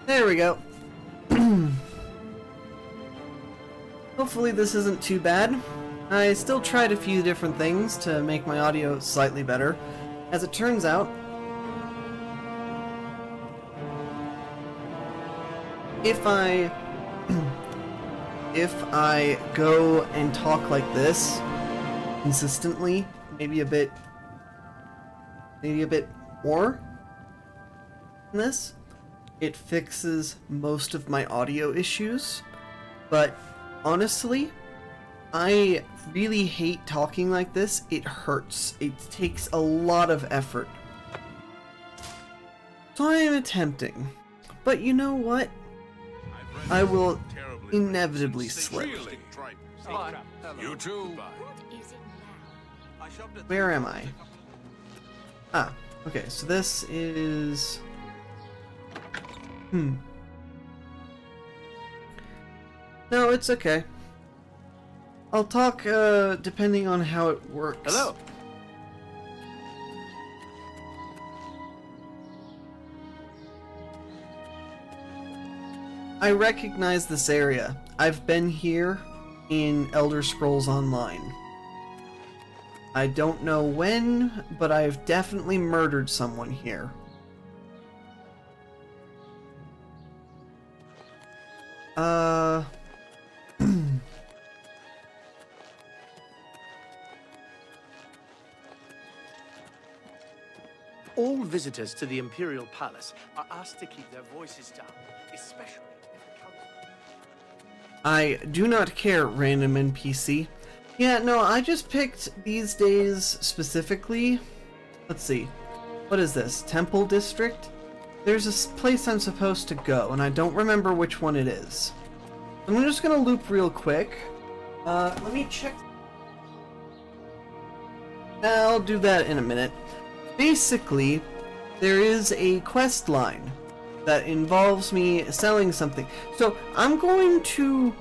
There we go. Hopefully this isn't too bad. I still tried a few different things to make my audio slightly better. As it turns out, if I go and talk like this consistently, maybe a bit more than this, it fixes most of my audio issues. But honestly, I really hate talking like this. It hurts. It takes a lot of effort. So I am attempting. But you know what? I will inevitably slip. You too. Where am I? Ah, okay, so this is... No, it's okay. I'll talk, depending on how it works. Hello. I recognize this area. I've been here in Elder Scrolls Online. I don't know when, but I've definitely murdered someone here. All visitors to the Imperial Palace are asked to keep their voices down, especially if it comes... I do not care, random NPC. Yeah, no, I just picked these days specifically. Let's see. What is this? Temple District? There's a place I'm supposed to go, and I don't remember which one it is. I'm just gonna loop real quick. Let me check. I'll do that in a minute. Basically, there is a quest line that involves me selling something. So I'm going to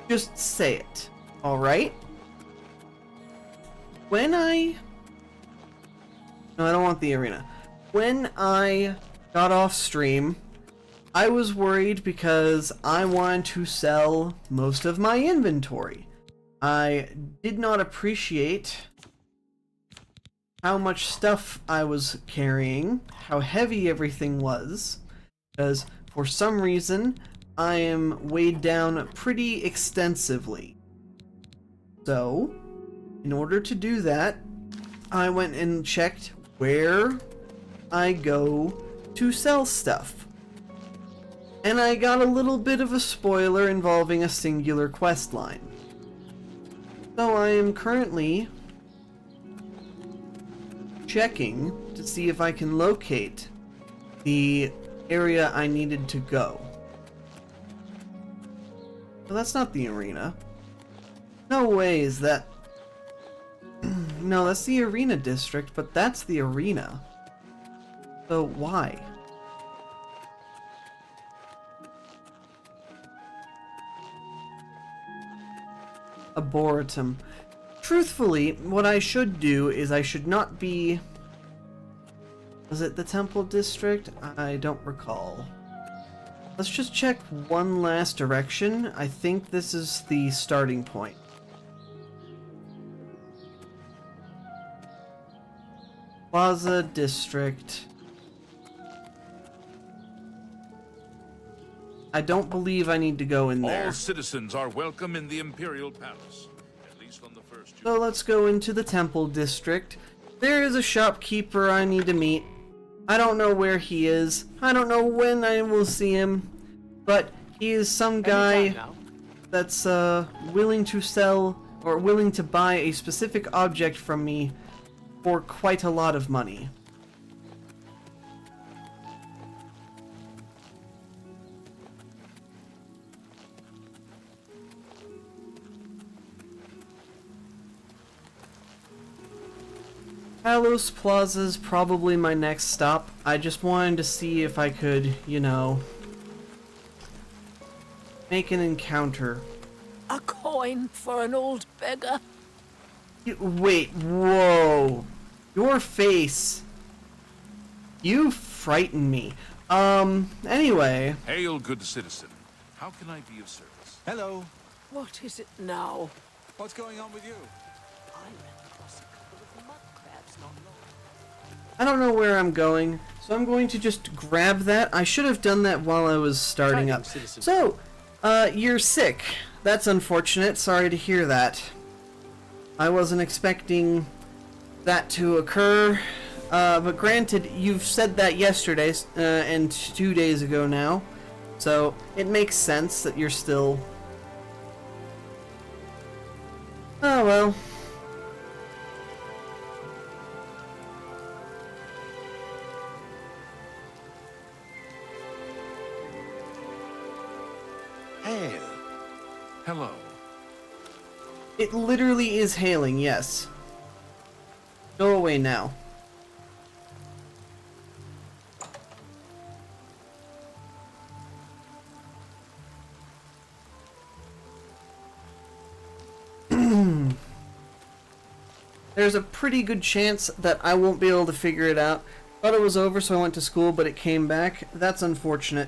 just say it, alright? No, I don't want the arena. When I got off stream, I was worried because I wanted to sell most of my inventory. I did not appreciate how much stuff I was carrying, how heavy everything was, because for some reason I am weighed down pretty extensively. So, in order to do that, I went and checked where I go to sell stuff. And I got a little bit of a spoiler involving a singular quest line. So I am currently checking to see if I can locate the area I needed to go. Well, that's not the arena. No way is that... No, that's the arena district, but that's the arena. So why? Arboretum. Truthfully, what I should do is I should not be... Was it the Temple District? I don't recall. Let's just check one last direction. I think this is the starting point. Plaza District. I don't believe I need to go in there. All citizens are welcome in the Imperial Palace, at least on the first. So let's go into the Temple District. There is a shopkeeper I need to meet. I don't know where he is. I don't know when I will see him. But he is some guy that's willing to sell or willing to buy a specific object from me for quite a lot of money. Palos Plaza is probably my next stop. I just wanted to see if I could, you know, make an encounter. A coin for an old beggar. Wait, whoa. Your face. You frighten me. Anyway. Hail, good citizen. How can I be of service? Hello. What is it now? What's going on with you? I ran across a couple of mud crabs not long. I don't know where I'm going, so I'm going to just grab that. I should have done that while I was starting up. So, you're sick. That's unfortunate. Sorry to hear that. I wasn't expecting that to occur. But granted, you've said that yesterday, and 2 days ago now. So, it makes sense that you're still... Oh well. Hail. Hello. It literally is hailing, yes. Go away now. There's a pretty good chance that I won't be able to figure it out. Thought it was over, so I went to school, but it came back. That's unfortunate.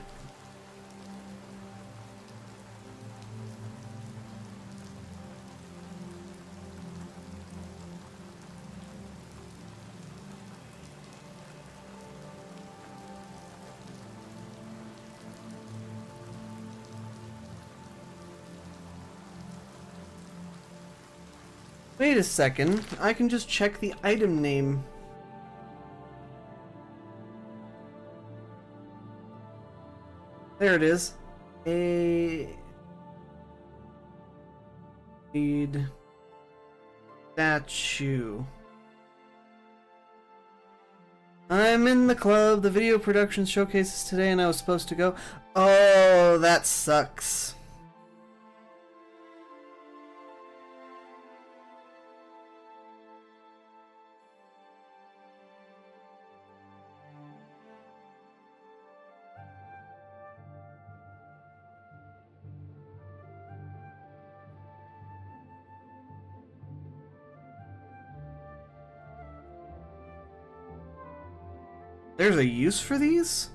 Wait a second, I can just check the item name. There it is. Need statue. I'm in the club. The video production showcases today and I was supposed to go. Oh, that sucks. There's a use for these?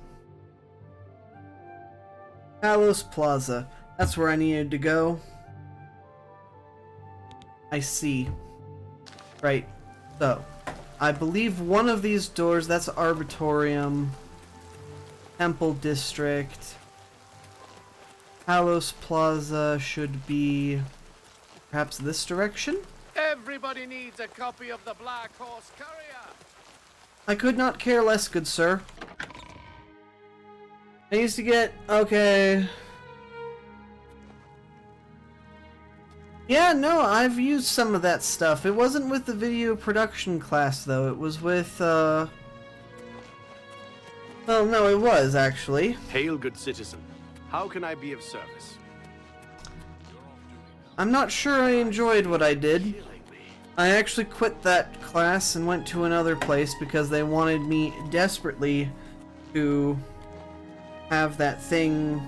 Palos Plaza. That's where I needed to go. I see. Right. So, I believe one of these doors, that's Arbitorium. Temple District. Palos Plaza should be perhaps this direction? Everybody needs a copy of the Black Horse Courier. I could not care less, good sir. I used to get... okay. Yeah, no, I've used some of that stuff. It wasn't with the video production class, though. It was with, Well, no, it was, actually. Hail, good citizen. How can I be of service? I'm not sure I enjoyed what I did. I actually quit that class and went to another place because they wanted me desperately to have that thing.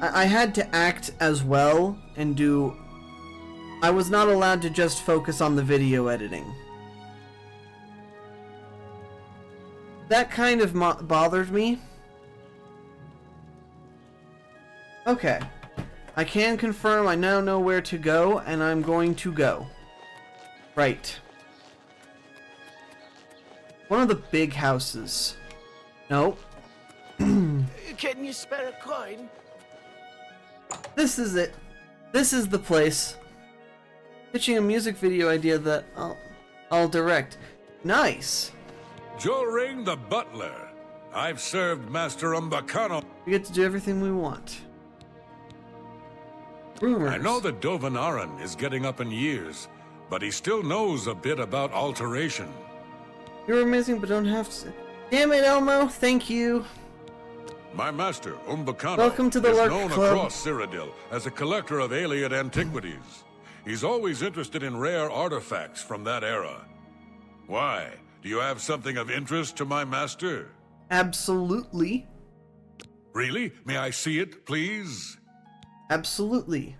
I had to act as well and do... I was not allowed to just focus on the video editing. That kind of bothered me. Okay. I can confirm I now know where to go, and I'm going to go. Right. One of the big houses. No. Can you spare a coin? This is it. This is the place. Pitching a music video idea that I'll direct. Nice. Joe Ring the butler. I've served Master Umbacano. We get to do everything we want. Rumors. I know that Dovanaran is getting up in years, but he still knows a bit about alteration. You're amazing, but don't have to... Damn it, Elmo. Thank you. My master, Umbacano, Welcome to the is Lark known Club. across Cyrodiil as a collector of alien antiquities. He's always interested in rare artifacts from that era. Why? Do you have something of interest to my master? Absolutely. Really? May I see it, please? Absolutely.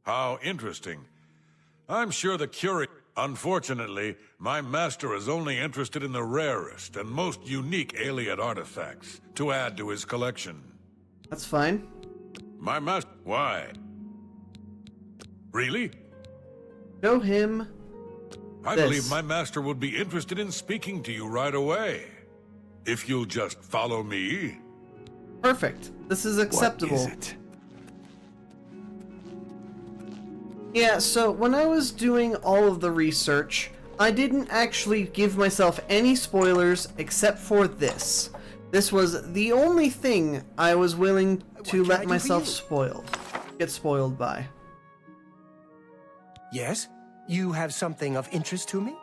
How interesting. I'm sure the curious... Unfortunately, my master is only interested in the rarest and most unique Aliad artifacts to add to his collection. That's fine. My master... Why? Really? Show him I this. believe my master would be interested in speaking to you right away. If you'll just follow me. Perfect. This is acceptable. What is it? Yeah, so when I was doing all of the research, I didn't actually give myself any spoilers except for this. This was the only thing I was willing to let myself get spoiled by. Yes? You have something of interest to me?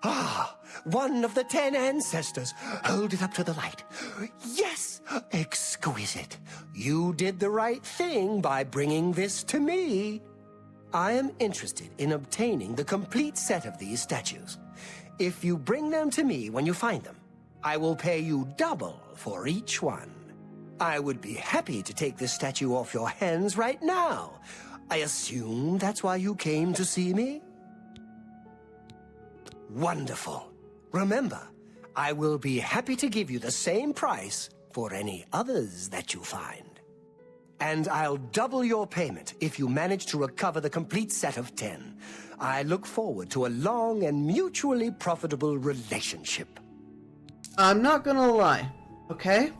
Ah, one of the 10 ancestors. Hold it up to the light. Yes! Exquisite. You did the right thing by bringing this to me. I am interested in obtaining the complete set of these statues. If you bring them to me when you find them, I will pay you double for each one. I would be happy to take this statue off your hands right now. I assume that's why you came to see me? Wonderful. Remember, I will be happy to give you the same price for any others that you find. And I'll double your payment if you manage to recover the complete set of 10. I look forward to a long and mutually profitable relationship. I'm not gonna lie, okay?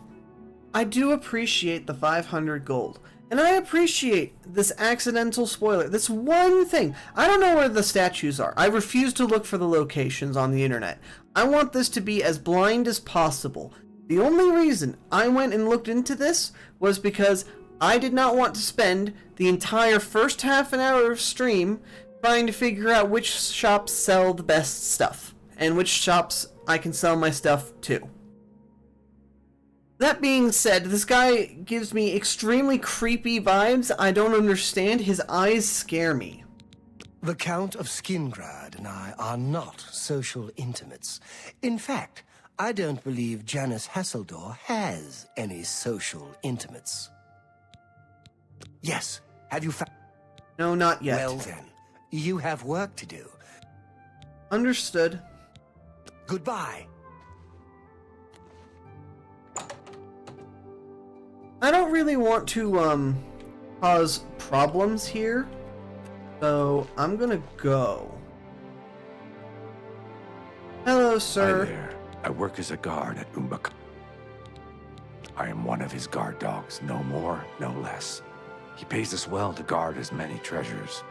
I do appreciate the 500 gold. And I appreciate this accidental spoiler. This one thing. I don't know where the statues are. I refuse to look for the locations on the internet. I want this to be as blind as possible. The only reason I went and looked into this was because I did not want to spend the entire first half an hour of stream trying to figure out which shops sell the best stuff and which shops I can sell my stuff to. That being said, this guy gives me extremely creepy vibes. I don't understand. His eyes scare me. The Count of Skingrad and I are not social intimates. In fact, I don't believe Janice Hasseldor has any social intimates. Yes, have you found... No, not yet. Well then, you have work to do. Understood. Goodbye. I don't really want to, cause problems here, so I'm gonna go. Hello, sir. Hi there. I work as a guard at Umbak. I am one of his guard dogs, no more, no less. He pays us well to guard his many treasures.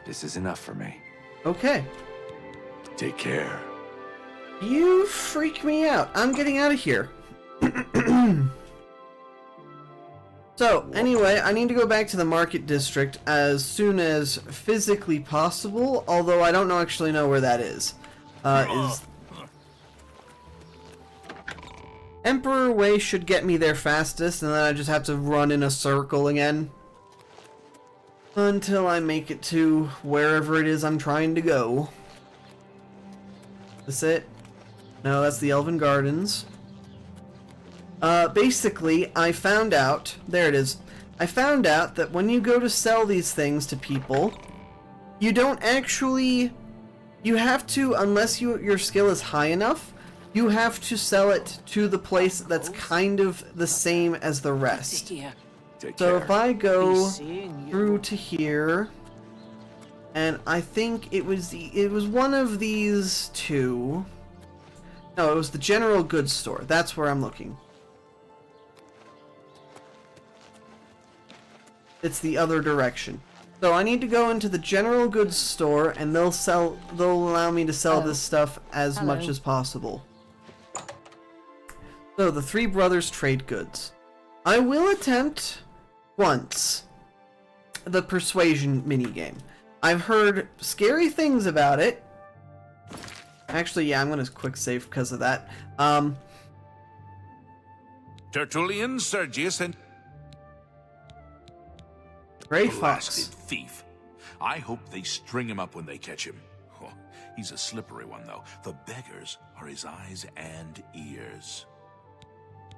This is enough for me. Okay. Take care. You freak me out. I'm getting out of here. So, anyway, I need to go back to the market district as soon as physically possible, although I don't actually know where that is. Emperor Way should get me there fastest, and then I just have to run in a circle again until I make it to wherever it is I'm trying to go. That's it? No, that's the Elven Gardens. Basically, I found out, there it is, I found out that when you go to sell these things to people, you don't actually, you have to, unless your skill is high enough, you have to sell it to the place that's kind of the same as the rest. Take So care. if I go Be seeing you. through to here, and I think it was one of these two. No, it was the general goods store. That's where I'm looking. It's the other direction. So I need to go into the general goods store, and they'll allow me to sell this stuff as much as possible. So the Three Brothers trade goods. I will attempt once the persuasion minigame. I've heard scary things about it. Actually, yeah, I'm gonna quick save because of that. Tertullian, Sergius, and Gray blasted Fox. thief. I hope they string him up when they catch him. Oh, he's a slippery one, though. The beggars are his eyes and ears.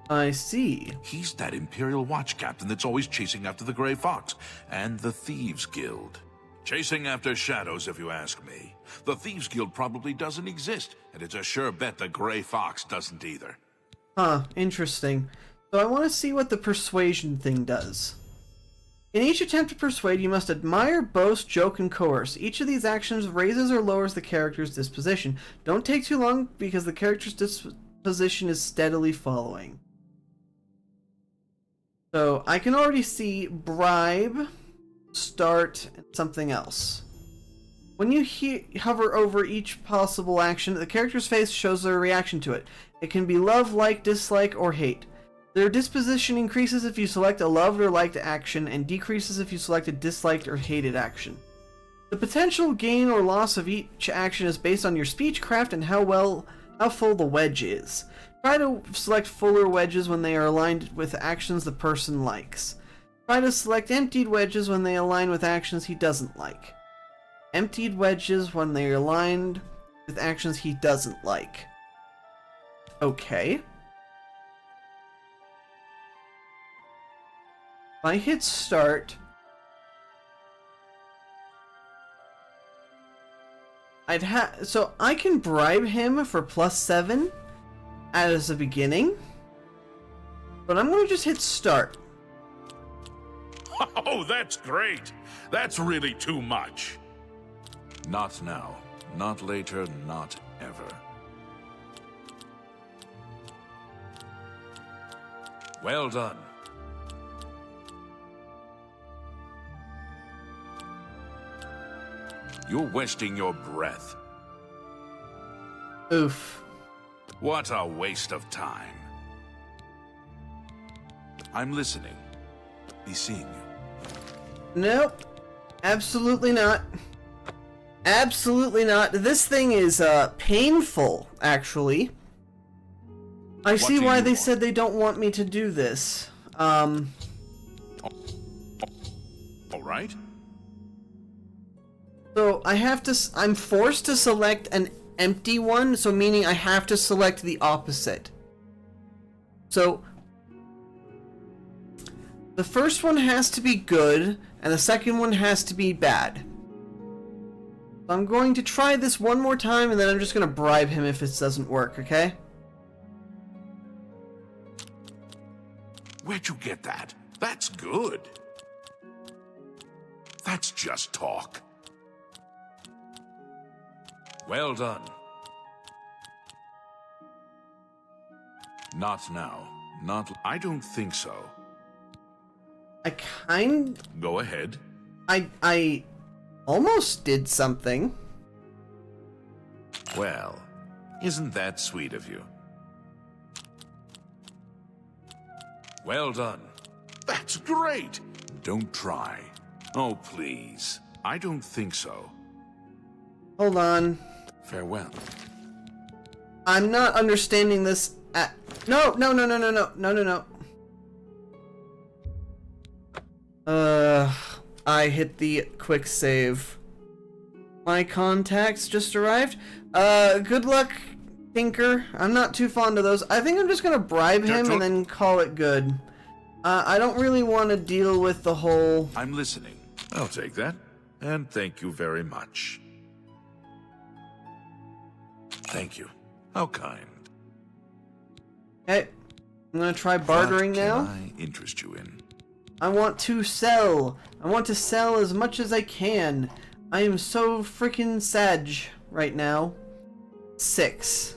I see. He's that Imperial Watch captain that's always chasing after the Gray Fox and the Thieves Guild. Chasing after shadows, if you ask me. The Thieves Guild probably doesn't exist, and it's a sure bet the Gray Fox doesn't either. Huh, interesting. So I want to see what the persuasion thing does. In each attempt to persuade, you must admire, boast, joke, and coerce. Each of these actions raises or lowers the character's disposition. Don't take too long because the character's disposition is steadily following. So I can already see bribe, start, and something else. When you hover over each possible action, the character's face shows their reaction to it. It can be love, like, dislike, or hate. Their disposition increases if you select a loved or liked action, and decreases if you select a disliked or hated action. The potential gain or loss of each action is based on your speechcraft and how full the wedge is. Try to select fuller wedges when they are aligned with actions the person likes. Try to select emptied wedges when they align with actions he doesn't like. Emptied wedges when they are aligned with actions he doesn't like. Okay. If I hit start, so I can bribe him for +7 as a beginning, but I'm gonna just hit start. Oh, that's great! That's really too much. Not now, not later, not ever. Well done. You're wasting your breath. Oof. What a waste of time. I'm listening. Be seeing you. Nope. Absolutely not. Absolutely not. This thing is painful, actually. I see why they said they don't want me to do this. All right. So I'm forced to select an empty one, so meaning I have to select the opposite. So the first one has to be good, and the second one has to be bad. So I'm going to try this one more time, and then I'm just going to bribe him if it doesn't work, okay? Where'd you get that? That's good. That's just talk. Well done. Not now. I don't think so. Go ahead. I almost did something. Well, isn't that sweet of you? Well done. That's great! Don't try. Oh, please. I don't think so. Hold on. Farewell. I'm not understanding this No. I hit the quick save. My contacts just arrived. Good luck, Tinker. I'm not too fond of those. I think I'm just gonna bribe him and then call it good. I don't really want to deal with the whole... I'm listening. I'll take that. And thank you very much. Thank you. How kind. Okay. I'm gonna try bartering now. What can I interest you in? I want to sell. I want to sell as much as I can. I am so freaking sad right now. 6.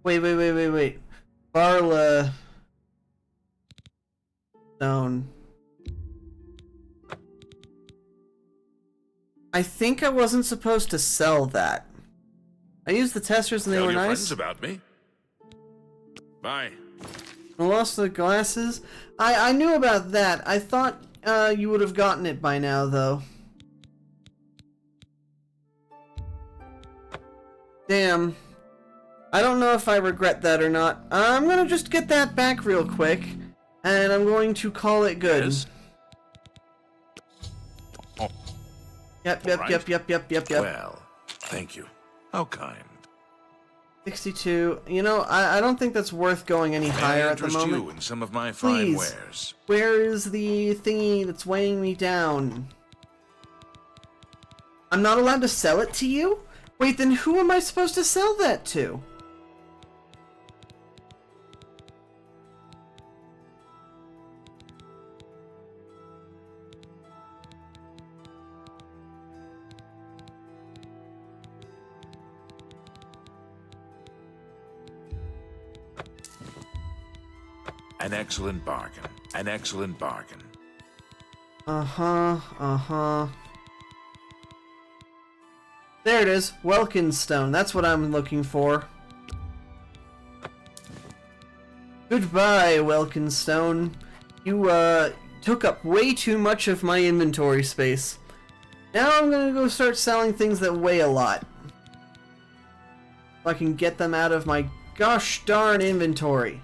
Wait. Barla Stone. I think I wasn't supposed to sell that. I used the testers and they were nice. Tell your friends about me. Bye. I lost the glasses. I knew about that. I thought you would have gotten it by now, though. Damn. I don't know if I regret that or not. I'm gonna just get that back real quick, and I'm going to call it good. Yes? Yeah, Yep. Well, thank you. How kind. 62. You know, I don't think that's worth going any May higher I at the interest moment. you in some of my fine Please. wares? Where is the thingy that's weighing me down? I'm not allowed to sell it to you? Wait, then who am I supposed to sell that to? An excellent bargain. An excellent bargain. There it is. Welkinstone. That's what I'm looking for. Goodbye, Welkinstone. You, took up way too much of my inventory space. Now I'm gonna go start selling things that weigh a lot. So I can get them out of my gosh darn inventory.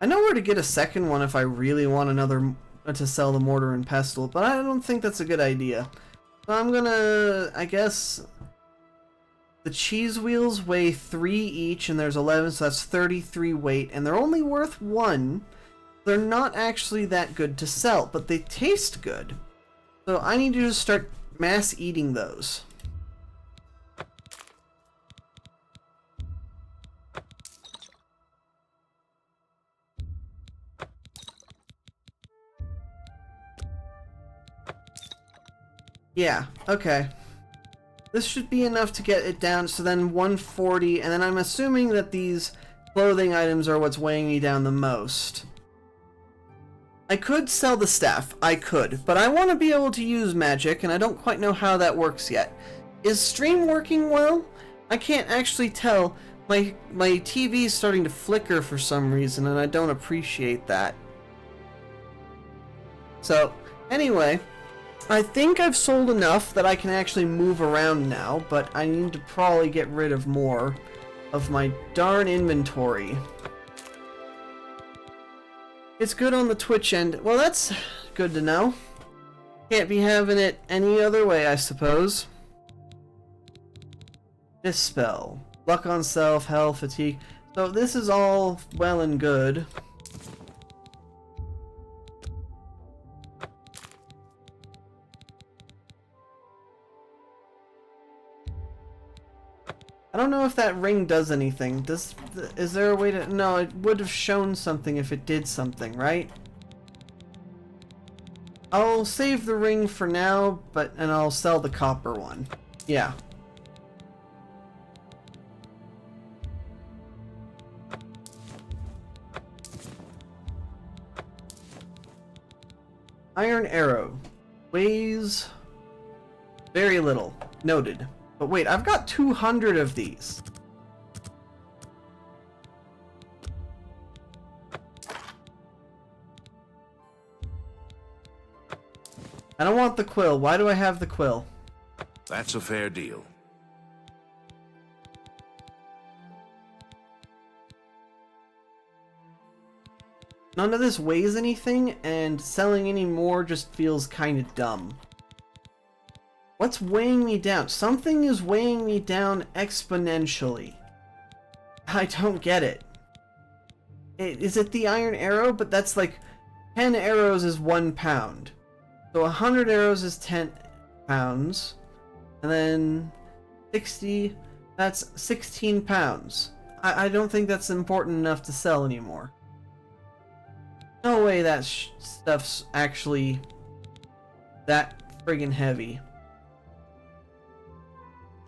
I know where to get a second one if I really want another to sell the mortar and pestle, but I don't think that's a good idea. So I'm gonna, I guess, the cheese wheels weigh 3 each, and there's 11, so that's 33 weight, and they're only worth 1. They're not actually that good to sell, but they taste good. So I need to just start mass eating those. Yeah, okay. This should be enough to get it down, so then 140, and then I'm assuming that these clothing items are what's weighing me down the most. I could sell the staff, I could, but I want to be able to use magic, and I don't quite know how that works yet. Is stream working well? I can't actually tell. My TV is starting to flicker for some reason, and I don't appreciate that. So, anyway, I think I've sold enough that I can actually move around now, but I need to probably get rid of more of my darn inventory. It's good on the Twitch end. Well, that's good to know. Can't be having it any other way, I suppose. Dispel. Luck on self, health, fatigue. So this is all well and good. I don't know if that ring does anything. Is there a way to... No, it would have shown something if it did something, right? I'll save the ring for now, and I'll sell the copper one. Yeah. Iron arrow. Weighs very little. Noted. But wait, I've got 200 of these. I don't want the quill. Why do I have the quill? That's a fair deal. None of this weighs anything, and selling any more just feels kind of dumb. What's weighing me down? Something is weighing me down exponentially. I don't get it. Is it the iron arrow? But that's like 10 arrows is 1 pound. So 100 arrows is 10 pounds. And then 60, that's 16 pounds. I don't think that's important enough to sell anymore. No way that stuff's actually that friggin' heavy.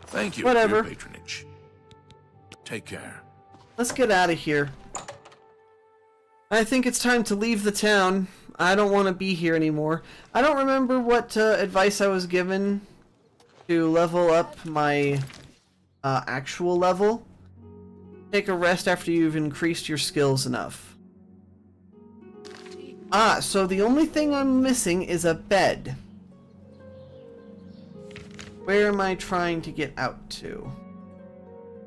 Thank you Whatever. for your patronage. Take care. Let's get out of here. I think it's time to leave the town. I don't want to be here anymore. I don't remember what advice I was given to level up my actual level. Take a rest after you've increased your skills enough. Ah, so the only thing I'm missing is a bed. Where am I trying to get out to?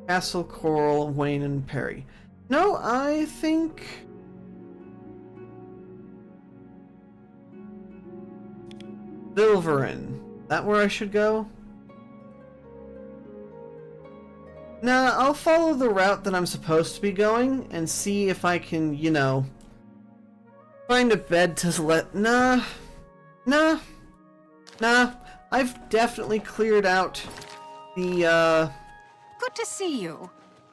Castle, Coral, Wayne, and Perry. No, I think... Silverin. That where I should go? Nah, I'll follow the route that I'm supposed to be going and see if I can, you know, find a bed to let... Nah. I've definitely cleared out the, Good to see you.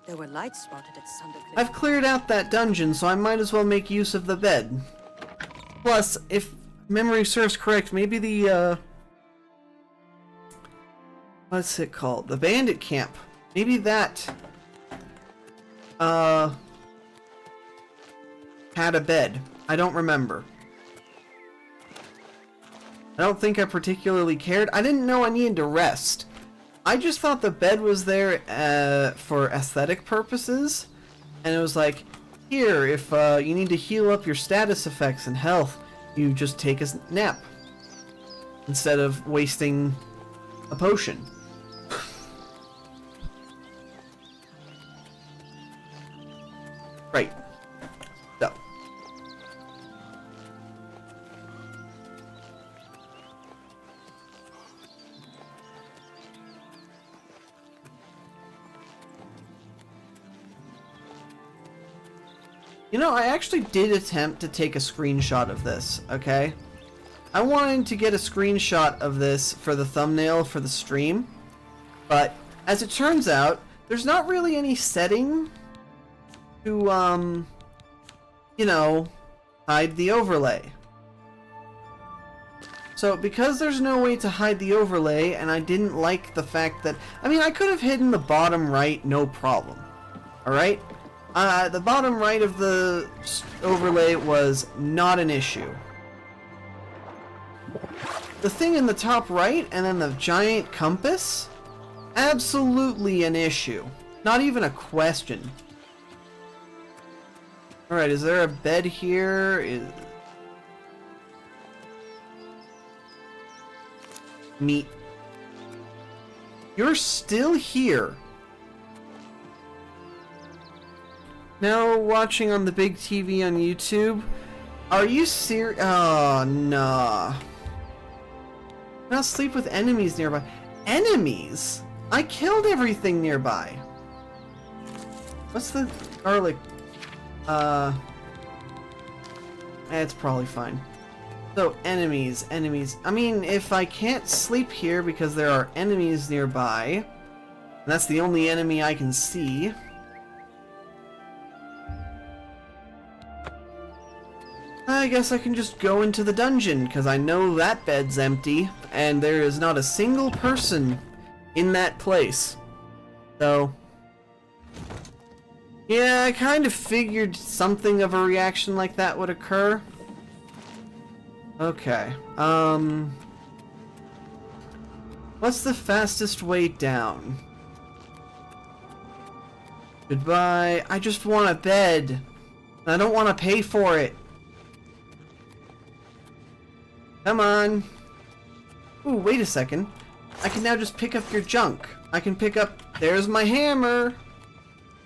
There were lights spotted at Sundercliff. I've cleared out that dungeon, so I might as well make use of the bed. Plus, if memory serves correct, maybe the, what's it called? The bandit camp. Maybe that, had a bed. I don't remember. I don't think I particularly cared. I didn't know I needed to rest. I just thought the bed was there for aesthetic purposes, and it was like, here, if you need to heal up your status effects and health, you just take a nap instead of wasting a potion. Right. So. You know, I actually did attempt to take a screenshot of this, okay? I wanted to get a screenshot of this for the thumbnail for the stream, but as it turns out, there's not really any setting to, you know, hide the overlay. So, because there's no way to hide the overlay, and I didn't like the fact that... I mean, I could have hidden the bottom right, no problem. Alright? The bottom right of the overlay was not an issue. The thing in the top right, and then the giant compass? Absolutely an issue. Not even a question. Alright, is there a bed here? Meat. You're still here. Now watching on the big TV on YouTube. Are you serious? Oh, nah. Now sleep with enemies nearby. Enemies? I killed everything nearby. What's the garlic? It's probably fine. So, enemies. I mean, if I can't sleep here because there are enemies nearby, and that's the only enemy I can see, I guess I can just go into the dungeon, because I know that bed's empty, and there is not a single person in that place. So... yeah, I kind of figured something of a reaction like that would occur. Okay, what's the fastest way down? Goodbye. I just want a bed. I don't want to pay for it. Come on. Ooh, wait a second. I can now just pick up your junk. I can pick up... there's my hammer.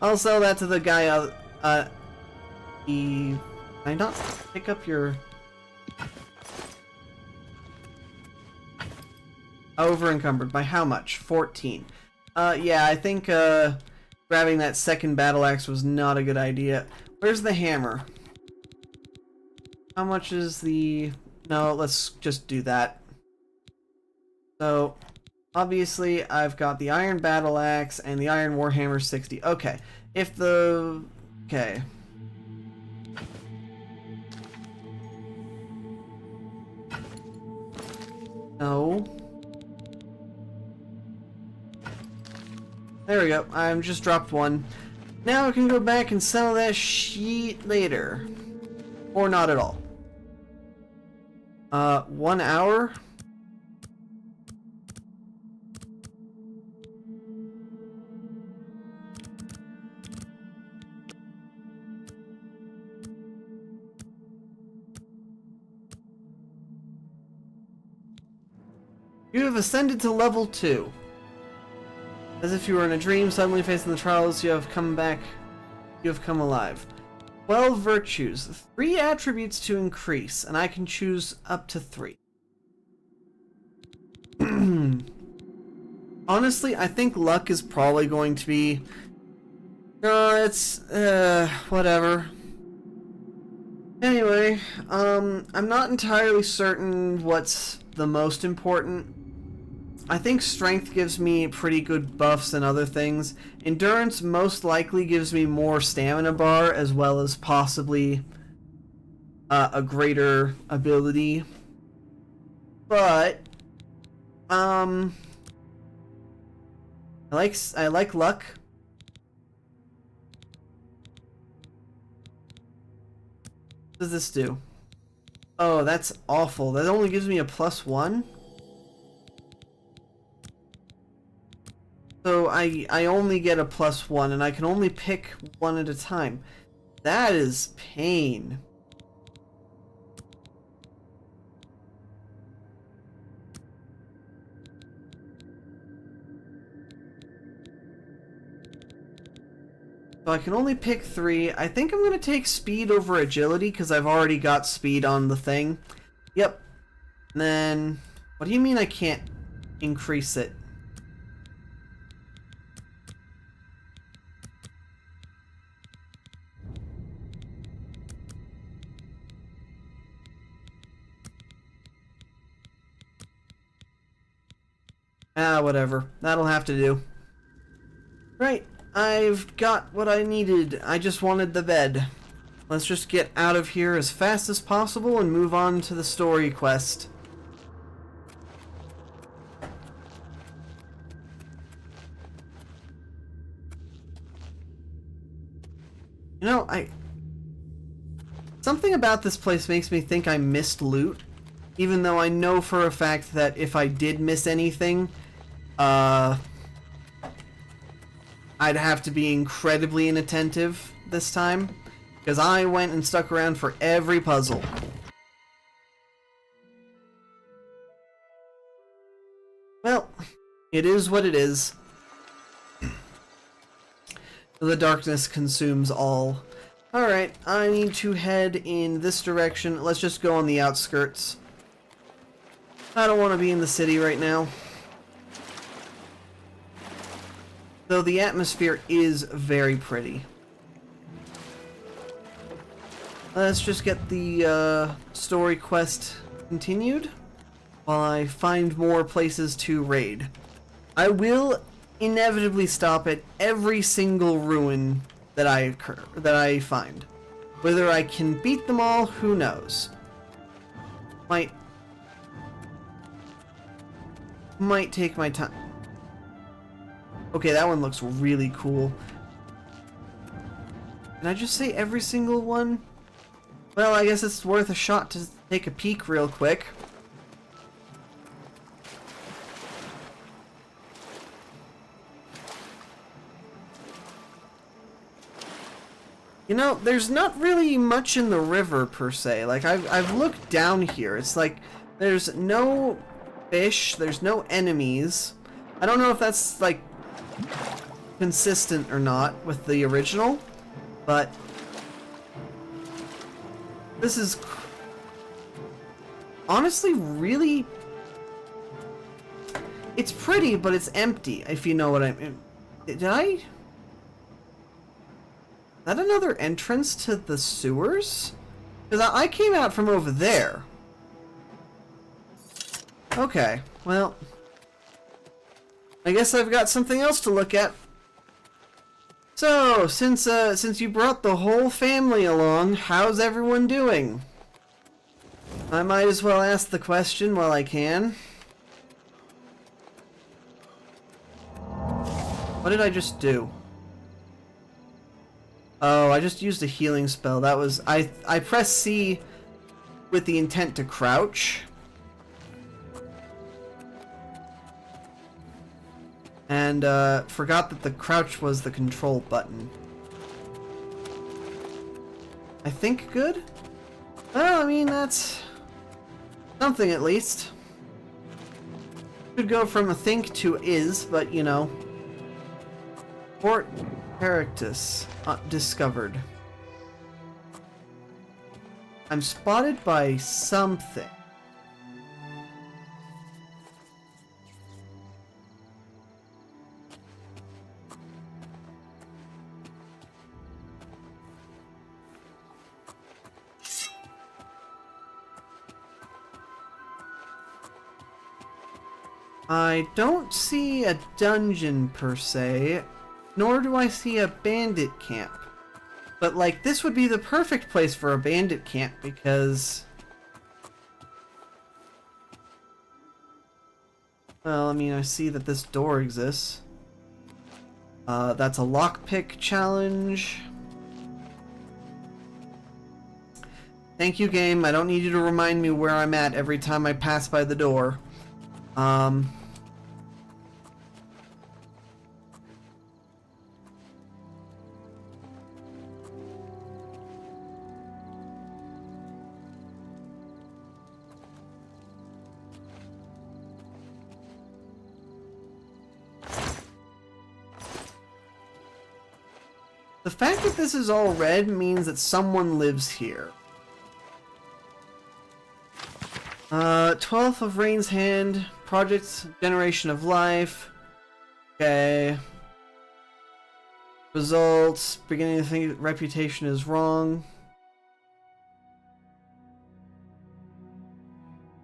I'll sell that to the guy, can I not pick up your... over encumbered. By how much? 14. Yeah, I think, grabbing that second battle axe was not a good idea. Where's the hammer? How much is the... no, let's just do that. So... obviously, I've got the Iron Battle Axe and the Iron Warhammer 60. Okay, if the... okay. No. There we go, I just dropped one. Now I can go back and sell that sheet later. Or not at all. 1 hour? You have ascended to level 2. As if you were in a dream, suddenly facing the trials, you have come back. You have come alive. 12 virtues. 3 attributes to increase, and I can choose up to 3. Honestly, I think luck is probably going to be... whatever. Anyway, I'm not entirely certain what's the most important. I think strength gives me pretty good buffs and other things. Endurance most likely gives me more stamina bar, as well as possibly a greater ability. But I like luck. What does this do? Oh, that's awful. That only gives me a +1. So I only get a +1, and I can only pick one at a time. That is pain. So I can only pick 3. I think I'm going to take speed over agility, because I've already got speed on the thing. Yep. And then... What do you mean I can't increase it? Ah, whatever. That'll have to do. Right. I've got what I needed. I just wanted the bed. Let's just get out of here as fast as possible and move on to the story quest. You know, something about this place makes me think I missed loot, even though I know for a fact that if I did miss anything, I'd have to be incredibly inattentive this time, because I went and stuck around for every puzzle. Well, it is what it is. The darkness consumes all. Alright, I need to head in this direction. Let's just go on the outskirts. I don't want to be in the city right now. Though the atmosphere is very pretty. Let's just get the story quest continued while I find more places to raid. I will inevitably stop at every single ruin that I find. Whether I can beat them all, who knows. Might take my time. Okay, that one looks really cool. Did I just say every single one? Well, I guess it's worth a shot to take a peek real quick. You know, there's not really much in the river per se. Like I've looked down here. It's like there's no fish, there's no enemies. I don't know if that's like consistent or not with the original, but this is honestly really, it's pretty, but it's empty, if you know what I mean. Is that another entrance to the sewers? Because I came out from over there. Okay, well, I guess I've got something else to look at. So, since you brought the whole family along, how's everyone doing? I might as well ask the question while I can. What did I just do? Oh, I just used a healing spell. That was... I pressed C with the intent to crouch. And forgot that the crouch was the control button. I think good? Well, I mean, that's something at least. Could go from a think to is, but you know. Fort Heractus discovered. I'm spotted by something. I don't see a dungeon per se, nor do I see a bandit camp. But like, this would be the perfect place for a bandit camp because... Well, I mean, I see that this door exists. That's a lockpick challenge. Thank you, game. I don't need you to remind me where I'm at every time I pass by the door. The fact that this is all red means that someone lives here. 12th of Rain's Hand, Project Generation of Life. Okay. Results, beginning to think reputation is wrong.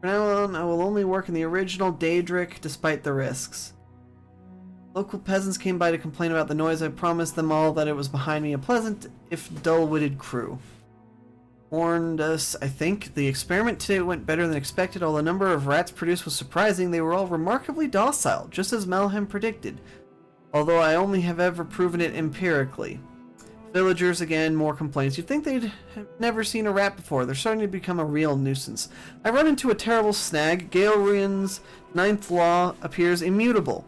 From now on, I will only work in the original Daedric despite the risks. Local peasants came by to complain about the noise. I promised them all that it was behind me, a pleasant, if dull-witted crew. Warned us, I think. The experiment today went better than expected. Although the number of rats produced was surprising, they were all remarkably docile, just as Malham predicted. Although I only have ever proven it empirically. Villagers, again, more complaints. You'd think they'd have never seen a rat before. They're starting to become a real nuisance. I run into a terrible snag. Gaelrian's 9th law appears immutable.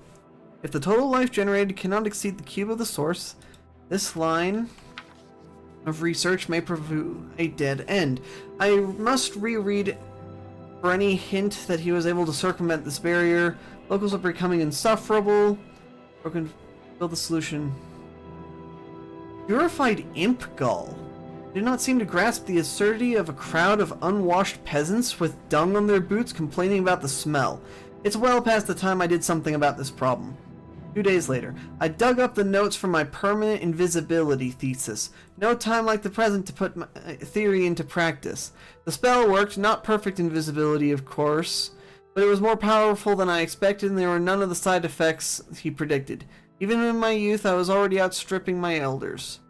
If the total life generated cannot exceed the cube of the source, this line of research may prove a dead end. I must reread for any hint that he was able to circumvent this barrier. Locals are becoming insufferable. Broken, build the solution. Purified imp gall. Do not seem to grasp the absurdity of a crowd of unwashed peasants with dung on their boots complaining about the smell. It's well past the time I did something about this problem. 2 days later, I dug up the notes from my permanent invisibility thesis. No time like the present to put my theory into practice. The spell worked, not perfect invisibility, of course, but it was more powerful than I expected, and there were none of the side effects he predicted. Even in my youth, I was already outstripping my elders.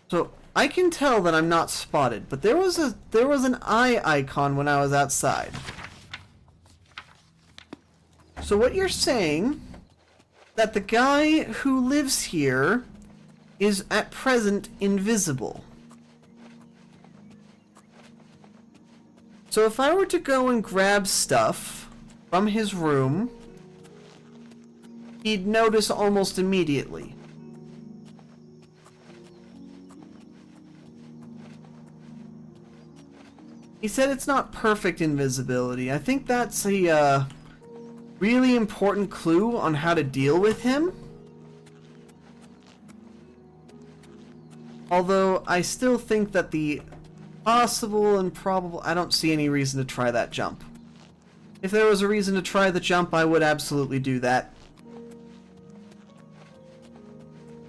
So I can tell that I'm not spotted, but there was an eye icon when I was outside. So what you're saying that the guy who lives here is at present invisible. So if I were to go and grab stuff from his room, he'd notice almost immediately. He said it's not perfect invisibility. I think that's a really important clue on how to deal with him. Although I still think that the possible and probable... I don't see any reason to try that jump. If there was a reason to try the jump, I would absolutely do that.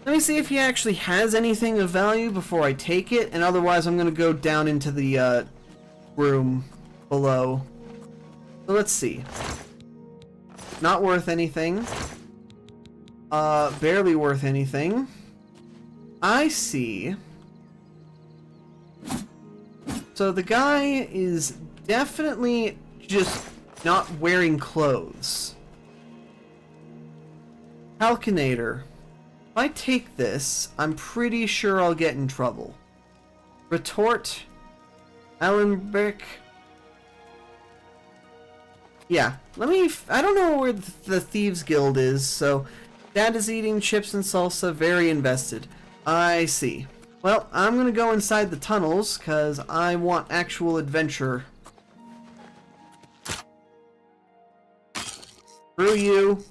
Let me see if he actually has anything of value before I take it, and otherwise I'm going to go down into the room below. So let's see. Not worth anything. Barely worth anything. I see. So the guy is definitely just not wearing clothes. Calcinator. If I take this, I'm pretty sure I'll get in trouble. Retort. Alembic. Yeah, I don't know where the Thieves Guild is, so Dad is eating chips and salsa, very invested. I see. Well, I'm gonna go inside the tunnels, because I want actual adventure. Screw you.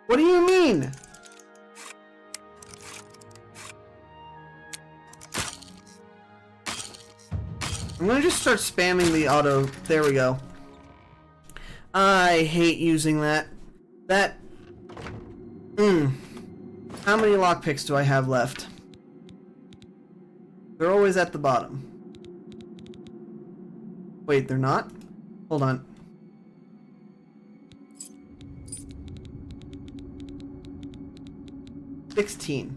What do you mean? I'm gonna just start spamming the auto. There we go. I hate using that. How many lockpicks do I have left? They're always at the bottom. Wait, they're not? Hold on. $16.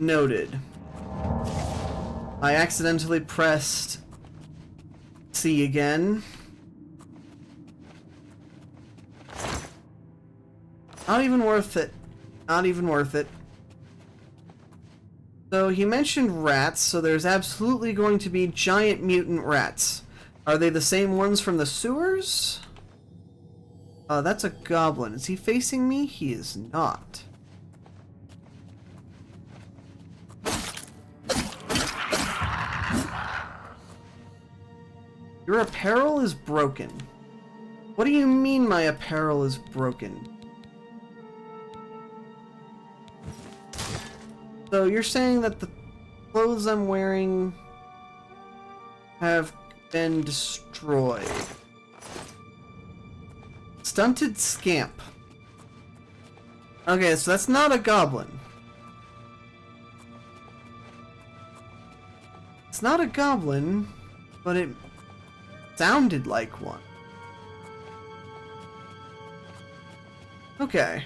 Noted. I accidentally pressed C again. Not even worth it. Not even worth it. So he mentioned rats, so there's absolutely going to be giant mutant rats. Are they the same ones from the sewers? That's a goblin. Is he facing me? He is not. Your apparel is broken. What do you mean my apparel is broken? So you're saying that the clothes I'm wearing have been destroyed. Stunted scamp. Okay, so that's not a goblin. It's not a goblin, but it sounded like one. Okay.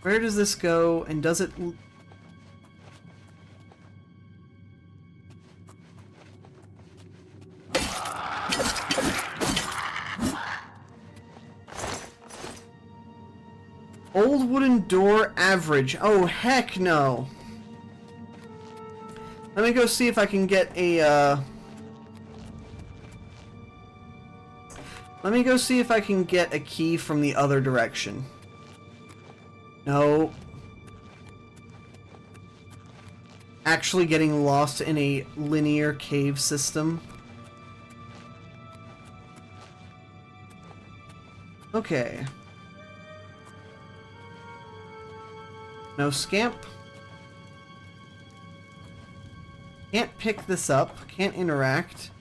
Where does this go, and does it... Old wooden door average. Oh, heck no. Let me go see if I can get a, Let me go see if I can get a key from the other direction. No. Actually getting lost in a linear cave system. Okay. No scamp. Can't pick this up. Can't interact.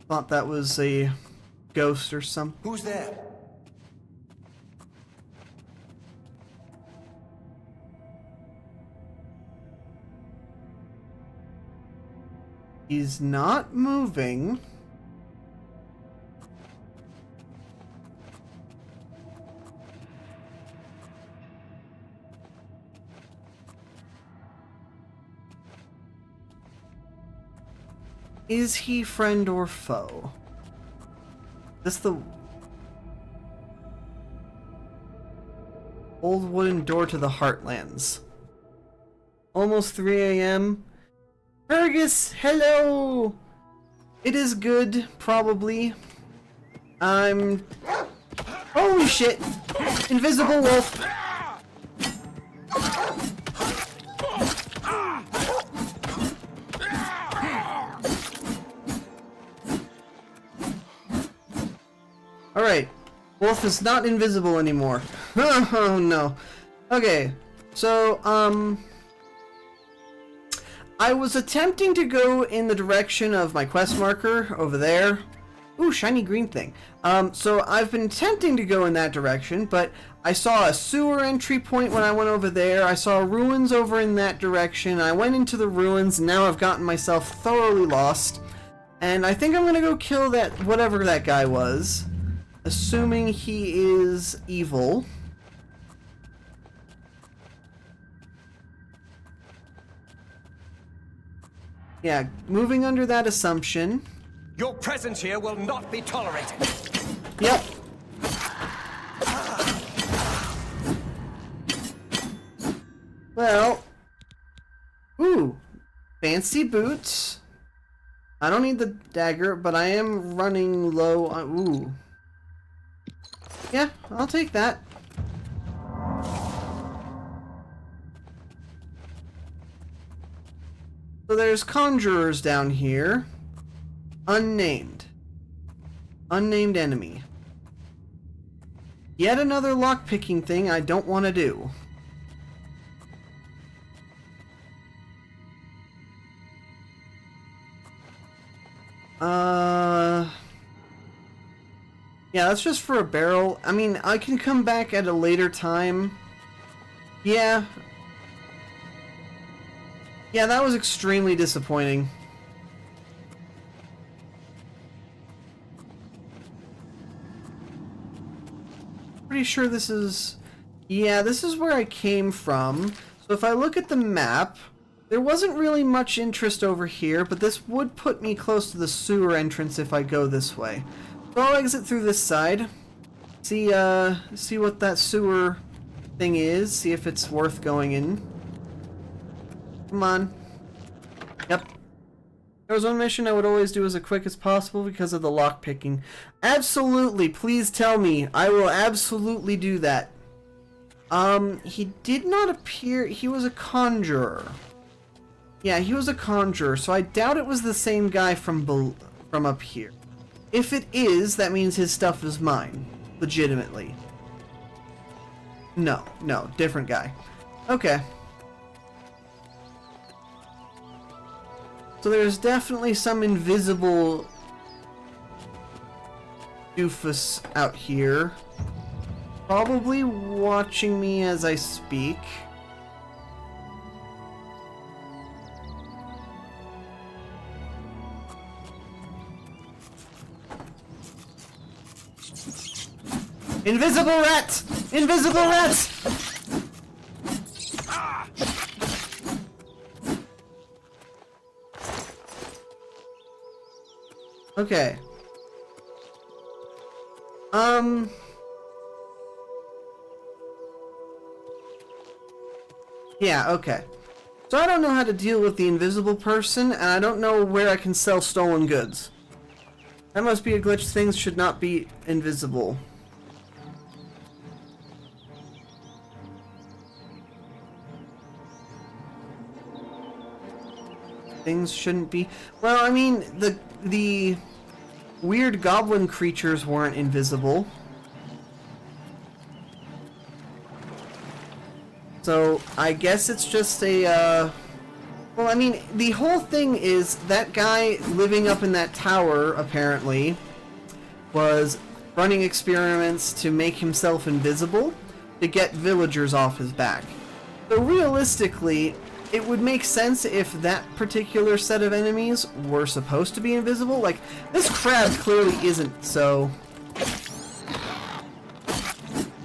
Thought that was a ghost or something. Who's there? He's not moving. Is he friend or foe? This the old wooden door to the Heartlands. Almost 3 a.m. Fergus, hello! It is good, probably. I'm... Holy shit! Invisible wolf! Alright. Wolf is not invisible anymore. Oh no. Okay. So, I was attempting to go in the direction of my quest marker over there. Ooh, shiny green thing. So I've been attempting to go in that direction, but I saw a sewer entry point when I went over there. I saw ruins over in that direction. I went into the ruins, and now I've gotten myself thoroughly lost. And I think I'm gonna go kill that, whatever that guy was. Assuming he is evil. Yeah, moving under that assumption. Your presence here will not be tolerated. Yep. Well, ooh, fancy boots. I don't need the dagger, but I am running low on, ooh. Yeah, I'll take that. So there's conjurers down here. Unnamed. Unnamed enemy. Yet another lockpicking thing I don't want to do. Yeah, that's just for a barrel. I mean, I can come back at a later time. Yeah. Yeah, that was extremely disappointing. Pretty sure this is... Yeah, this is where I came from. So if I look at the map, there wasn't really much interest over here, but this would put me close to the sewer entrance if I go this way. So I'll exit through this side. See what that sewer thing is. See if it's worth going in. Come on. Yep. There was one mission I would always do as quick as possible because of the lockpicking. Absolutely, please tell me. I will absolutely do that. He did not appear... He was a conjurer. Yeah, he was a conjurer, so I doubt it was the same guy from up here. If it is, that means his stuff is mine. Legitimately. No, different guy. Okay. So there's definitely some invisible doofus out here. Probably watching me as I speak. Invisible rat! Invisible rat! Okay. Yeah, okay. So I don't know how to deal with the invisible person, and I don't know where I can sell stolen goods. That must be a glitch. Things should not be invisible. Things shouldn't be... Well, I mean, the weird goblin creatures weren't invisible. So, I guess it's just a, Well, I mean, the whole thing is that guy living up in that tower, apparently, was running experiments to make himself invisible to get villagers off his back. So, realistically, it would make sense if that particular set of enemies were supposed to be invisible. Like, this crab clearly isn't, so...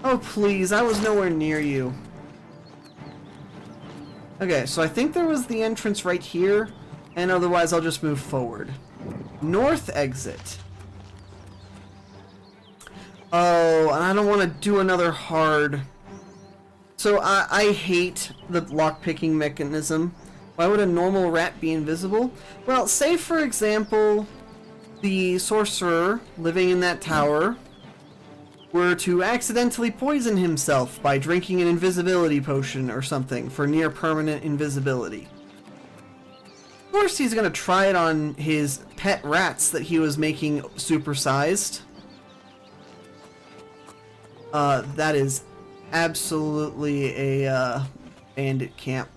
Oh, please, I was nowhere near you. Okay, so I think there was the entrance right here, and otherwise I'll just move forward. North exit. Oh, and I don't want to do another hard... So I hate the lockpicking mechanism. Why would a normal rat be invisible? Well, say for example, the sorcerer living in that tower were to accidentally poison himself by drinking an invisibility potion or something for near permanent invisibility. Of course he's gonna try it on his pet rats that he was making supersized. That is absolutely a bandit camp.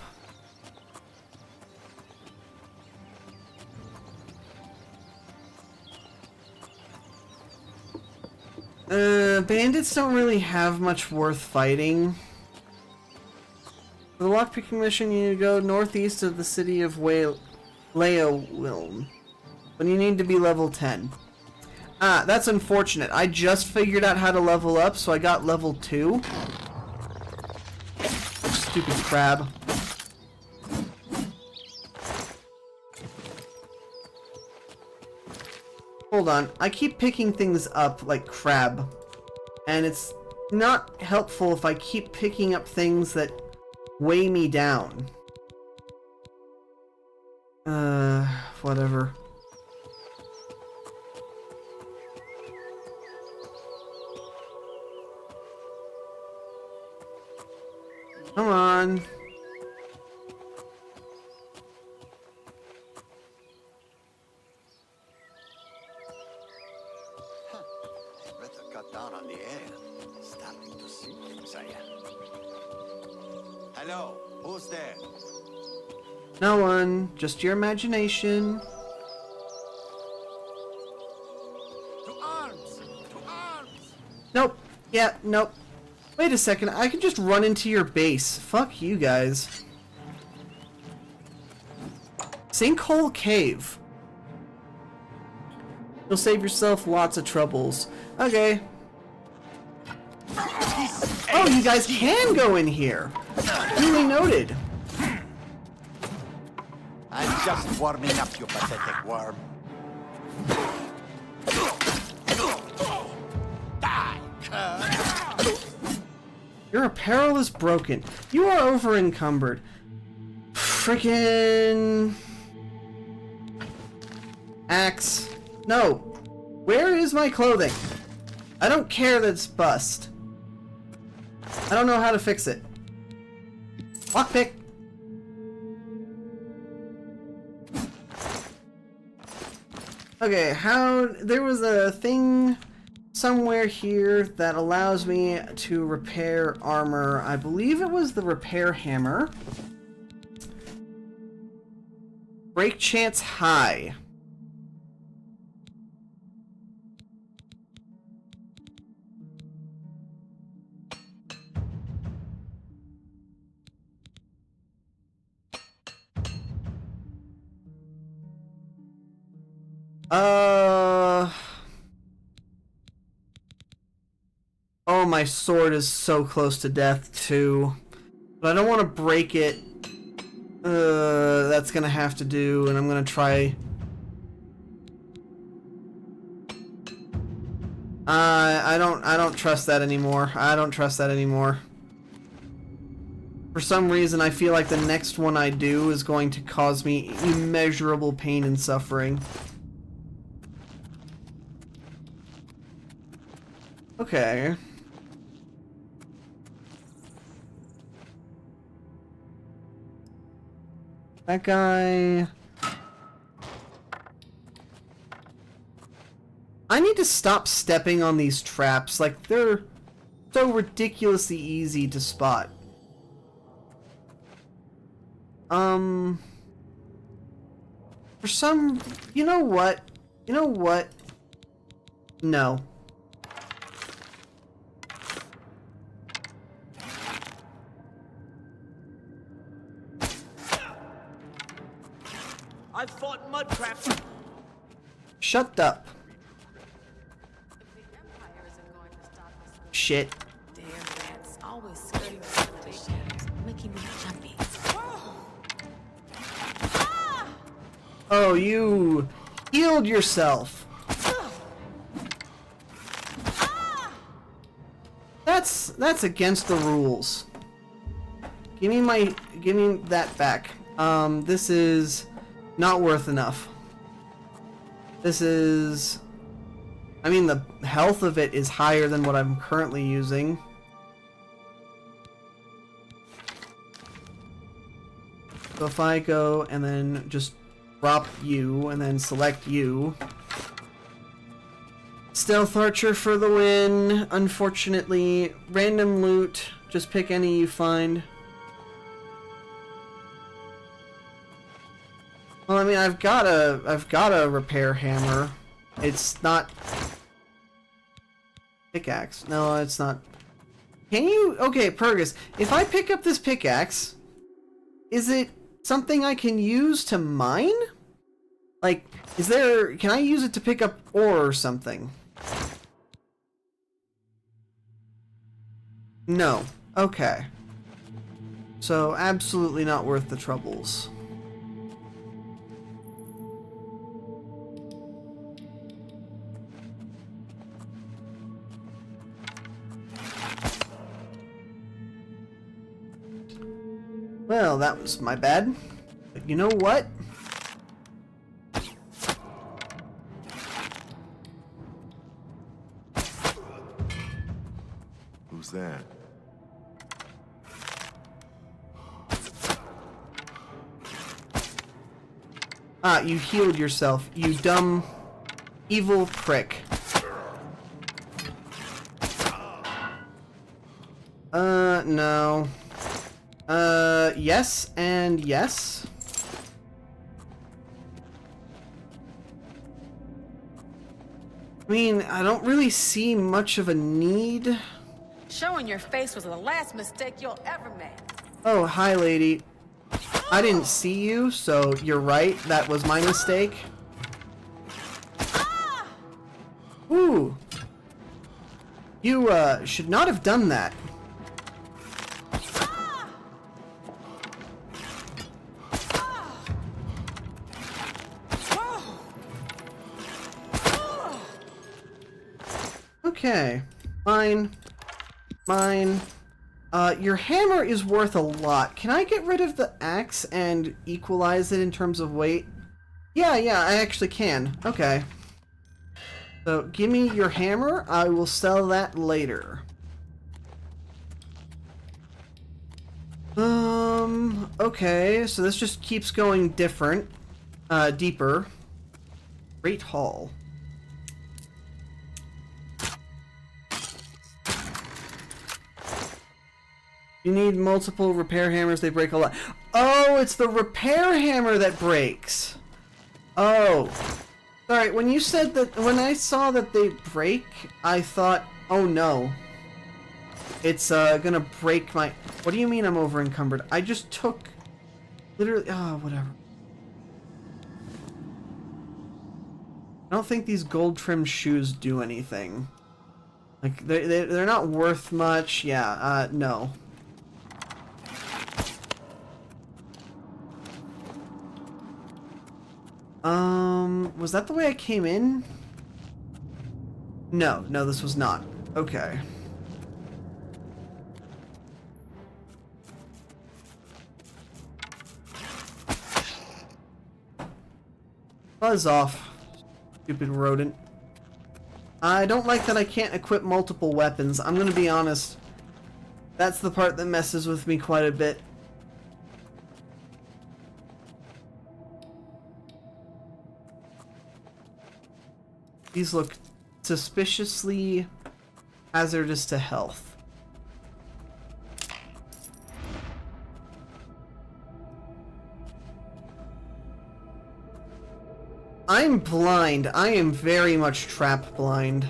Bandits don't really have much worth fighting. For the lockpicking mission, you need to go northeast of the city of Leowilm, but you need to be level 10. Ah, that's unfortunate. I just figured out how to level up, so I got level 2. Stupid crab. Hold on, I keep picking things up like crab, and it's not helpful if I keep picking up things that weigh me down. Whatever. Come on. Better cut down on the air. Starting to see things I am. Hello, who's there? No one. Just your imagination. To arms! To arms! Nope. Yeah, nope. Wait a second. I can just run into your base. Fuck you guys. Sinkhole Cave. You'll save yourself lots of troubles. Okay. Oh, you guys can go in here. Duly noted. I'm just warming up, you pathetic worm. Die, cur! Your apparel is broken. You are over encumbered. Frickin' axe. No. Where is my clothing? I don't care that it's bust. I don't know how to fix it. Lockpick. Okay, there was a thing somewhere here that allows me to repair armor. I believe it was the repair hammer. Break chance high. Oh, my sword is so close to death too. But I don't want to break it. That's gonna have to do, and I'm gonna try. I don't trust that anymore. I don't trust that anymore. For some reason, I feel like the next one I do is going to cause me immeasurable pain and suffering. Okay. That guy... I need to stop stepping on these traps. Like, they're so ridiculously easy to spot. For some... You know what? You know what? No. I've fought mud traps. Shut up. Shit. Damn rats, always skirting around the shadows, making me jumpy. Oh, you healed yourself. That's against the rules. Give me that back. This is not worth enough. This is... I mean, the health of it is higher than what I'm currently using. So if I go and then just drop you and then select you. Stealth Archer for the win. Unfortunately, random loot. Just pick any you find. Well, I mean, I've got a repair hammer. It's not pickaxe. No, it's not. Can you? Okay, Purgus. If I pick up this pickaxe, is it something I can use to mine? Like, can I use it to pick up ore or something? No. Okay. So, absolutely not worth the troubles. Well, that was my bad. But you know what? Who's that? Ah, you healed yourself, you dumb, evil prick. No. Yes and yes. I mean, I don't really see much of a need. Showing your face was the last mistake you'll ever make. Oh, hi, lady. I didn't see you, so you're right. That was my mistake. Ooh. You, should not have done that. Okay. Mine. Mine. Your hammer is worth a lot. Can I get rid of the axe and equalize it in terms of weight? Yeah, I actually can. Okay. So, give me your hammer. I will sell that later. Okay, so this just keeps going different. Deeper. Great Hall. You need multiple repair hammers, they break a lot. Oh, it's the repair hammer that breaks. Oh. Sorry, when you said that, when I saw that they break, I thought, oh no. It's, gonna break my... What do you mean I'm over encumbered? I just took... Literally... Oh, whatever. I don't think these gold trimmed shoes do anything. Like, they're not worth much. Yeah, no. Was that the way I came in? No, this was not. Okay. Buzz off, stupid rodent. I don't like that I can't equip multiple weapons. I'm gonna be honest. That's the part that messes with me quite a bit. These look suspiciously hazardous to health. I'm blind. I am very much trap blind.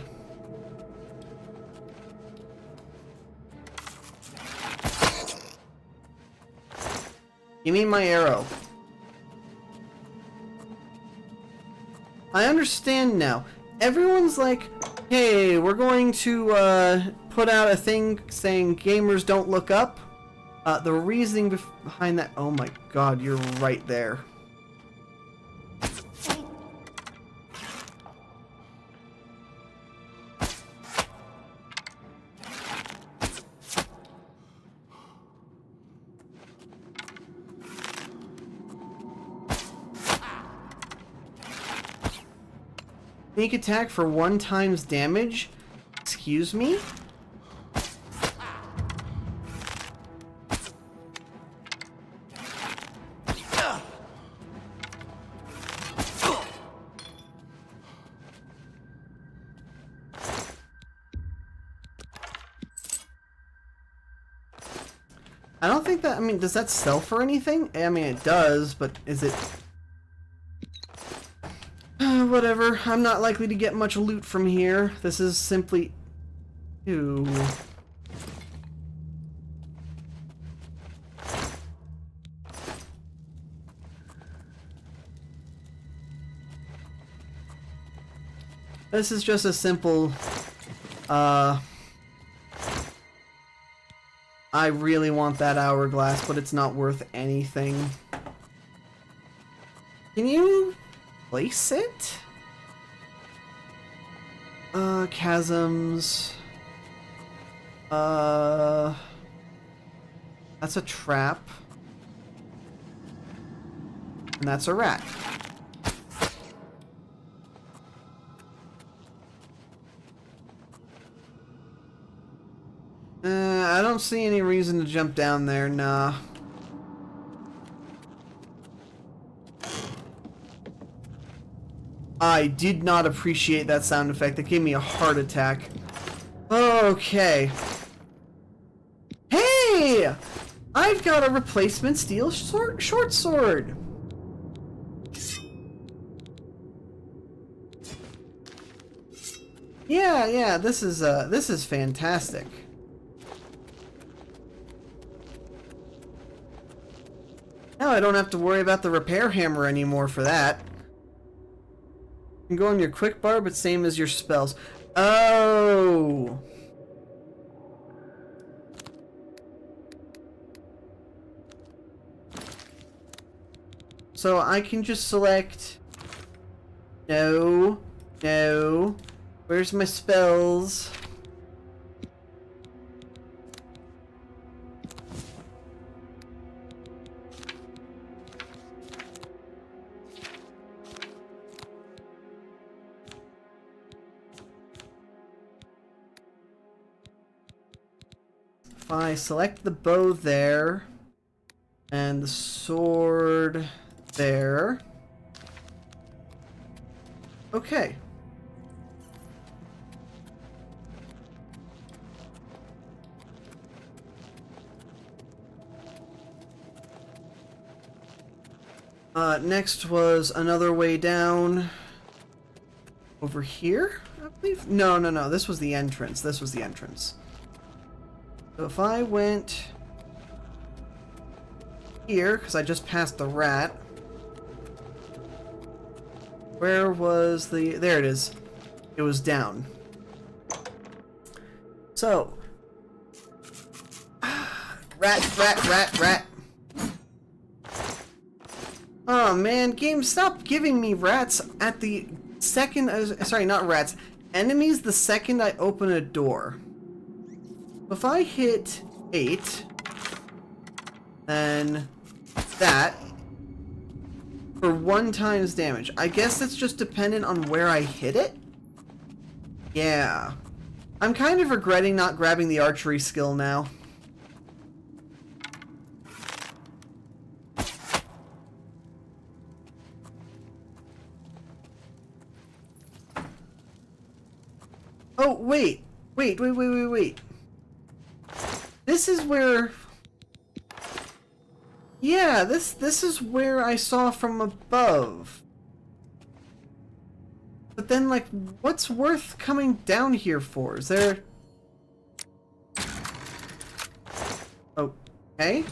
Give me my arrow. I understand now. Everyone's like, hey, we're going to put out a thing saying gamers don't look up. The reasoning behind that... Oh my god, you're right there. Sneak attack for 1 times damage? Excuse me? I don't think that, I mean, does that sell for anything? I mean, it does, but is it... Whatever, I'm not likely to get much loot from here. This is simply... Ew. This is just a simple... I really want that hourglass, but it's not worth anything. Can you... place it? Chasms. That's a trap. And that's a rat. I don't see any reason to jump down there, nah. I did not appreciate that sound effect. It gave me a heart attack. Okay. Hey! I've got a replacement steel short sword. Yeah, this is fantastic. Now I don't have to worry about the repair hammer anymore for that. You can go on your quick bar, but same as your spells. Oh! So I can just select... No. No. Where's my spells? If I select the bow there, and the sword there. Okay. Next was another way down. Over here, I believe? No. This was the entrance. So if I went here, because I just passed the rat. Where was the... There it is. It was down. So. Rat. Oh man, game, stop giving me rats at the second... sorry, not rats. Enemies the second I open a door. If I hit 8, then that, for 1 times damage. I guess that's just dependent on where I hit it? Yeah. I'm kind of regretting not grabbing the archery skill now. Oh, wait. This is where... Yeah, this is where I saw from above. But then, like, what's worth coming down here for? Is there... Okay. I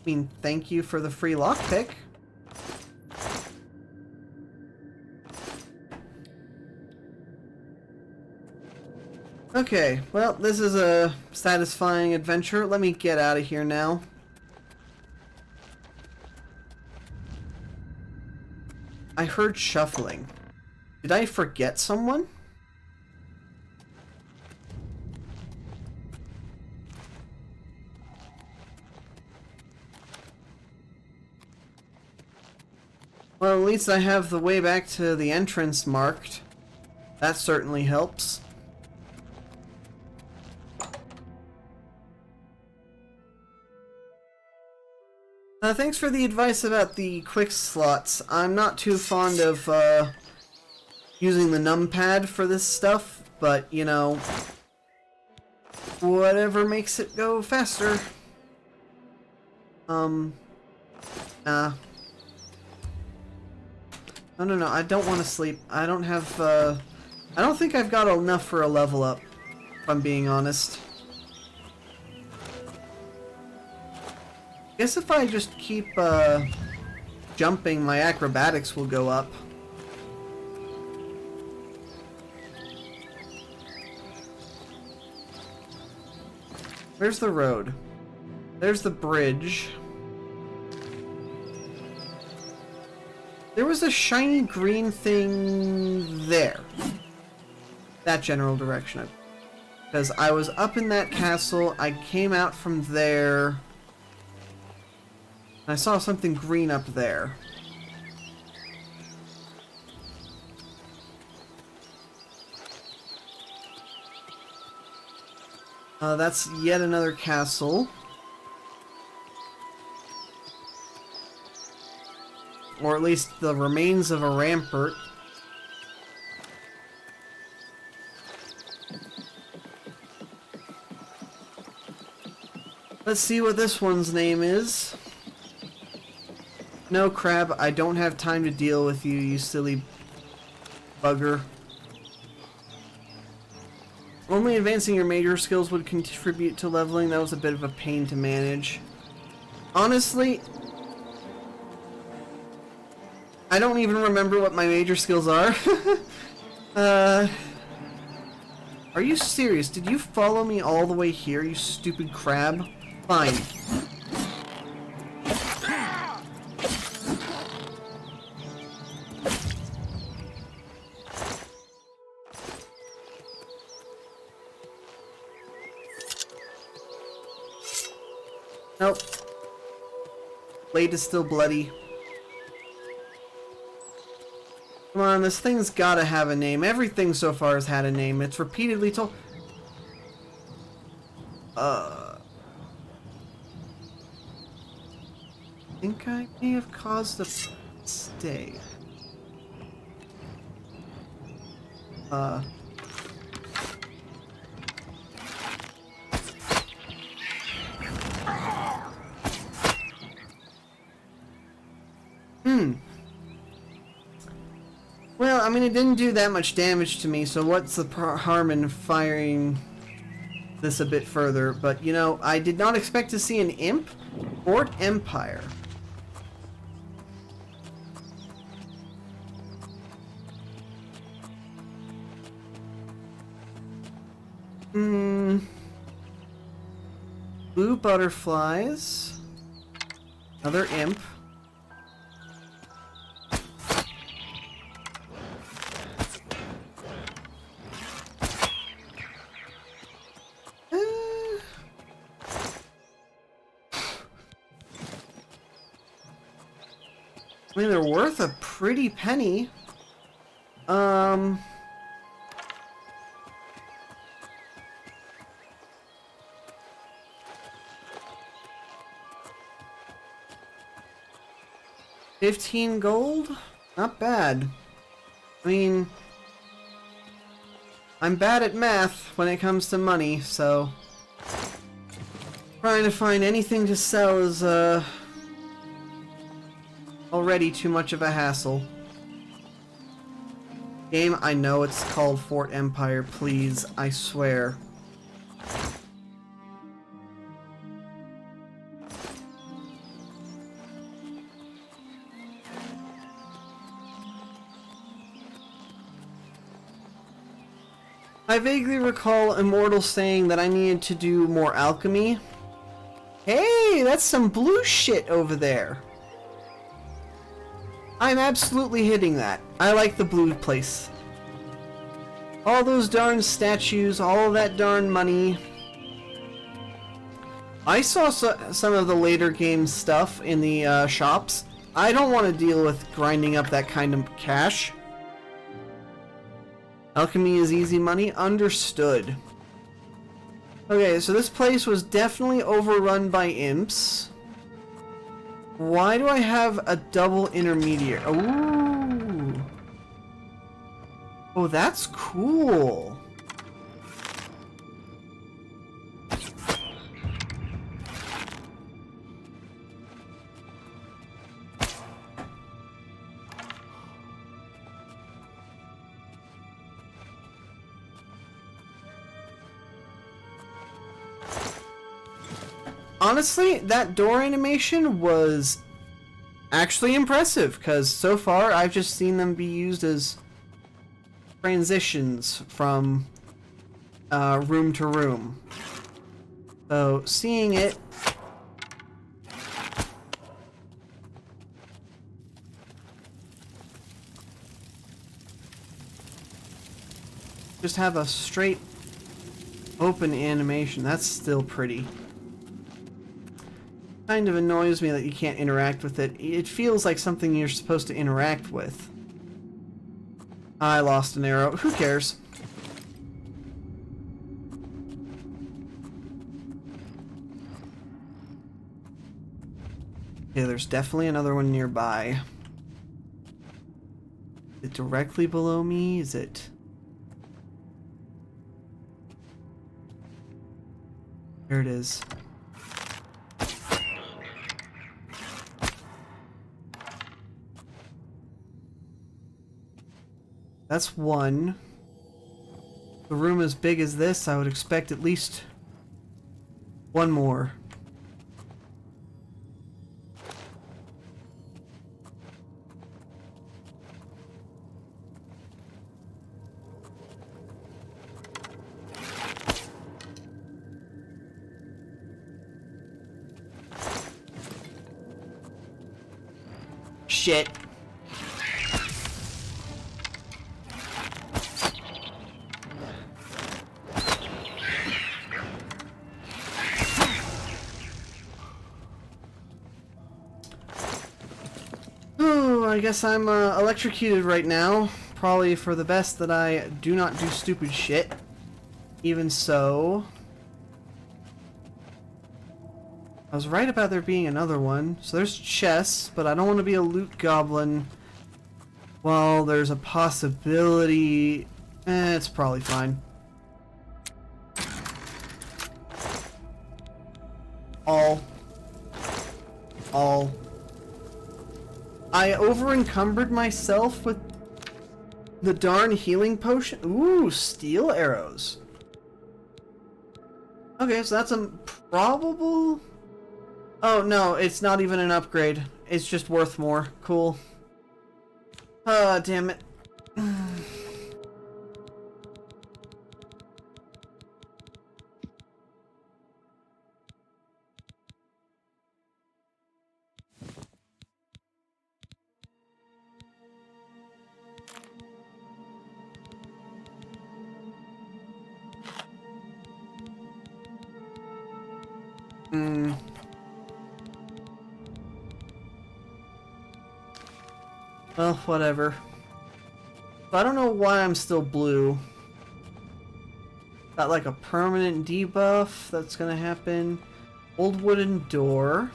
mean, thank you for the free lockpick. Okay, well, this is a satisfying adventure. Let me get out of here now. I heard shuffling. Did I forget someone? Well, at least I have the way back to the entrance marked. That certainly helps. Thanks for the advice about the quick slots. I'm not too fond of using the numpad for this stuff, but you know, whatever makes it go faster. No, I don't want to sleep. I don't have, I don't think I've got enough for a level up, if I'm being honest. I guess if I just keep, jumping, my acrobatics will go up. Where's the road? There's the bridge. There was a shiny green thing there. That general direction. Because I was up in that castle, I came out from there, and I saw something green up there. That's yet another castle. Or at least the remains of a rampart. Let's see what this one's name is. No, Crab, I don't have time to deal with you, you silly bugger. Only advancing your major skills would contribute to leveling. That was a bit of a pain to manage. Honestly, I don't even remember what my major skills are. Are you serious? Did you follow me all the way here, you stupid crab? Fine. Nope. Blade is still bloody. Come on, this thing's gotta have a name. Everything so far has had a name. It's repeatedly told... I think I may have caused a mistake. Well, I mean, it didn't do that much damage to me, so what's the harm in firing this a bit further? But, you know, I did not expect to see an imp or an empire. Blue butterflies. Another imp. I mean, they're worth a pretty penny. 15 gold? Not bad. I mean, I'm bad at math when it comes to money, so trying to find anything to sell is already too much of a hassle. Game, I know it's called Fort Empire, please, I swear. I vaguely recall Immortal saying that I needed to do more alchemy. Hey, that's some blue shit over there. I'm absolutely hitting that. I like the blue place. All those darn statues, all of that darn money. I saw some of the later game stuff in the shops. I don't want to deal with grinding up that kind of cash. Alchemy is easy money? Understood. Okay, so this place was definitely overrun by imps. Why do I have a double intermediate? Ooh. Oh, that's cool. Honestly, that door animation was actually impressive, because so far I've just seen them be used as transitions from room to room. So, seeing it... just have a straight open animation, that's still pretty. Kind of annoys me that you can't interact with it. It feels like something you're supposed to interact with. I lost an arrow. Who cares? Okay, there's definitely another one nearby. Is it directly below me? Is it... There it is. That's one. The room as big as this, I would expect at least one more. Shit. Oh, I guess I'm electrocuted right now. Probably for the best that I do not do stupid shit. Even so... I was right about there being another one. So there's chests, but I don't want to be a loot goblin. Well, there's a possibility... it's probably fine. All. I over-encumbered myself with the darn healing potion. Ooh, steel arrows. Okay, so that's a probable... Oh, no, it's not even an upgrade. It's just worth more. Cool. Ah, damn it. Well, whatever. So I don't know why I'm still blue. Got like a permanent debuff that's gonna happen. Old wooden door.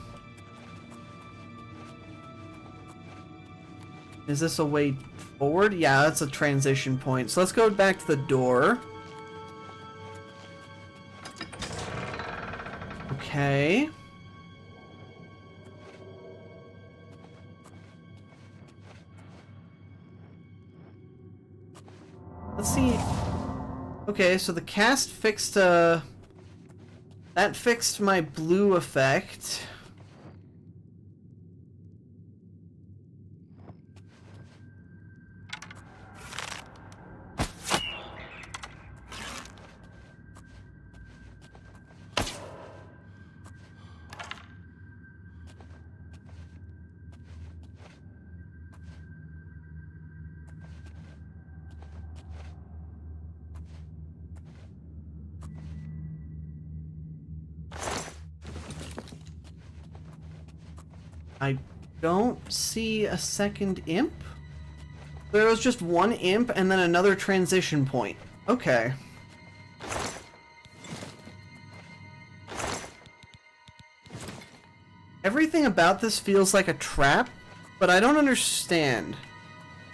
Is this a way forward? Yeah, that's a transition point. So let's go back to the door. Okay. Let's see. Okay, so the cast fixed, that fixed my blue effect. I don't see a second imp. There was just one imp and then another transition point. Okay. Everything about this feels like a trap, but I don't understand.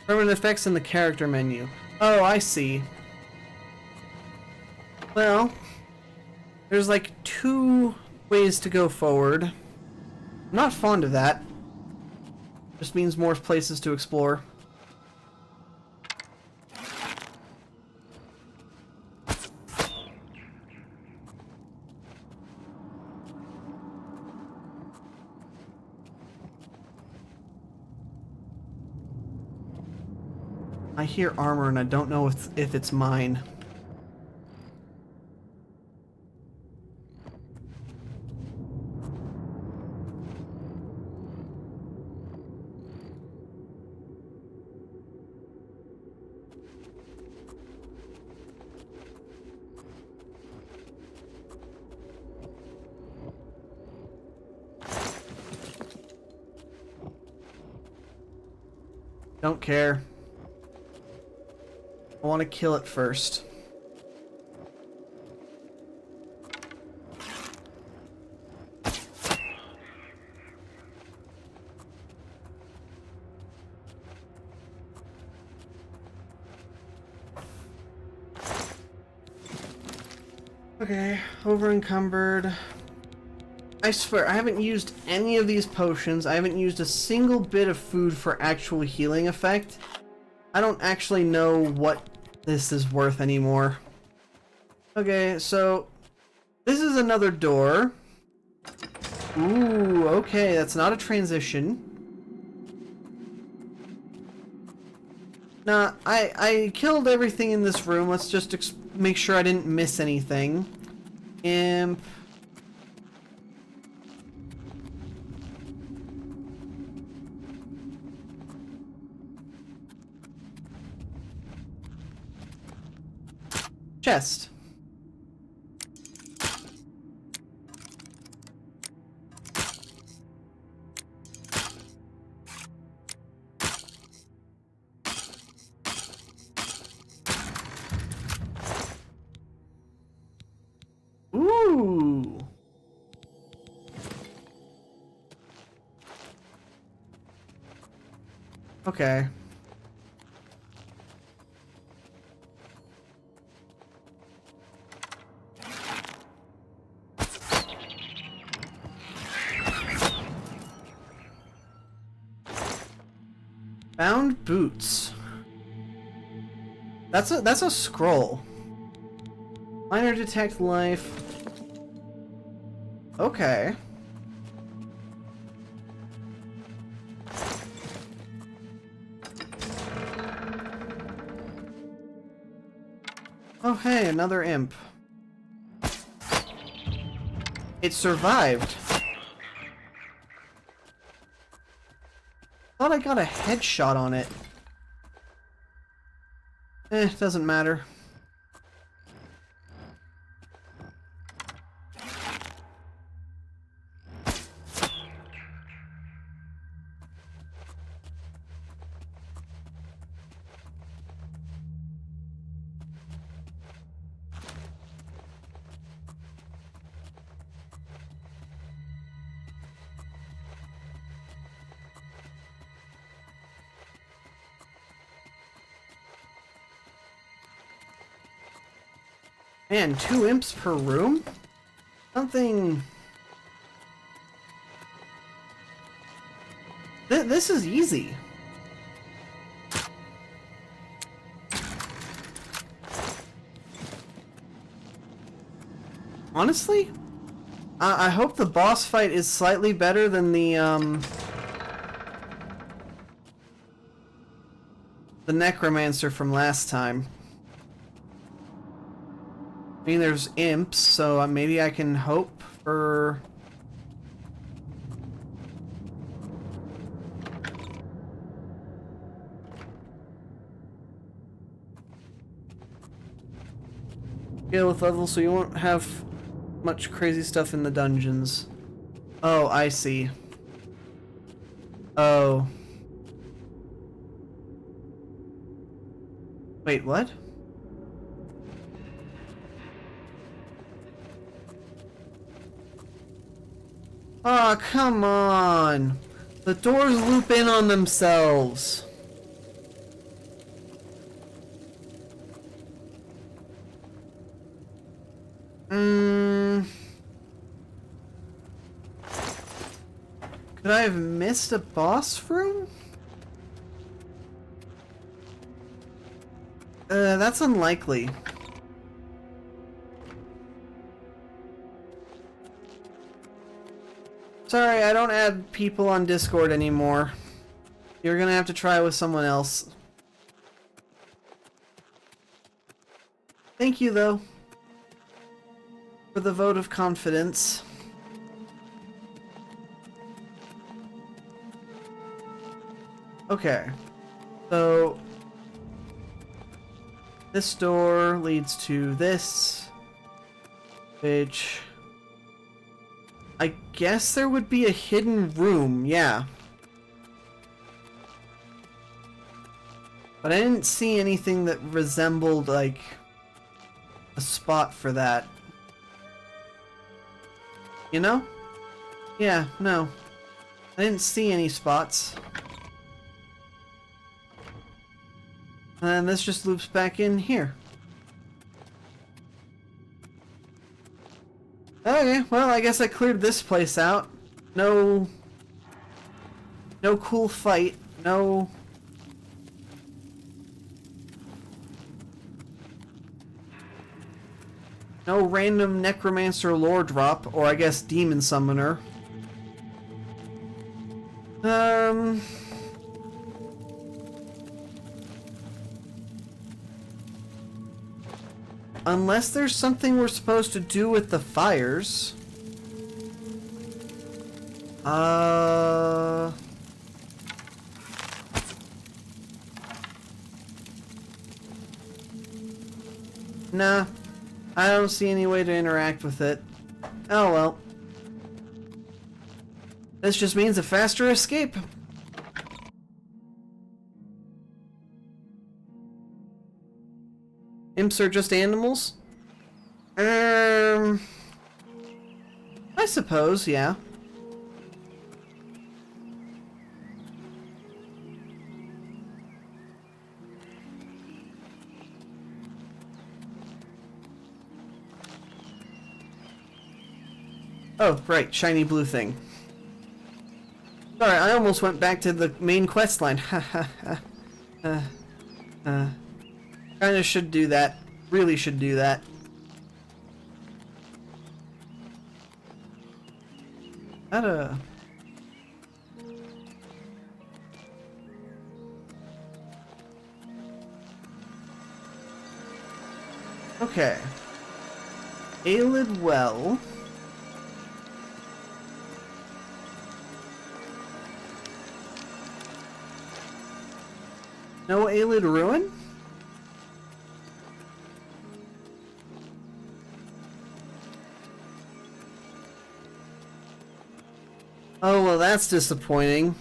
Permanent effects in the character menu. Oh, I see. Well, there's like two ways to go forward. I'm not fond of that. Just means more places to explore. I hear armor and I don't know if it's mine. Don't care. I want to kill it first. Okay, over encumbered. I swear, I haven't used any of these potions. I haven't used a single bit of food for actual healing effect. I don't actually know what this is worth anymore. Okay, so this is another door. Ooh, okay, that's not a transition. Nah, I killed everything in this room. Let's just make sure I didn't miss anything. Imp. Chest. Ooh. Okay. Bound boots. That's a scroll. Minor detect life. Okay. Oh hey, another imp. It survived. Thought I got a headshot on it. Doesn't matter. Man, 2 imps per room? Something... This is easy. Honestly? I hope the boss fight is slightly better than the necromancer from last time. I mean, there's imps, so maybe I can hope for... Scale with level, so you won't have much crazy stuff in the dungeons. Oh, I see. Oh. Wait, what? Aw, oh, come on! The doors loop in on themselves! Could I have missed a boss room? That's unlikely. Sorry, I don't add people on Discord anymore. You're gonna have to try with someone else. Thank you, though, for the vote of confidence. Okay, so this door leads to this, which I guess there would be a hidden room, yeah. But I didn't see anything that resembled, like, a spot for that. You know? Yeah, no. I didn't see any spots. And then this just loops back in here. Okay, well, I guess I cleared this place out. No cool fight. No random necromancer lore drop, or I guess demon summoner. Unless there's something we're supposed to do with the fires. Nah. I don't see any way to interact with it. Oh well. This just means a faster escape. Imps are just animals? I suppose, yeah. Oh, right, shiny blue thing. Sorry, I almost went back to the main quest line. Kinda should do that. Really should do that. Okay. Aelid Well. No Aelid Ruin? Oh, well, that's disappointing.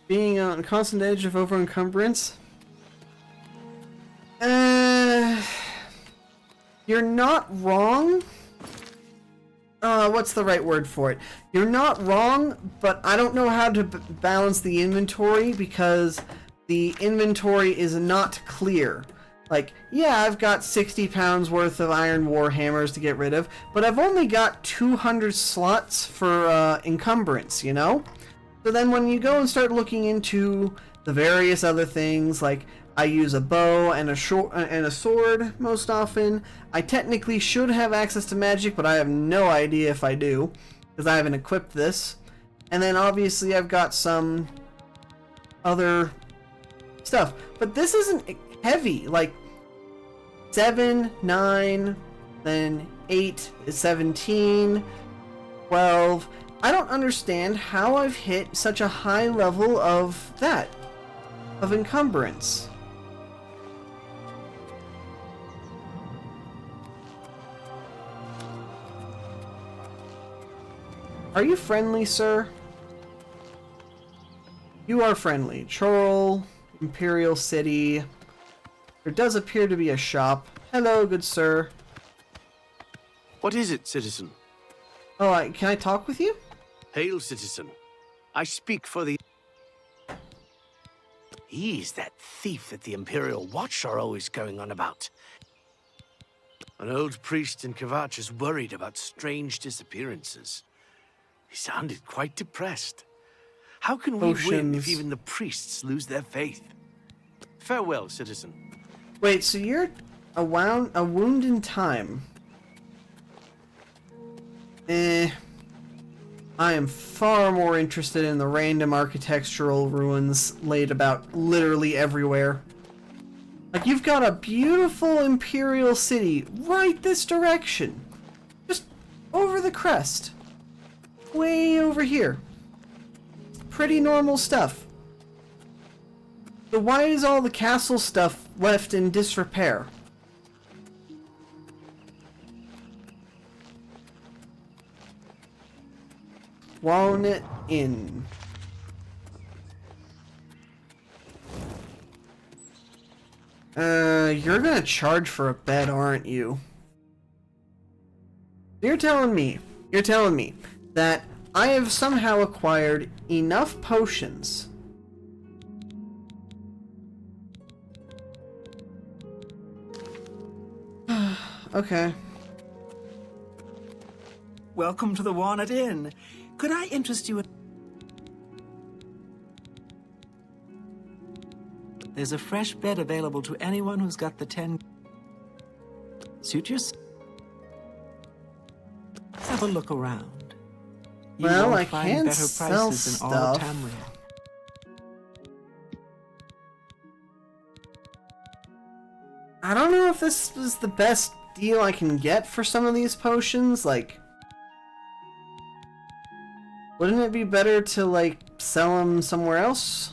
Being on constant edge of over-encumbrance? You're not wrong. What's the right word for it? You're not wrong, but I don't know how to balance the inventory because the inventory is not clear. Like, yeah, I've got 60 pounds worth of iron war hammers to get rid of, but I've only got 200 slots for encumbrance, you know? So then when you go and start looking into the various other things, like I use a bow and a sword most often. I technically should have access to magic, but I have no idea if I do, because I haven't equipped this. And then obviously I've got some other stuff. But this isn't heavy. Like 7, 9, then 8 is 17, 12. I don't understand how I've hit such a high level of that, of encumbrance. Are you friendly, sir? You are friendly. Chorrol, Imperial City. There does appear to be a shop. Hello, good sir. What is it, citizen? Oh, can I talk with you? Hail, citizen. I speak for the... He's that thief that the Imperial Watch are always going on about. An old priest in Kvatch is worried about strange disappearances. He sounded quite depressed. How can we win if even the priests lose their faith? Farewell, citizen. Wait, so you're a wound in time. I am far more interested in the random architectural ruins laid about literally everywhere. Like, you've got a beautiful Imperial City right this direction. Just over the crest. Way over here. Pretty normal stuff. So why is all the castle stuff left in disrepair? Walnut Inn. You're gonna charge for a bed, aren't you? You're telling me that I have somehow acquired enough potions. Okay. Welcome to the Walnut Inn. Could I interest you in... There's a fresh bed available to anyone who's got the 10... Suit yourself. Let's have a look around. You Well, won't I find can better sell prices in all of stuff. Tamriel. I don't know if this is the best deal I can get for some of these potions. Like, wouldn't it be better to, like, sell them somewhere else?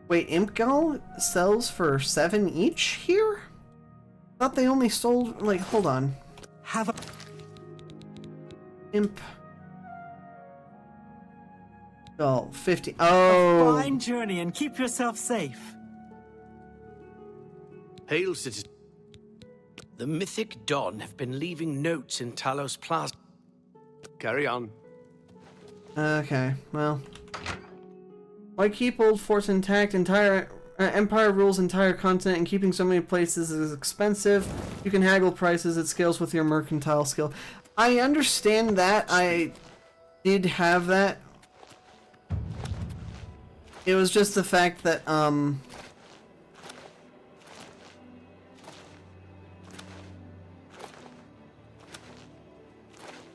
Wait, Imp sells for 7 each here? Thought they only sold, like, hold on. Have a... Imp. Oh, 50. Oh. Fine journey and keep yourself safe. Hail, citizen. The mythic Don have been leaving notes in Talos Plaza. Carry on. Okay, well. Why keep old forts intact? Empire rules entire continent, and keeping so many places is expensive. You can haggle prices. It scales with your mercantile skill. I understand that. I did have that. It was just the fact that,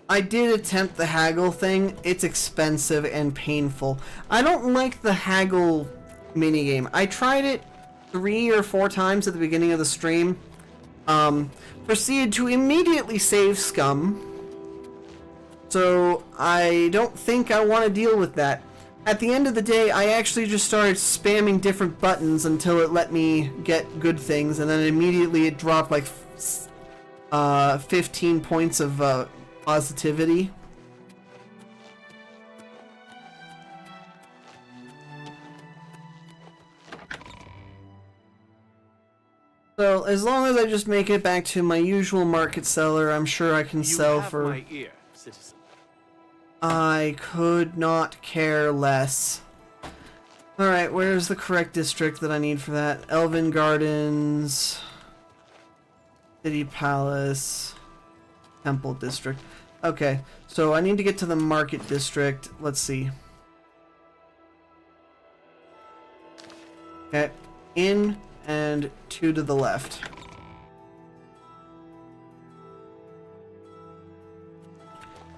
I did attempt the haggle thing. It's expensive and painful. I don't like the haggle minigame. I tried it 3 or 4 times at the beginning of the stream. Proceeded to immediately save scum. So I don't think I want to deal with that. At the end of the day, I actually just started spamming different buttons until it let me get good things, and then immediately it dropped like 15 points of positivity. So as long as I just make it back to my usual market seller, I'm sure I can sell for... You have my ear, citizen. I could not care less. Alright, where's the correct district that I need for that? Elven Gardens, City Palace, Temple District. Okay, so I need to get to the Market District. Let's see. Okay, in and 2 to the left.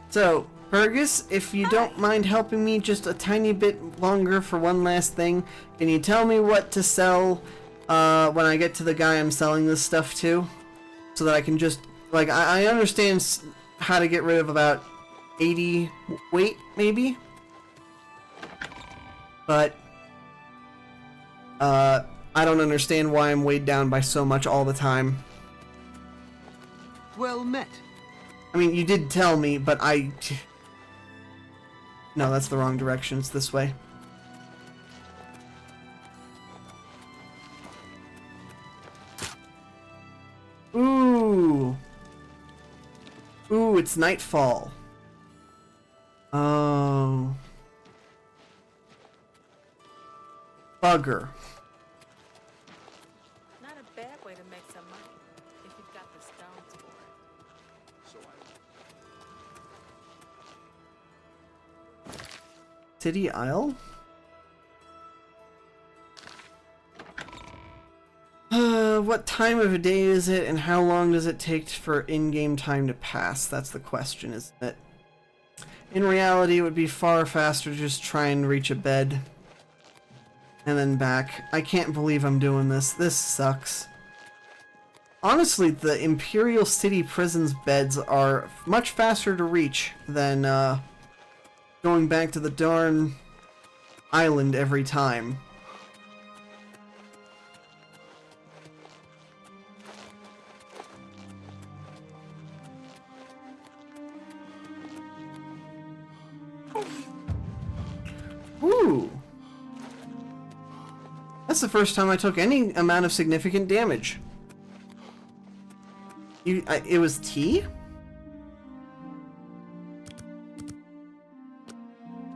So, Fergus, if you don't mind helping me just a tiny bit longer for one last thing, can you tell me what to sell when I get to the guy I'm selling this stuff to? So that I can just, like, I understand how to get rid of about 80 weight, maybe? But, I don't understand why I'm weighed down by so much all the time. Well met. I mean, you did tell me, but I... No, that's the wrong direction. It's this way. Ooh. Ooh, it's nightfall. Oh. Bugger. Not a bad way to make some money, if you've got the stones for it. City Isle? What time of the day is it, and how long does it take for in-game time to pass? That's the question, isn't it? In reality, it would be far faster to just try and reach a bed. And then back. I can't believe I'm doing this. This sucks. Honestly, the Imperial City Prison's beds are much faster to reach than, going back to the darn island every time. Ooh. That's the first time I took any amount of significant damage. It was tea?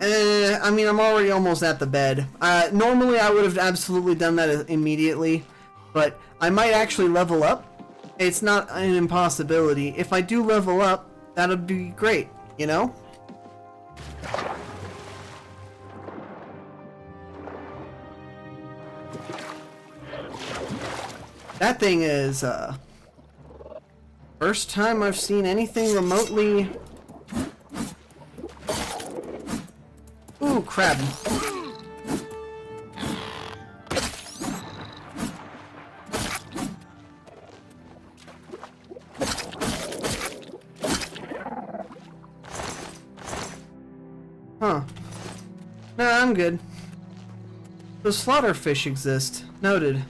I mean, I'm already almost at the bed. Normally I would have absolutely done that immediately, but I might actually level up. It's not an impossibility. If I do level up, that'll be great, you know? That thing is, first time I've seen anything remotely... Ooh, crab. Huh. No, I'm good. The slaughterfish exist. Noted.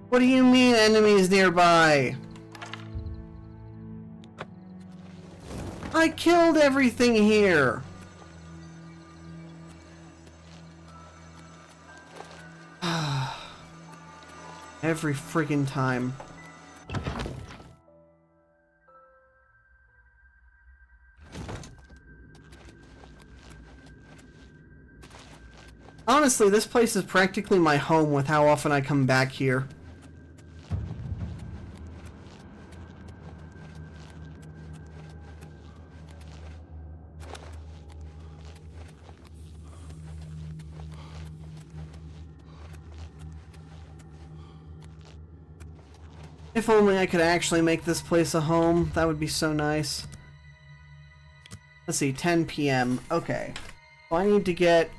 What do you mean enemies nearby? I killed everything here. Every friggin' time. Honestly, this place is practically my home with how often I come back here. If only I could actually make this place a home, that would be so nice. Let's see, 10 p.m. Okay. So I need to get...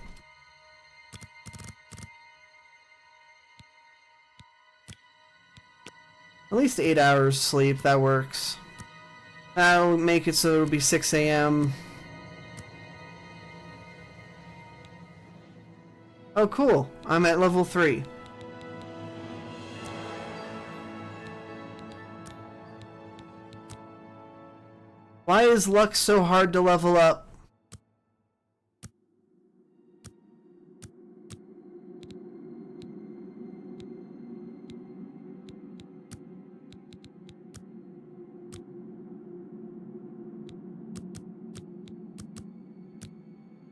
at least 8 hours sleep, that works. That'll make it so it'll be 6 a.m. Oh cool, I'm at level 3. Why is luck so hard to level up?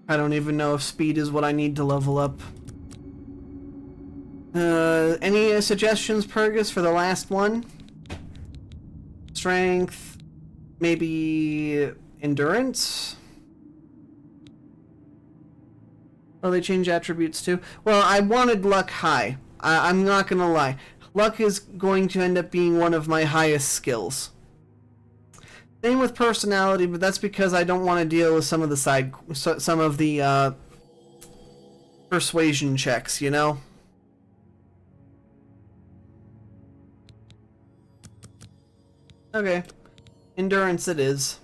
I don't even know if speed is what I need to level up. Any suggestions, Purgus, for the last one? Strength... maybe endurance? Oh, they change attributes too? Well, I wanted luck high. I'm not gonna lie. Luck is going to end up being one of my highest skills. Same with personality, but that's because I don't want to deal with some of the persuasion checks, you know? Okay. Endurance it is.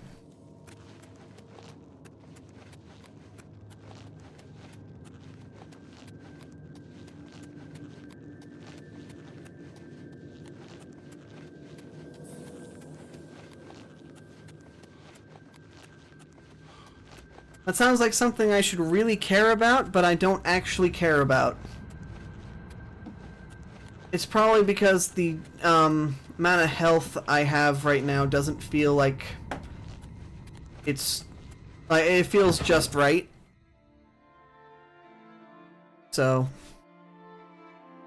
That sounds like something I should really care about, but I don't actually care about. It's probably because the amount of health I have right now doesn't feel like it's like it feels just right. So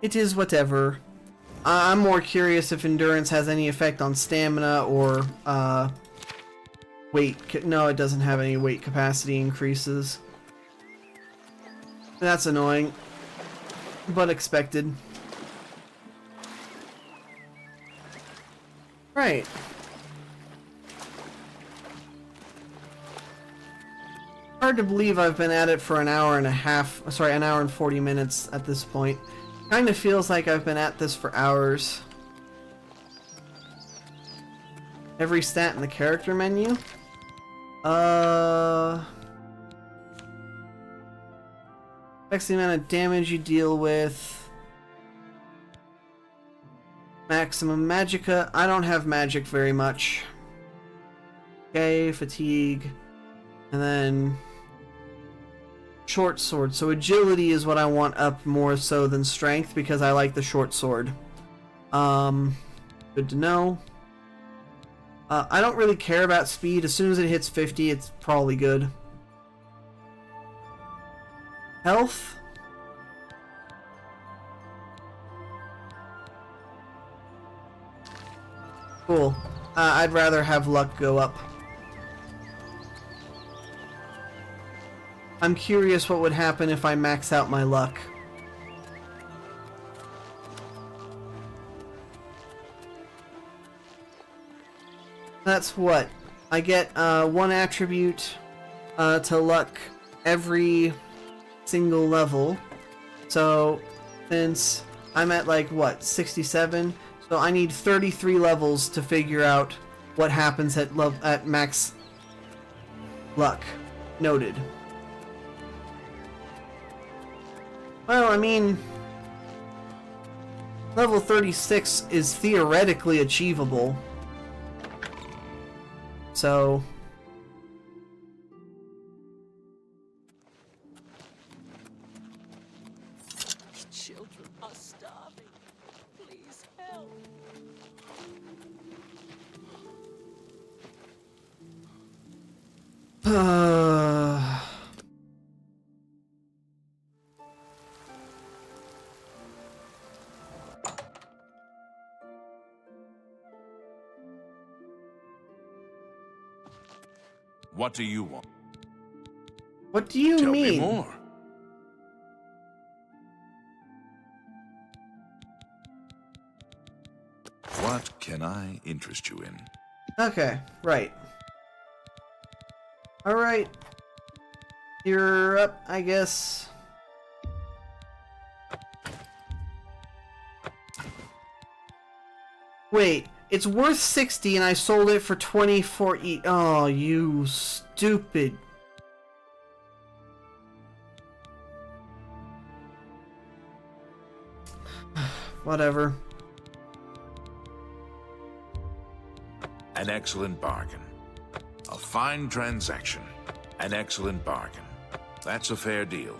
it is whatever. I'm more curious if endurance has any effect on stamina or weight. No, it doesn't have any weight capacity increases. That's annoying, but expected. Right. Hard to believe I've been at it for an hour and a half, sorry, an hour and 40 minutes at this point. Kind of feels like I've been at this for hours. Every stat in the character menu? Affects the amount of damage you deal with. Maximum magicka. I don't have magic very much. Okay, fatigue. And then short sword. So agility is what I want up more so than strength because I like the short sword. Good to know. I don't really care about speed. As soon as it hits 50, it's probably good. Health. Cool. I'd rather have luck go up. I'm curious what would happen if I max out my luck. That's what? I get one attribute to luck every single level. So, since I'm at like, what, 67? So I need 33 levels to figure out what happens at max luck. Noted. Well, I mean, level 36 is theoretically achievable. So... Children are starving. Please help. What do you want? What do you Tell mean? me more. What can I interest you in? Okay, right. Alright. You're up, I guess. Wait, it's worth 60 and I sold it for 24 each. Oh, you stupid. Whatever. An excellent bargain. A fine transaction. An excellent bargain. That's a fair deal.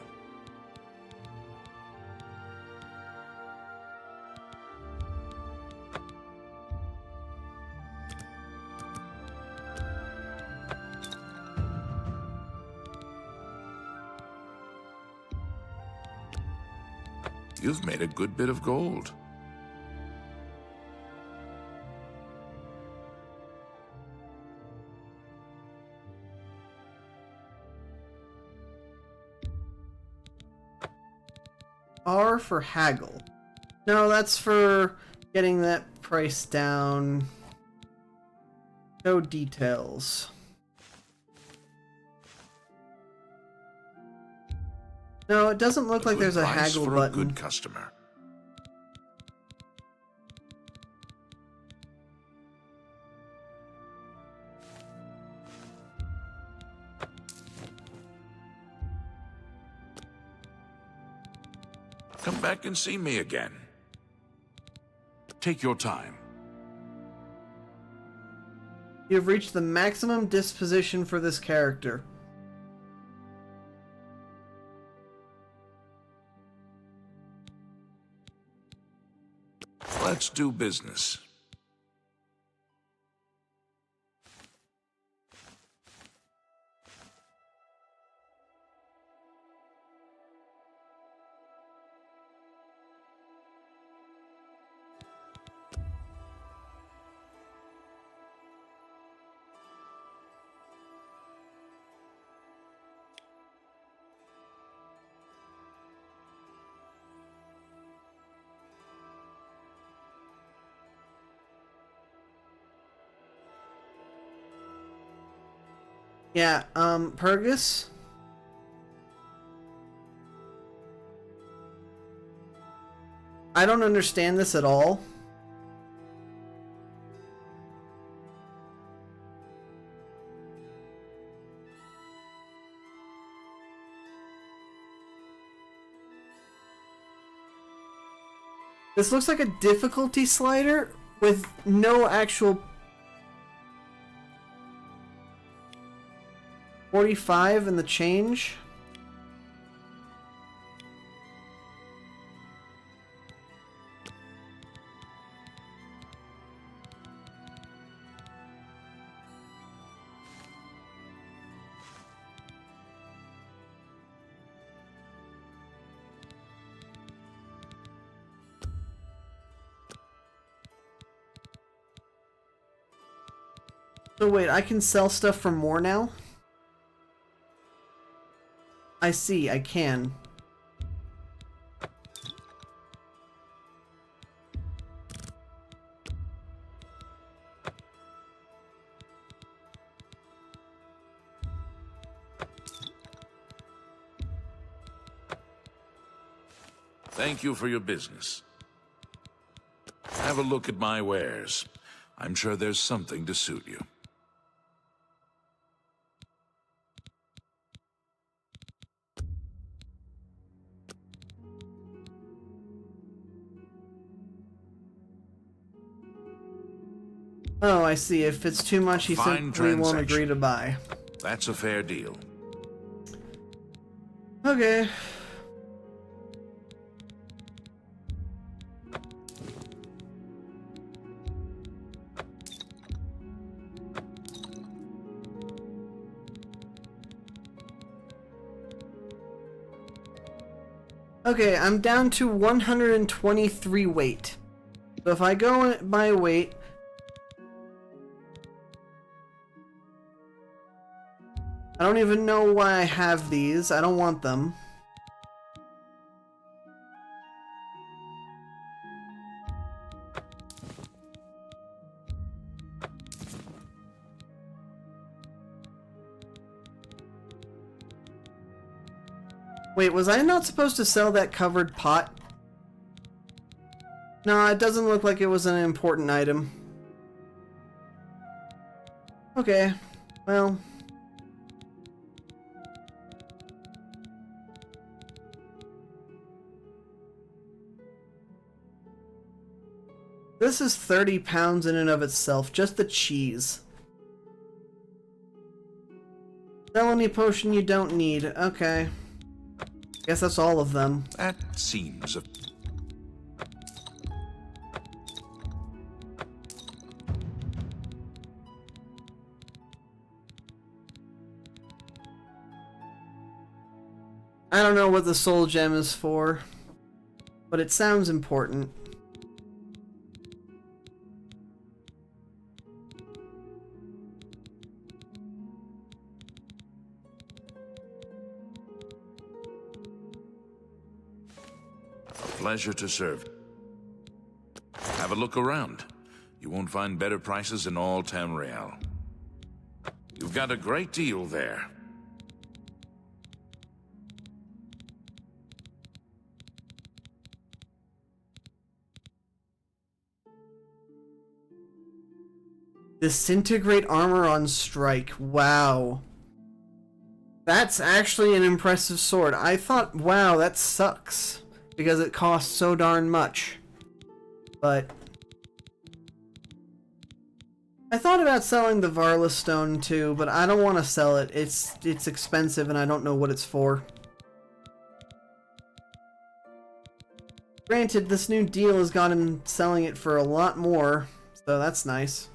You've made a good bit of gold. R for haggle. No, that's for getting that price down. No details. No, it doesn't look like there's a haggle for button. A good customer. Come back and see me again. Take your time. You have reached the maximum disposition for this character. Let's do business. Yeah, Purgus? I don't understand this at all. This looks like a difficulty slider with no actual 45 in the change. So wait, I can sell stuff for more now? I see, I can. Thank you for your business. Have a look at my wares. I'm sure there's something to suit you. Oh, I see. If it's too much, he Fine simply won't transaction. agree to buy. That's a fair deal. Okay. Okay, I'm down to 123 weight. So if I go by weight, I don't even know why I have these. I don't want them. Wait, was I not supposed to sell that covered pot? No, it doesn't look like it was an important item. Okay, well... This is 30 pounds in and of itself, just the cheese. Sell any potion you don't need, okay. Guess that's all of them. That seems a... I don't know what the soul gem is for, but it sounds important. Pleasure to serve. Have a look around. You won't find better prices in all Tamriel. You've got a great deal there. Disintegrate armor on strike. Wow. That's actually an impressive sword. I thought, wow, that sucks. Because it costs so darn much. But... I thought about selling the Varla stone too, but I don't want to sell it. It's expensive and I don't know what it's for. Granted, this new deal has got him selling it for a lot more, so that's nice.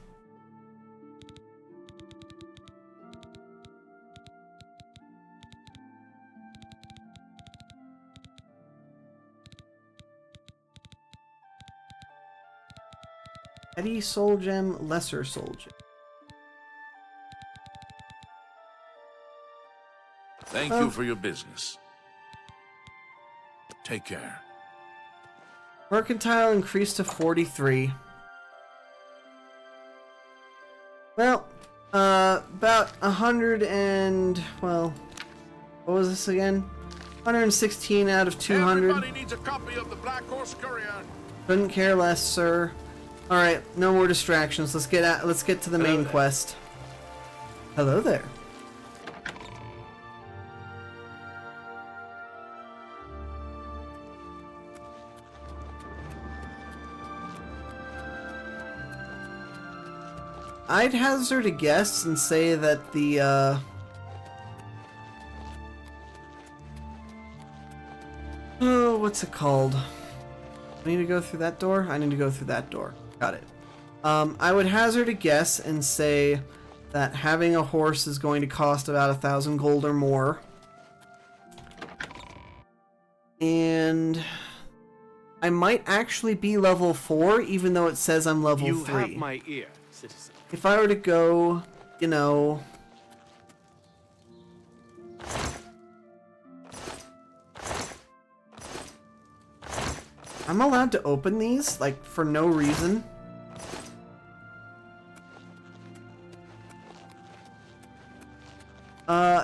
Heady soul gem, lesser soul gem. Thank you for your business. Take care. Mercantile increased to 43. Well, about 100 and, well, what was this again? 116 out of 200. Everybody needs a copy of the Black Horse Courier. Couldn't care less, sir. All right, no more distractions. Let's get to the main quest. Hello there. I'd hazard a guess and say that the oh, what's it called? I need to go through that door? I need to go through that door. Got it. I would hazard a guess and say that having a horse is going to cost about 1,000 gold or more. And I might actually be level 4, even though it says I'm level 3. You have my ear, citizen. If I were to go you know... I'm allowed to open these, like, for no reason.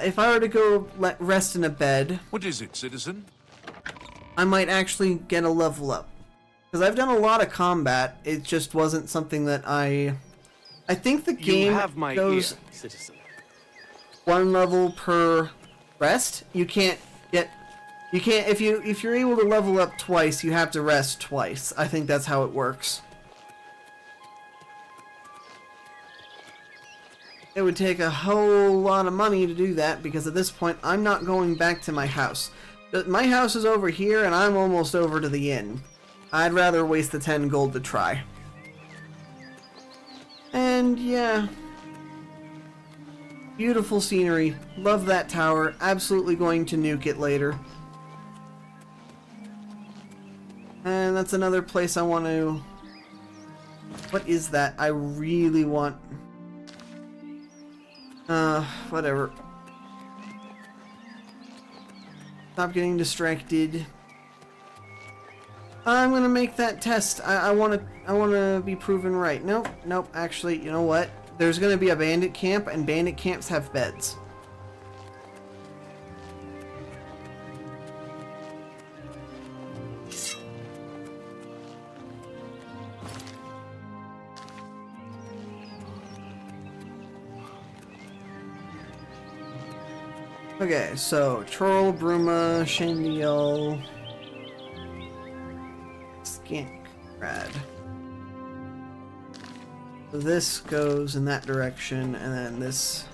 If I were to go rest in a bed... What is it, citizen? I might actually get a level up. Because I've done a lot of combat, it just wasn't something that I think the game goes ear, citizen. 1 level per rest. You can't if you're able to level up twice, you have to rest twice. I think that's how it works. It would take a whole lot of money to do that, because at this point I'm not going back to my house. My house is over here and I'm almost over to the inn. I'd rather waste the 10 gold to try. And yeah. Beautiful scenery. Love that tower. Absolutely going to nuke it later. And that's another place I want to... What is that? I really want... whatever. Stop getting distracted. I'm gonna make that test. I wanna be proven right. Nope, nope, actually, you know what? There's gonna be a bandit camp, and bandit camps have beds. Okay, so Troll, Bruma, Shandiel, Skink, Rad. So this goes in that direction, and then this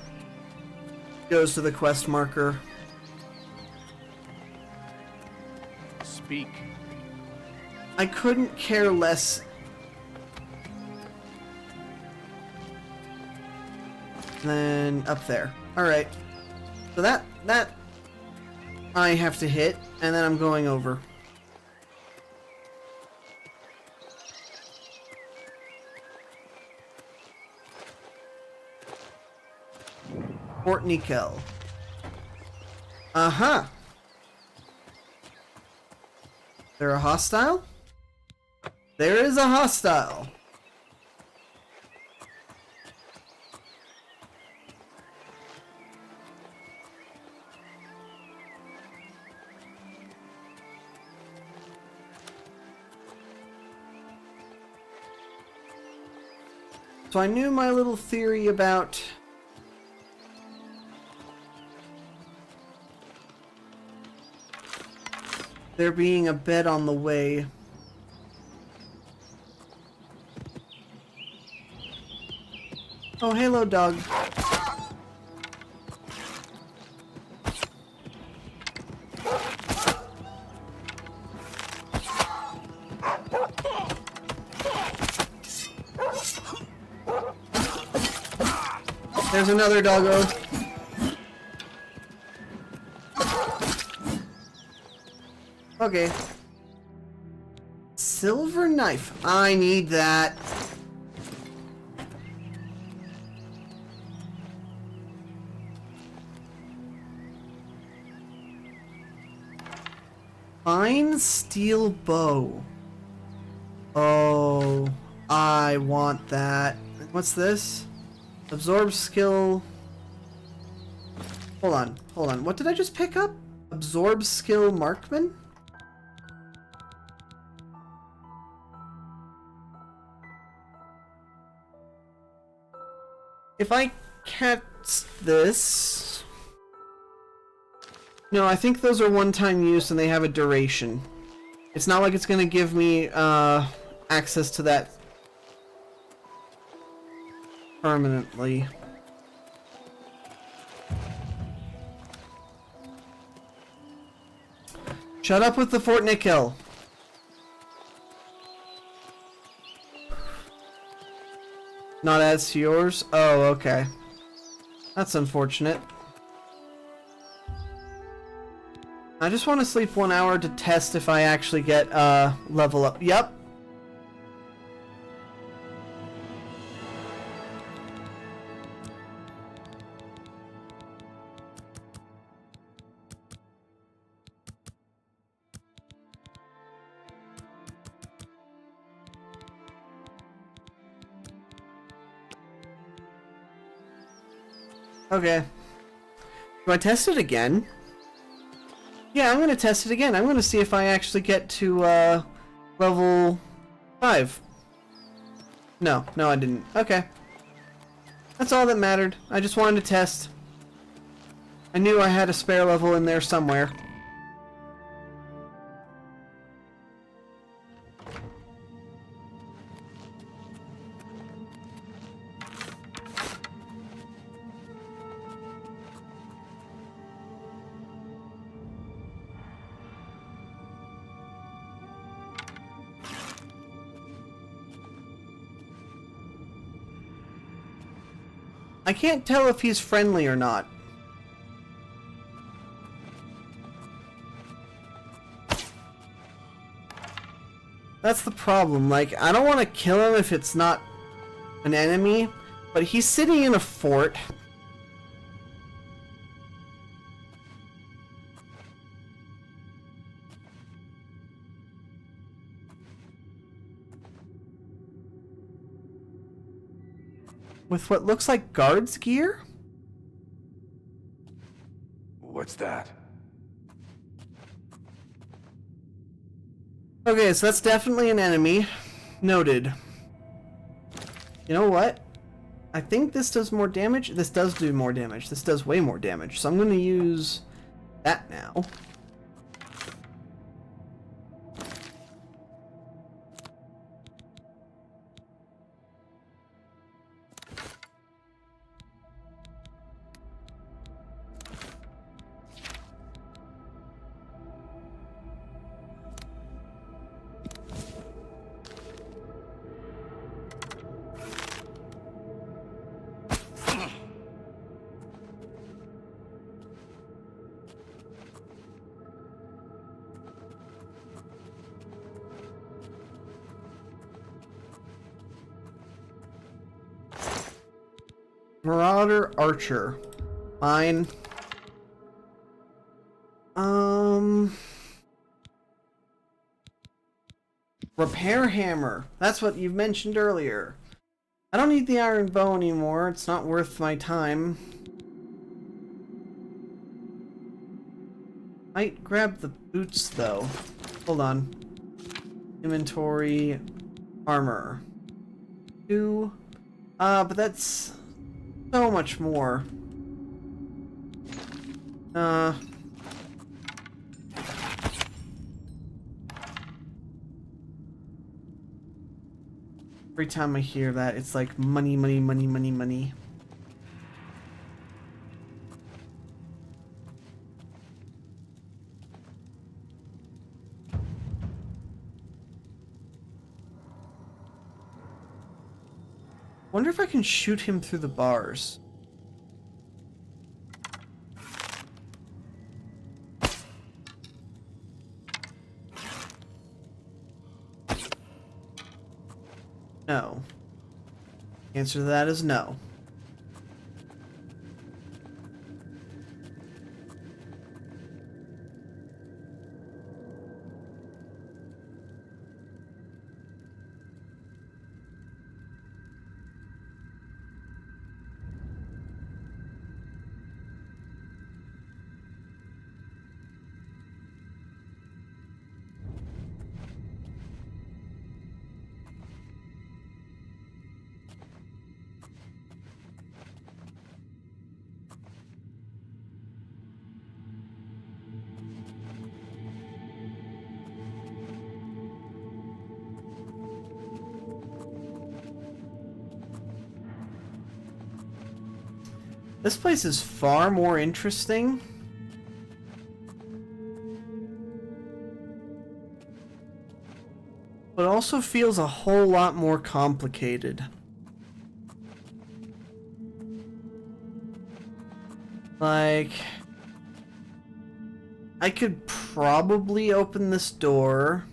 goes to the quest marker. Speak. I couldn't care less. Then up there. Alright. So that I have to hit, and then I'm going over. Fort Nikel. Uh-huh. There a hostile? There is a hostile. So I knew my little theory about there being a bed on the way. Oh, hello, dog. There's another doggo. Okay. Silver knife. I need that. Fine steel bow. Oh, I want that. What's this? Absorb skill. Hold on, hold on. What did I just pick up? Absorb skill marksman? If I catch this... No, I think those are one-time use and they have a duration. It's not like it's gonna give me access to that permanently. Shut up with the Fort Nikel. Not adds to yours? Oh, okay. That's unfortunate. I just want to sleep 1 hour to test if I actually get level up. Yep. Okay. Do I test it again? Yeah, I'm gonna test it again. I'm gonna see if I actually get to, level 5. No, I didn't. Okay. That's all that mattered. I just wanted to test. I knew I had a spare level in there somewhere. I can't tell if he's friendly or not. That's the problem. Like, I don't want to kill him if it's not an enemy, but he's sitting in a fort. With what looks like guards gear? What's that? Okay, so that's definitely an enemy. Noted. You know what? I think this does more damage. This does do more damage. This does way more damage. So I'm going to use that now. Marauder Archer. Fine. Repair Hammer. That's what you mentioned earlier. I don't need the Iron Bow anymore. It's not worth my time. Might grab the boots though. Hold on. Inventory. Armor. 2. But that's so much more. Every time I hear that, it's like money, money, money, money, money. Wonder if I can shoot him through the bars. No. The answer to that is no. This place is far more interesting. But also feels a whole lot more complicated. Like, I could probably open this door.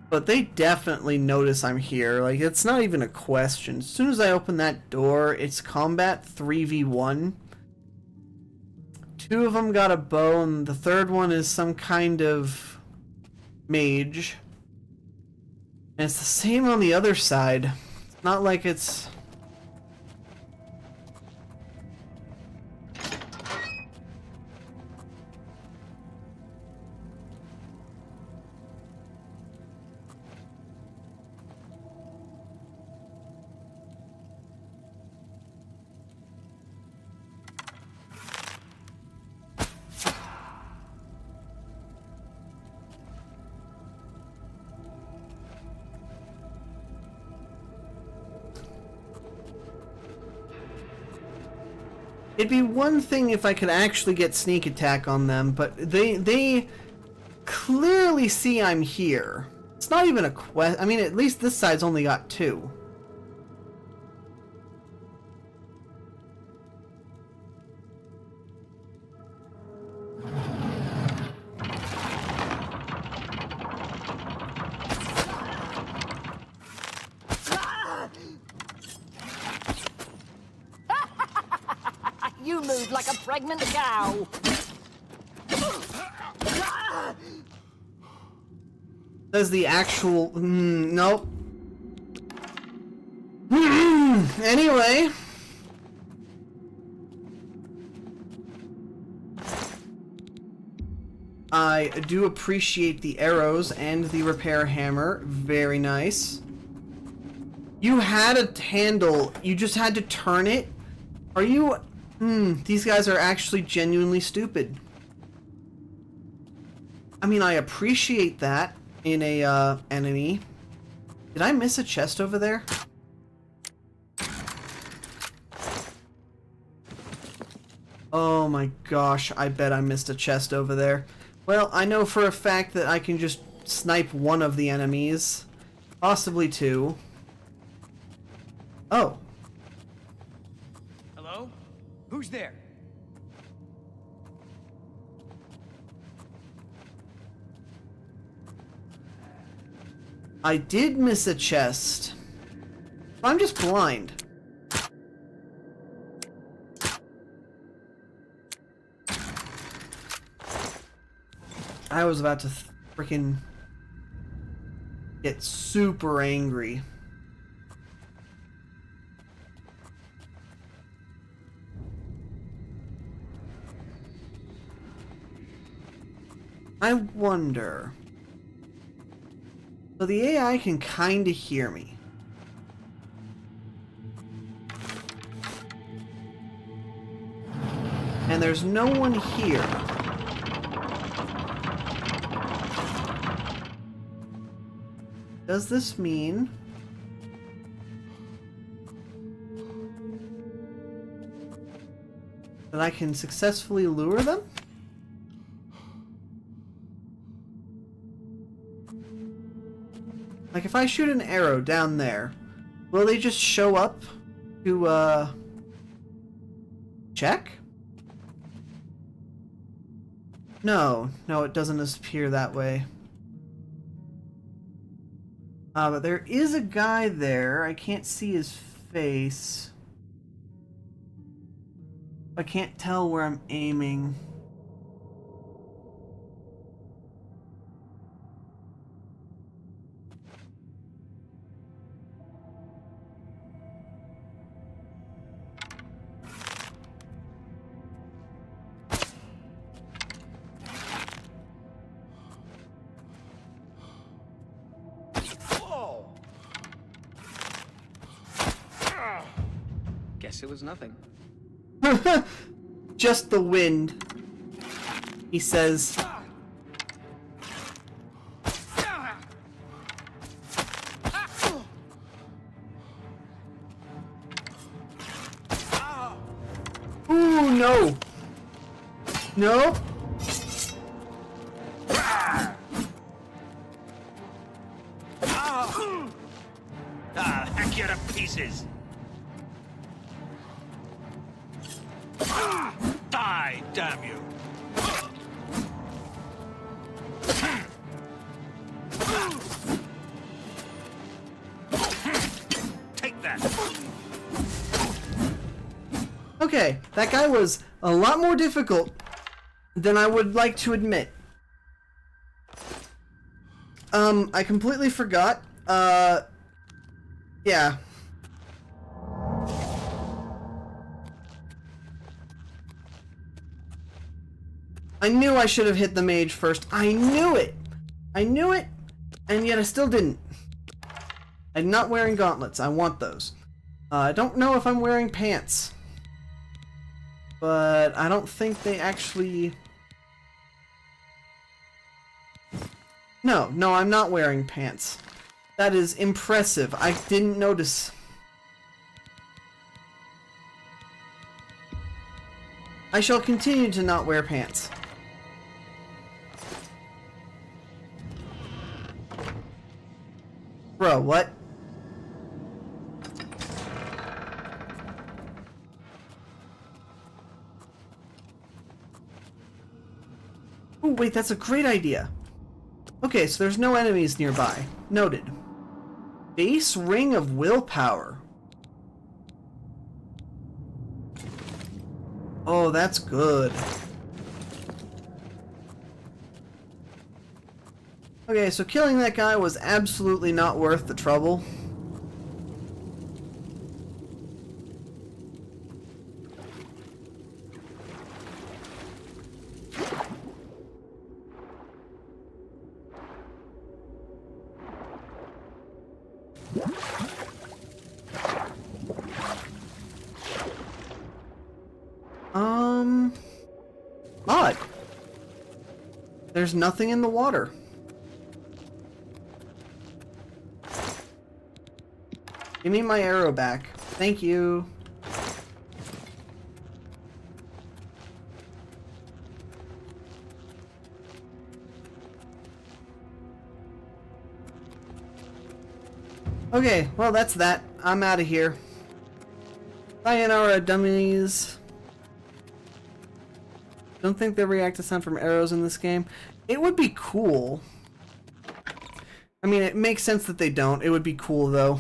But they definitely notice I'm here. Like, it's not even a question. As soon as I open that door, it's combat 3v1. 2 of them got a bow, and the third one is some kind of mage. And it's the same on the other side. It's not like it's... It'd be one thing if I could actually get sneak attack on them, but they clearly see I'm here. It's not even a quest. I mean, at least this side's only got 2. You moved like a pregnant cow. Does the actual... nope. Anyway. I do appreciate the arrows and the repair hammer. Very nice. You had a handle. You just had to turn it? Are you... these guys are actually genuinely stupid. I mean, I appreciate that in a enemy. Did I miss a chest over there? Oh my gosh, I bet I missed a chest over there. Well, I know for a fact that I can just snipe one of the enemies. Possibly 2. Oh. Hello? Who's there? I did miss a chest. I'm just blind. I was about to freaking get super angry. I wonder... So the AI can kinda hear me. And there's no one here. Does this mean... that I can successfully lure them? Like, if I shoot an arrow down there, will they just show up to, check? No, it doesn't appear that way. But there is a guy there. I can't see his face. I can't tell where I'm aiming. Guess it was nothing. Just the wind. He says. Ooh, no. No. Hack you to pieces. Die, damn you! Take that! Okay, that guy was a lot more difficult than I would like to admit. I completely forgot. Yeah. I knew I should have hit the mage first. I knew it! I knew it, and yet I still didn't. I'm not wearing gauntlets. I want those. I don't know if I'm wearing pants. But I don't think they actually... No, I'm not wearing pants. That is impressive. I didn't notice. I shall continue to not wear pants. Bro, what? Oh, wait, that's a great idea. Okay, so there's no enemies nearby. Noted. Base Ring of Willpower. Oh, that's good. Okay, so killing that guy was absolutely not worth the trouble. Odd. There's nothing in the water. Give me my arrow back. Thank you. Okay, well that's that. I'm out of here. Sayonara, dummies. Don't think they react to sound from arrows in this game. It would be cool. I mean, it makes sense that they don't. It would be cool, though.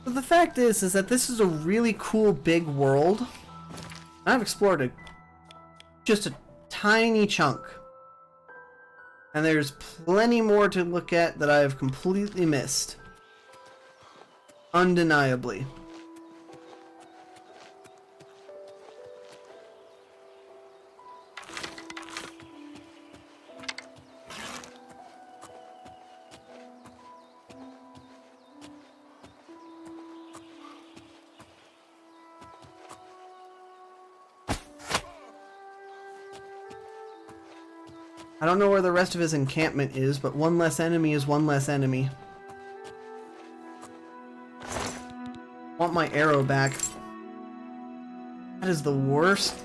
But the fact is that this is a really cool big world. I've explored just a tiny chunk. And there's plenty more to look at that I've completely missed. Undeniably. I don't know where the rest of his encampment is, but one less enemy is one less enemy. Want my arrow back. That is the worst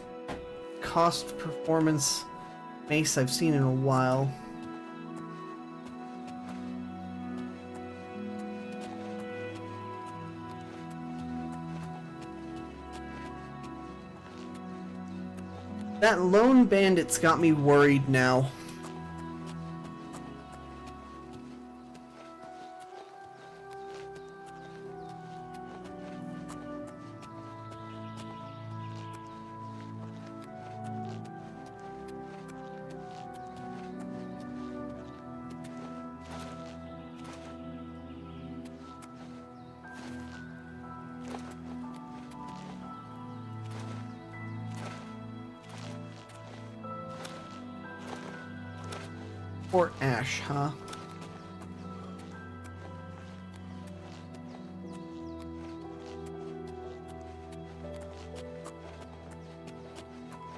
cost performance mace I've seen in a while. That lone bandit's got me worried now. Or Ash, huh?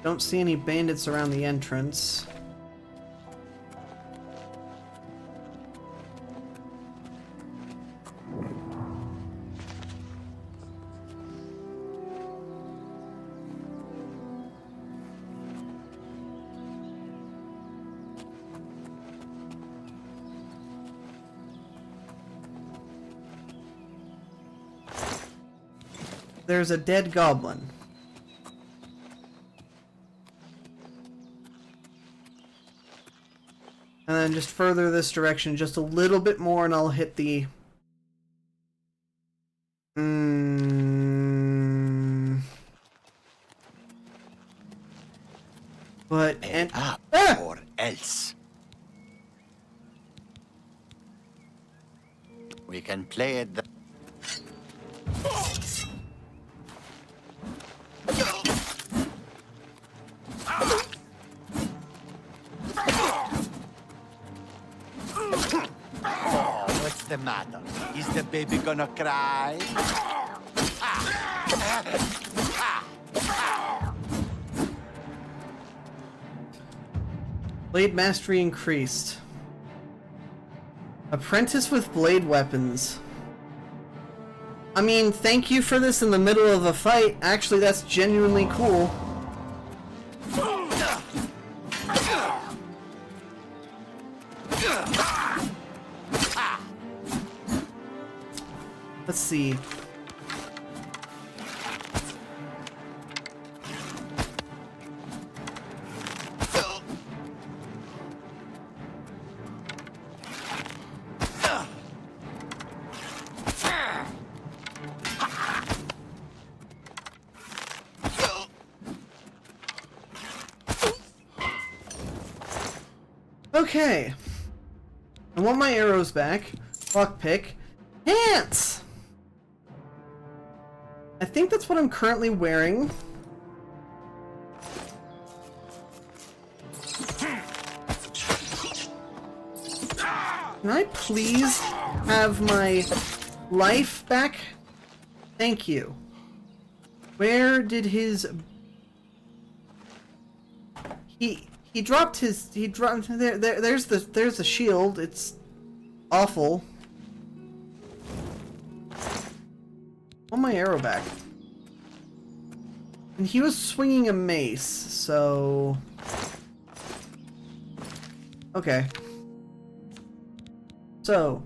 Don't see any bandits around the entrance. there's a dead goblin. And then just further this direction just a little bit more and I'll hit the... But... And up or else. We can play it. What's the matter? Is the baby gonna cry? Blade mastery increased. Apprentice with blade weapons. I mean, thank you for this in the middle of a fight. Actually, that's genuinely cool. Let's see. Okay. I want my arrows back. Lockpick. Pants! I think that's what I'm currently wearing. Can I please have my life back? Thank you. Where did his... He dropped his... He dropped... There's the shield. It's awful. I want my arrow back. And he was swinging a mace, so... Okay. So...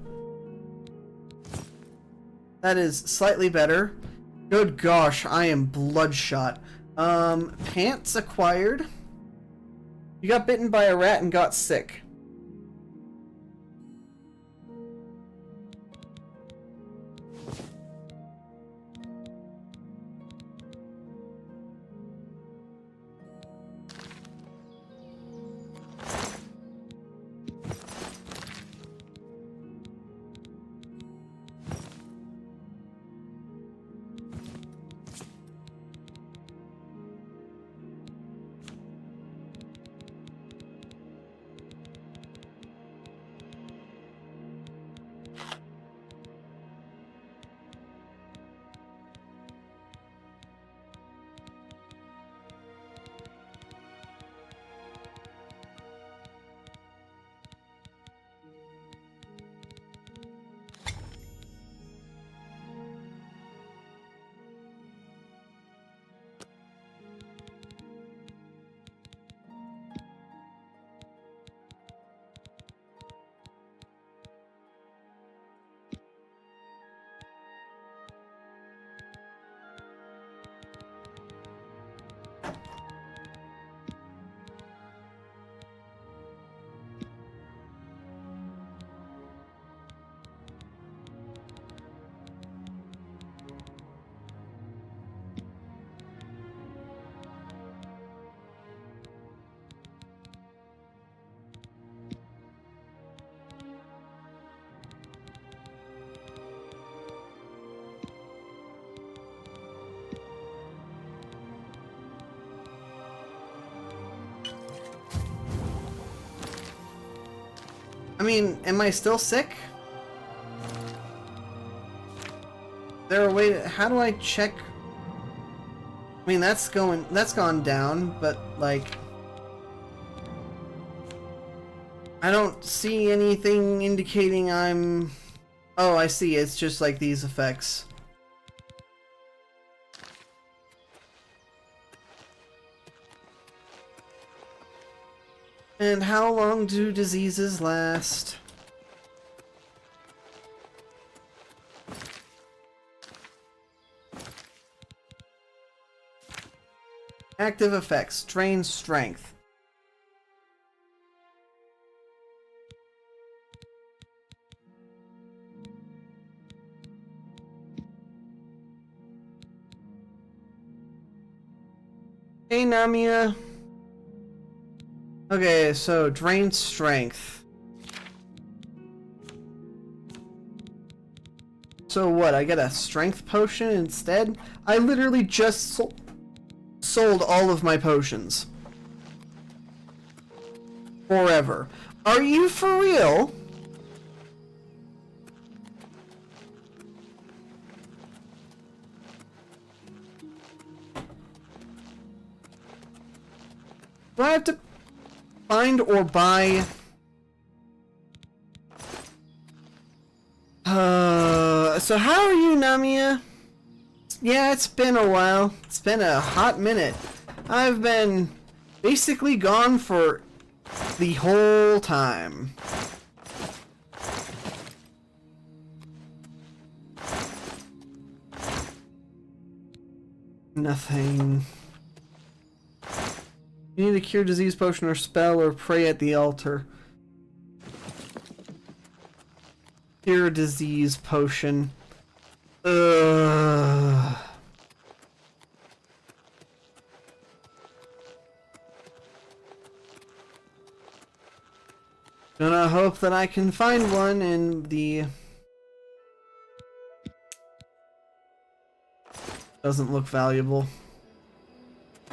That is slightly better. Good gosh, I am bloodshot. Pants acquired. You got bitten by a rat and got sick. I mean, am I still sick? Is there a way to, how do I check? I mean, that's gone down, but like, I don't see anything indicating I'm, oh, I see, it's just like these effects. And how long do diseases last? Active effects. Drain strength. Hey, Namia. Okay, so drain strength. So what, I get a strength potion instead? I literally just sold all of my potions. Forever. Are you for real? Do I have to find or buy? So how are you, Namia? Yeah, it's been a while. It's been a hot minute. I've been basically gone for the whole time. Nothing. You need a cure disease potion or spell or pray at the altar. Cure disease potion. Ugh. Gonna hope that I can find one in the... Doesn't look valuable.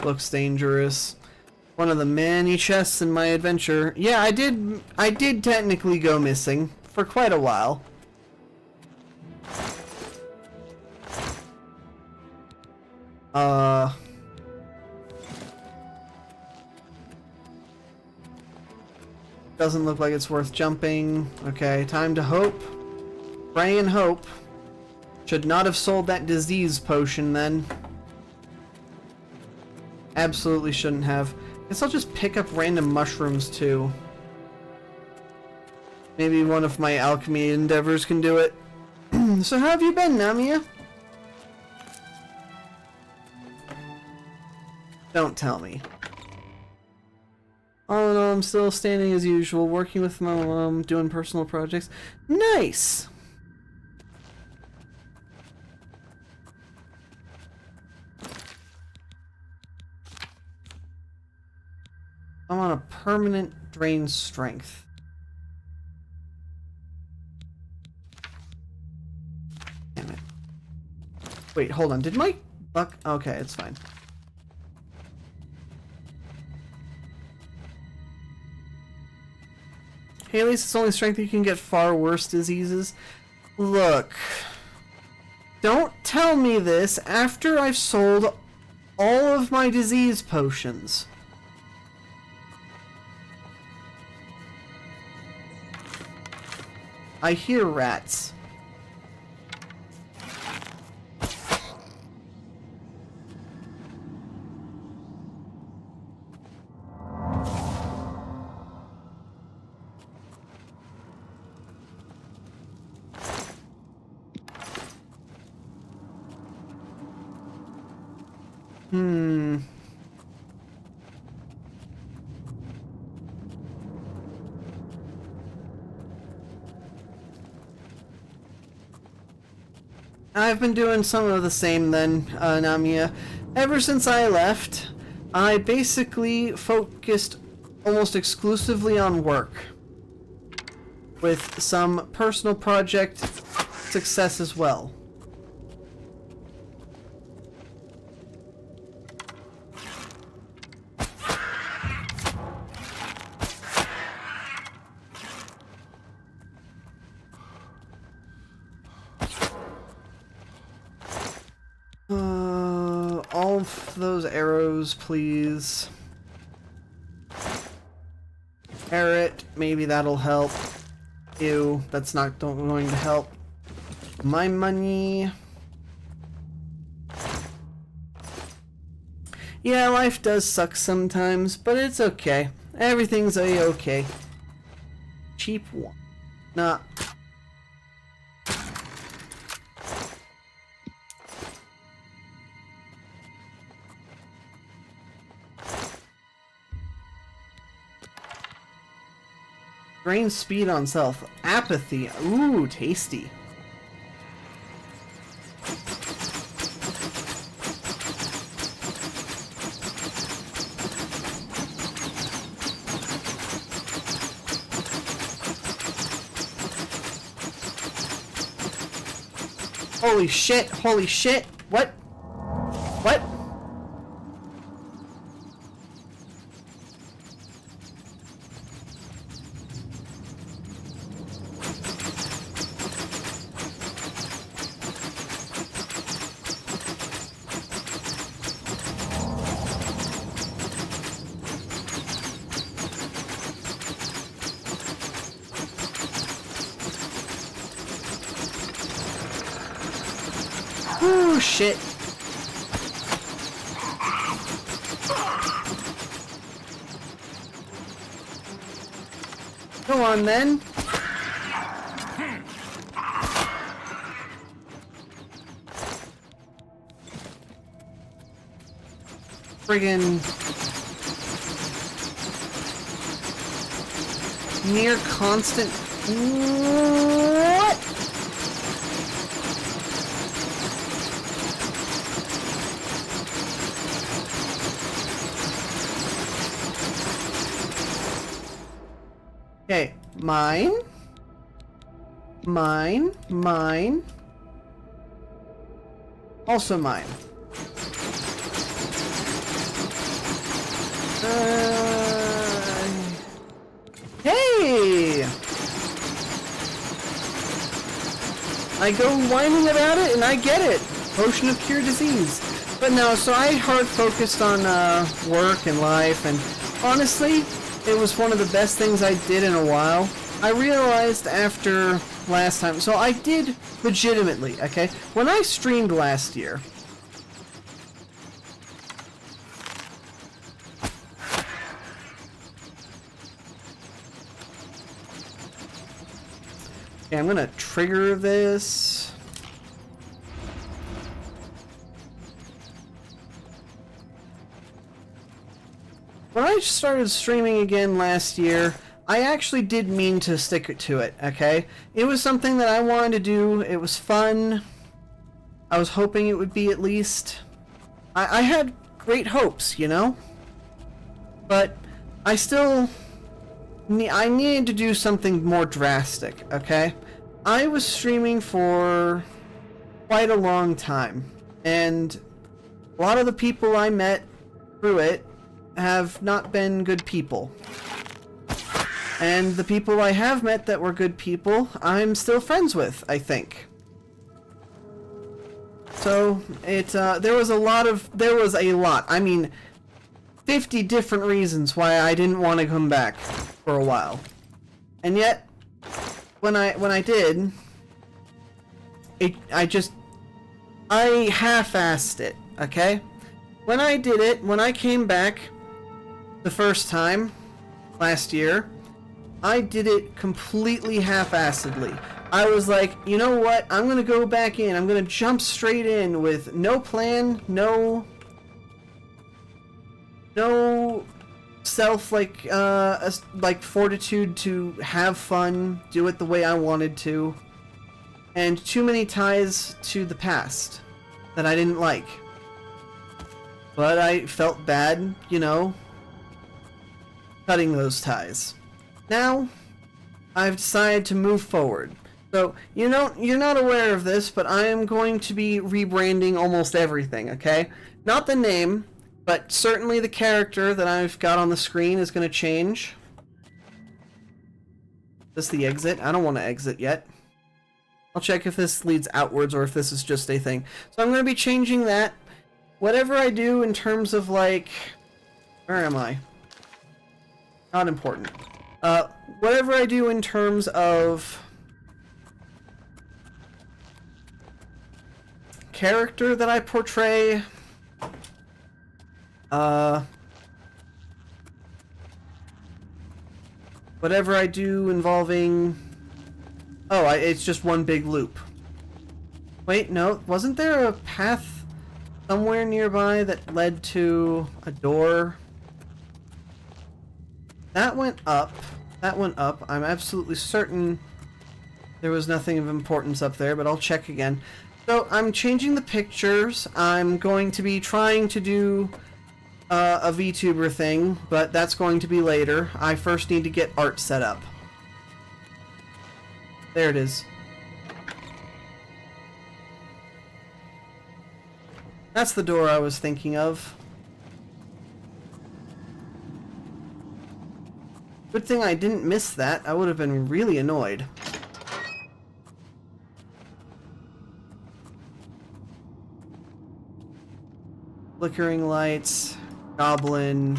Looks dangerous. One of the many chests in my adventure. Yeah, I did technically go missing for quite a while. Doesn't look like it's worth jumping. Okay, time to hope. Pray and hope. Should not have sold that disease potion then. Absolutely shouldn't have. Guess I'll just pick up random mushrooms too. Maybe one of my alchemy endeavors can do it. So how have you been, Namia? Don't tell me. All in all, I'm still standing as usual, working with my mom, doing personal projects. Nice! I'm on a permanent drain strength. Damn it. Wait, hold on. Did my buck... Okay, it's fine. Hey, at least it's only strength. You can get far worse diseases. Look. Don't tell me this after I've sold all of my disease potions. I hear rats. I've been doing some of the same then, Namia. Ever since I left, I basically focused almost exclusively on work, with some personal project success as well. All of those arrows, please. Carrot, maybe that'll help. Ew, that's not going to help. My money. Yeah, life does suck sometimes, but it's okay. Everything's a-okay. Cheap one. Nah. Drain speed on self. Apathy. Ooh, tasty. Holy shit, holy shit. What? What? Ooh, shit. Go on, then. Friggin' near constant. What? Okay, mine. Mine. Mine. Also mine. Hey! I go whining about it and I get it. Potion of cure disease. But no, so I hard focused on work and life, and honestly, it was one of the best things I did in a while. I realized after last time, so I did legitimately, okay? When I streamed last year, okay, I'm gonna trigger this. When I started streaming again last year, I actually did mean to stick to it, okay? It was something that I wanted to do. It was fun. I was hoping it would be at least. I had great hopes, you know? But I still. I needed to do something more drastic, okay? I was streaming for quite a long time, and a lot of the people I met through it have not been good people. And the people I have met that were good people, I'm still friends with, I think. So, there was a lot, I mean, 50 different reasons why I didn't want to come back for a while. And yet, when I did, I half-assed it, okay? When I did it, when I came back the first time, last year, I did it completely half-assedly. I was like, you know what, I'm gonna go back in, I'm gonna jump straight in with no plan, no self, like fortitude to have fun, do it the way I wanted to, and too many ties to the past that I didn't like. But I felt bad, you know, cutting those ties. Now, I've decided to move forward. So, you're not aware of this, but I am going to be rebranding almost everything, okay? Not the name, but certainly the character that I've got on the screen is going to change. Is this the exit? I don't want to exit yet. I'll check if this leads outwards or if this is just a thing. So I'm going to be changing that. Whatever I do in terms of, like... Where am I? Not important. Whatever I do in terms of... character that I portray... whatever I do involving... Oh, it's just one big loop. Wait, no, wasn't there a path somewhere nearby that led to a door? That went up. That went up. I'm absolutely certain there was nothing of importance up there, but I'll check again. So I'm changing the pictures. I'm going to be trying to do a VTuber thing, but that's going to be later. I first need to get art set up. There it is. That's the door I was thinking of. Good thing I didn't miss that. I would have been really annoyed. Flickering lights, goblin.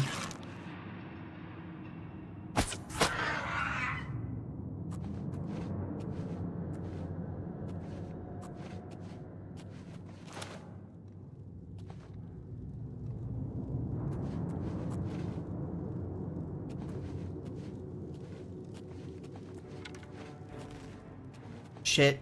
Shit.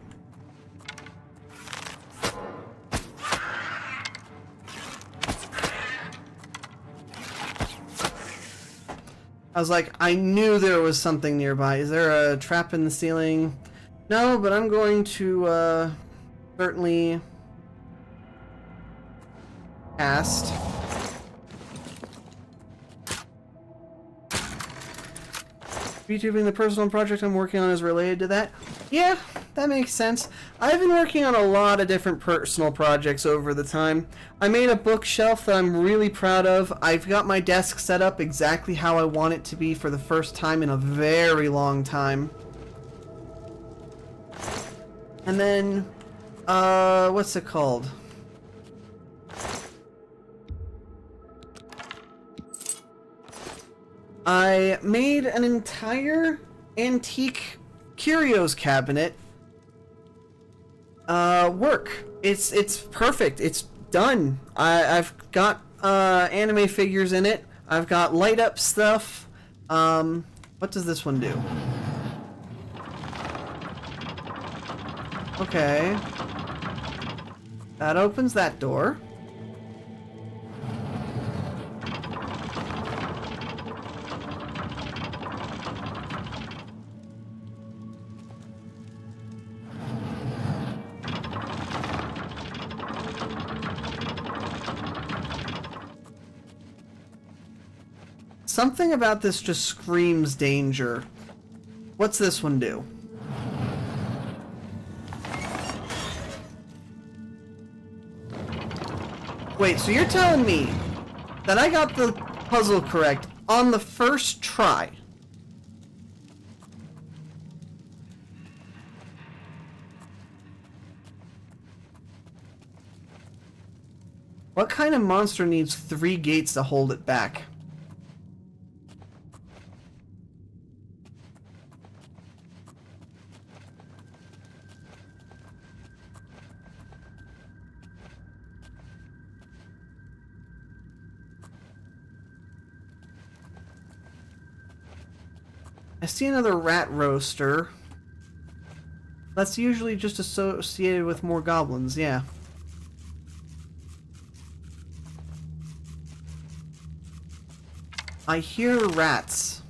I was like, I knew there was something nearby. Is there a trap in the ceiling? No, but I'm going to, certainly cast. VTubing, the personal project I'm working on, is related to that. Yeah, that makes sense. I've been working on a lot of different personal projects over the time. I made a bookshelf that I'm really proud of. I've got my desk set up exactly how I want it to be for the first time in a very long time. And then, what's it called? I made an entire antique curios cabinet work. It's perfect. It's done. I've got anime figures in it. I've got light up stuff. What does this one do? Okay. That opens that door. Something about this just screams danger. What's this one do? Wait, so you're telling me that I got the puzzle correct on the first try? What kind of monster needs 3 gates to hold it back? I see another rat roaster. That's usually just associated with more goblins, yeah. I hear rats.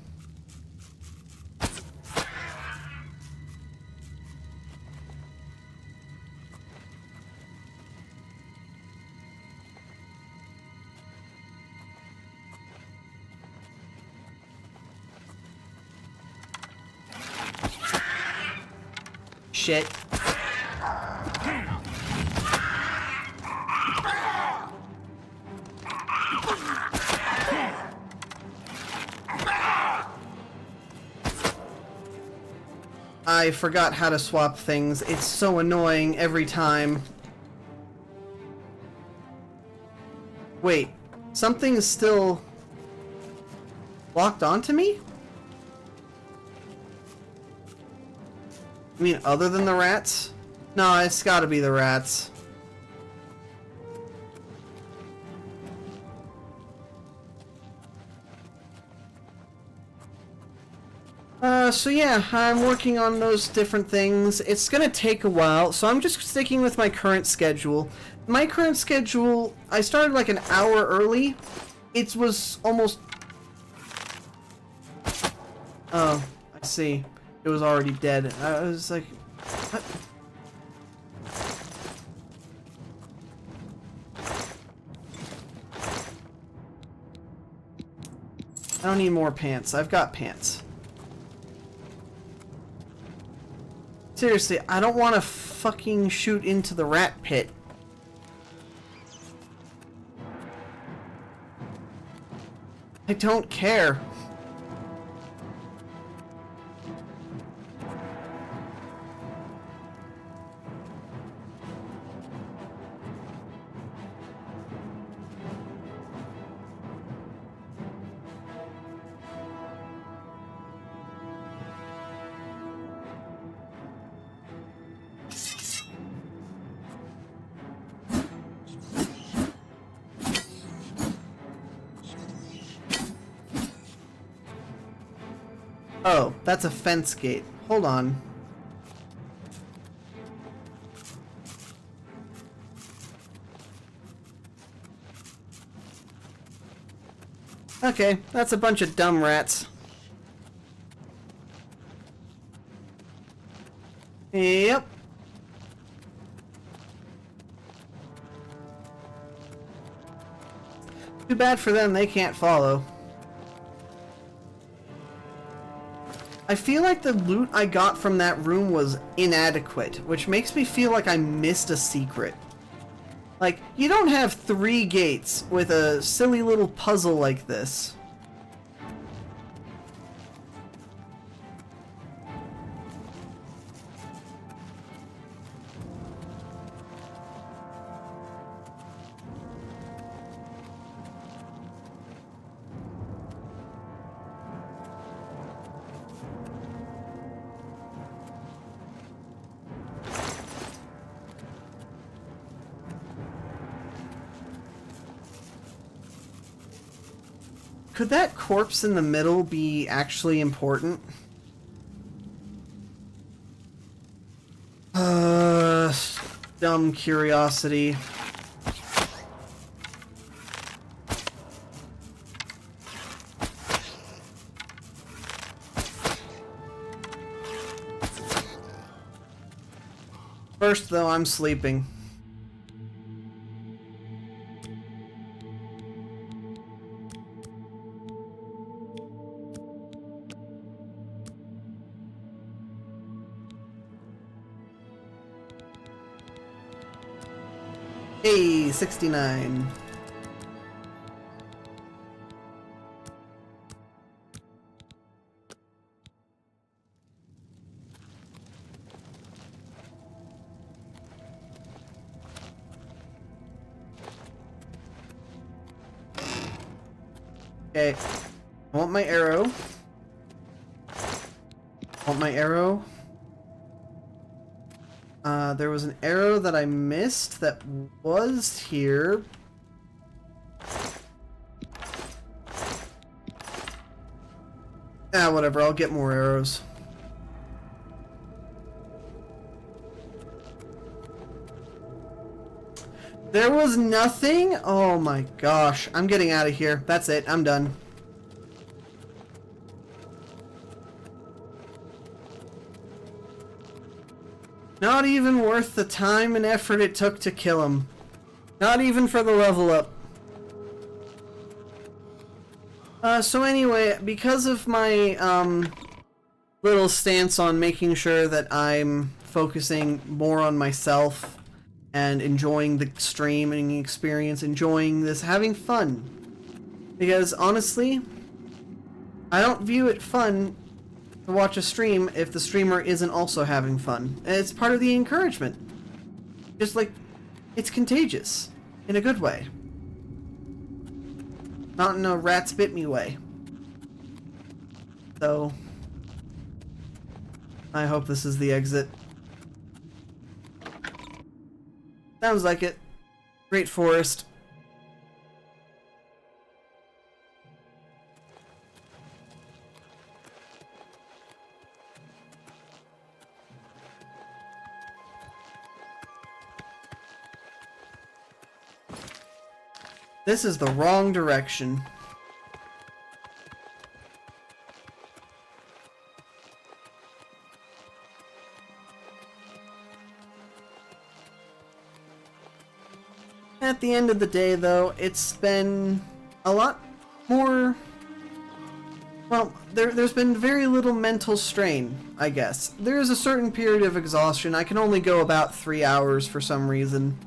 Shit. I forgot how to swap things. It's so annoying every time. Wait, something is still locked onto me? I mean, other than the rats? No, it's gotta be the rats. So yeah, I'm working on those different things. It's gonna take a while, so I'm just sticking with my current schedule. My current schedule, I started like an hour early. It was almost... Oh, see. It was already dead. I was like, what? I don't need more pants. I've got pants. Seriously, I don't want to fucking shoot into the rat pit. I don't care. Oh, that's a fence gate. Hold on. Okay, that's a bunch of dumb rats. Yep. Too bad for them, they can't follow. I feel like the loot I got from that room was inadequate, which makes me feel like I missed a secret. Like, you don't have 3 gates with a silly little puzzle like this. Could that corpse in the middle be actually important? Dumb curiosity. First, though, I'm sleeping. Hey, 69. Okay, I want my arrow. I want my arrow. There was an arrow that I missed that was here. Ah, whatever, I'll get more arrows. There was nothing? Oh my gosh, I'm getting out of here. That's it, I'm done. Not even worth the time and effort it took to kill him. Not even for the level up. So anyway, because of my little stance on making sure that I'm focusing more on myself and enjoying the streaming experience, enjoying this, having fun. Because honestly, I don't view it fun to watch a stream if the streamer isn't also having fun. It's part of the encouragement. Just like, it's contagious. In a good way. Not in a rats bit me way. So, I hope this is the exit. Sounds like it. Great forest. This is the wrong direction. At the end of the day, though, it's been a lot more... Well, there's been very little mental strain, I guess. There's a certain period of exhaustion. I can only go about 3 hours for some reason.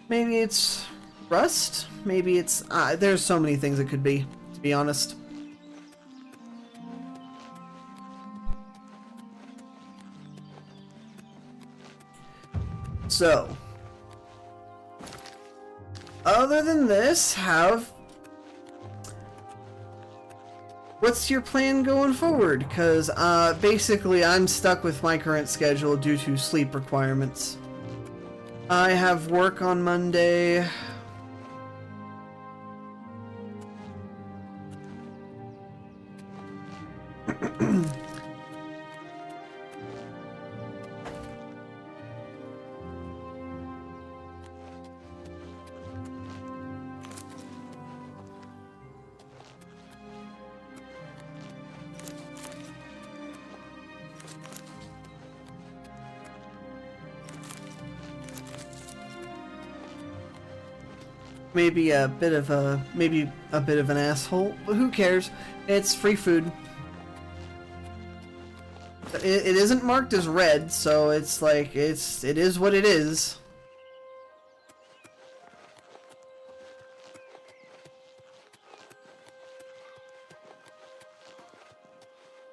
Maybe it's rust? Maybe it's... there's so many things it could be, to be honest. So... Other than this, what's your plan going forward? Because, basically I'm stuck with my current schedule due to sleep requirements. I have work on Monday. Maybe a bit of an asshole, but who cares? It's free food. It isn't marked as red, so it's like it is what it is.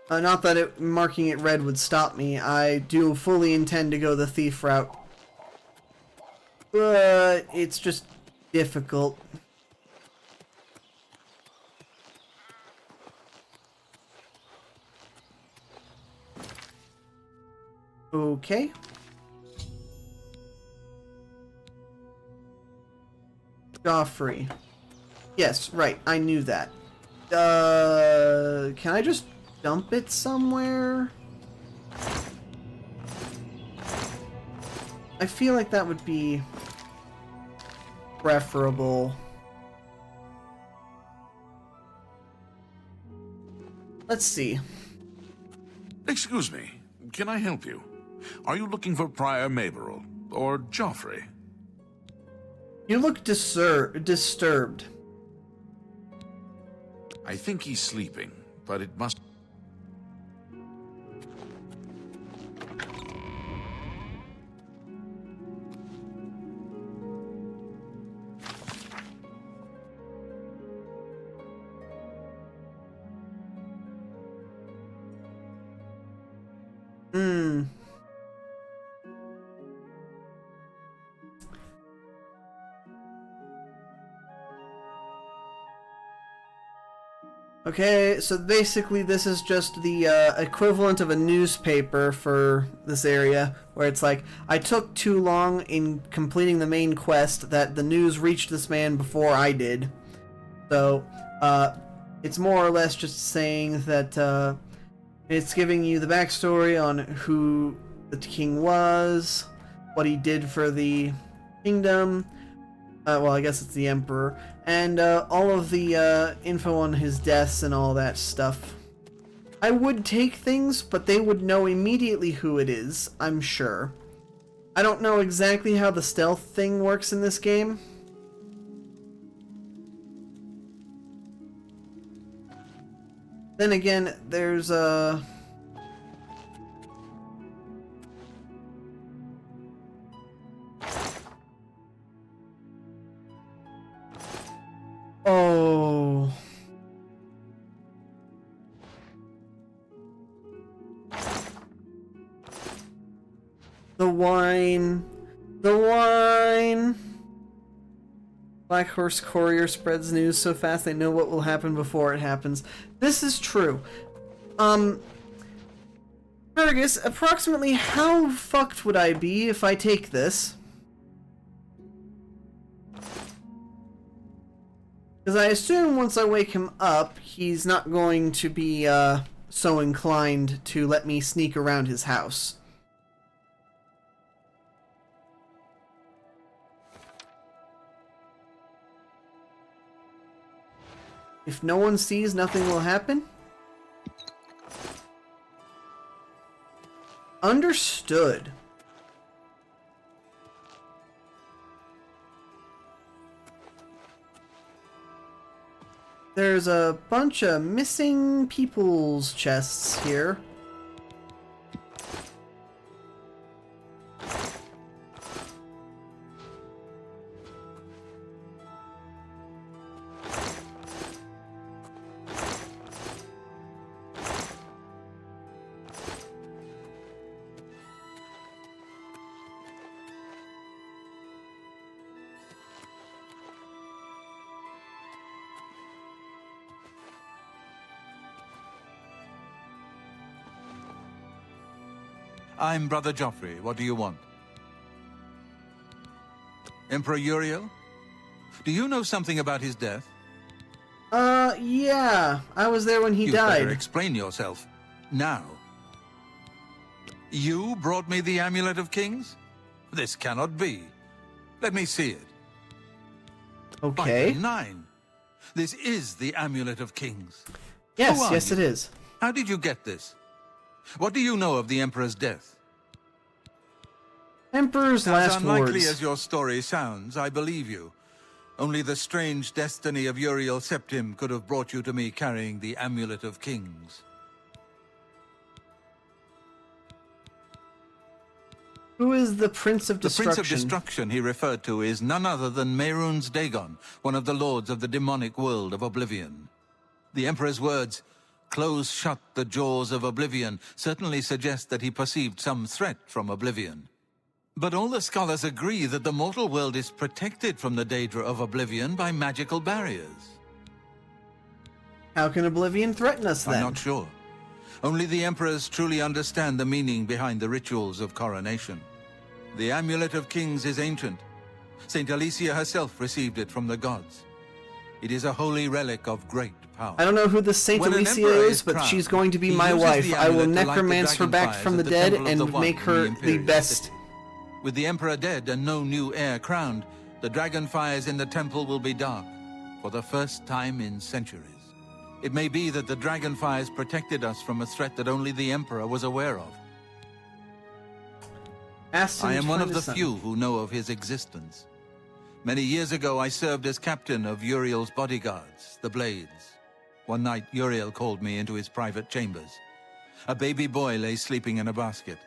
Not that marking it red would stop me. I do fully intend to go the thief route, but it's just difficult. Okay. Joffrey. Yes, right, I knew that. Can I just dump it somewhere? I feel like that would be preferable. Let's see. Excuse me, can I help you? Are you looking for Prior Maberel or Joffrey? You look disturbed. I think he's sleeping, but it must... Okay, so basically this is just the equivalent of a newspaper for this area, where it's like, I took too long in completing the main quest that the news reached this man before I did. So, it's more or less just saying that it's giving you the backstory on who the king was, what he did for the kingdom, well, I guess it's the emperor, and all of the info on his deaths and all that stuff. I would take things, but they would know immediately who it is, I'm sure. I don't know exactly how the stealth thing works in this game. Then again, there's oh. The wine. The wine. Black Horse Courier spreads news so fast they know what will happen before it happens. This is true. Fergus, approximately how fucked would I be if I take this? Because I assume once I wake him up, he's not going to be so inclined to let me sneak around his house. If no one sees, nothing will happen? Understood. There's a bunch of missing people's chests here. I'm Brother Joffrey. What do you want? Emperor Uriel? Do you know something about his death? Yeah. I was there when he You died. better explain yourself. Now. You brought me the Amulet of Kings? This cannot be. Let me see it. Okay. By the 9. This is the Amulet of Kings. Yes, Who are yes you? it is. How did you get this? What do you know of the Emperor's death? Emperor's As last unlikely words. as your story sounds, I believe you. Only the strange destiny of Uriel Septim could have brought you to me carrying the Amulet of Kings. Who is the Prince of The Destruction? Prince of Destruction he referred to is none other than Mehrunes Dagon, one of the lords of the demonic world of Oblivion. The Emperor's words, "Close shut the jaws of Oblivion," certainly suggest that he perceived some threat from Oblivion. But all the scholars agree that the mortal world is protected from the Daedra of Oblivion by magical barriers. How can Oblivion threaten us then? I'm not sure. Only the Emperors truly understand the meaning behind the rituals of coronation. The Amulet of Kings is ancient. Saint Alicia herself received it from the gods. It is a holy relic of great power. I don't know who this Saint When an Alicia emperor is, is but crowned, she's going to be he my uses wife. the I will amulet to light the necromance her back dragonfires from the at the dead Temple of the and One make in her the Imperial best. City. With the Emperor dead and no new heir crowned, the dragonfires in the temple will be dark, for the first time in centuries. It may be that the dragonfires protected us from a threat that only the Emperor was aware of. I am one of the few who know of his existence. Many years ago, I served as captain of Uriel's bodyguards, the Blades. One night, Uriel called me into his private chambers. A baby boy lay sleeping in a basket.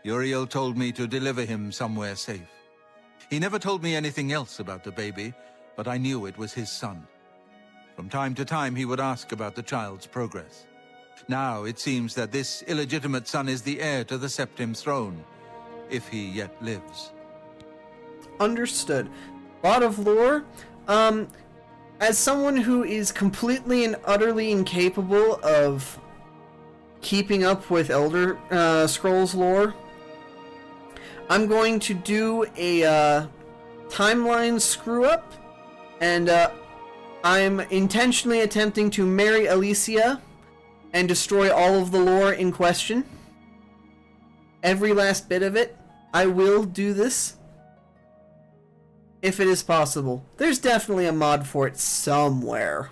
Uriel told me to deliver him somewhere safe. He never told me anything else about the baby, but I knew it was his son. From time to time, he would ask about the child's progress. Now, it seems that this illegitimate son is the heir to the Septim throne, if he yet lives. Understood. Lot of lore. As someone who is completely and utterly incapable of keeping up with Elder Scrolls lore, I'm going to do a timeline screw up, and I'm intentionally attempting to marry Alicia and destroy all of the lore in question. Every last bit of it. I will do this. If it is possible. There's definitely a mod for it somewhere.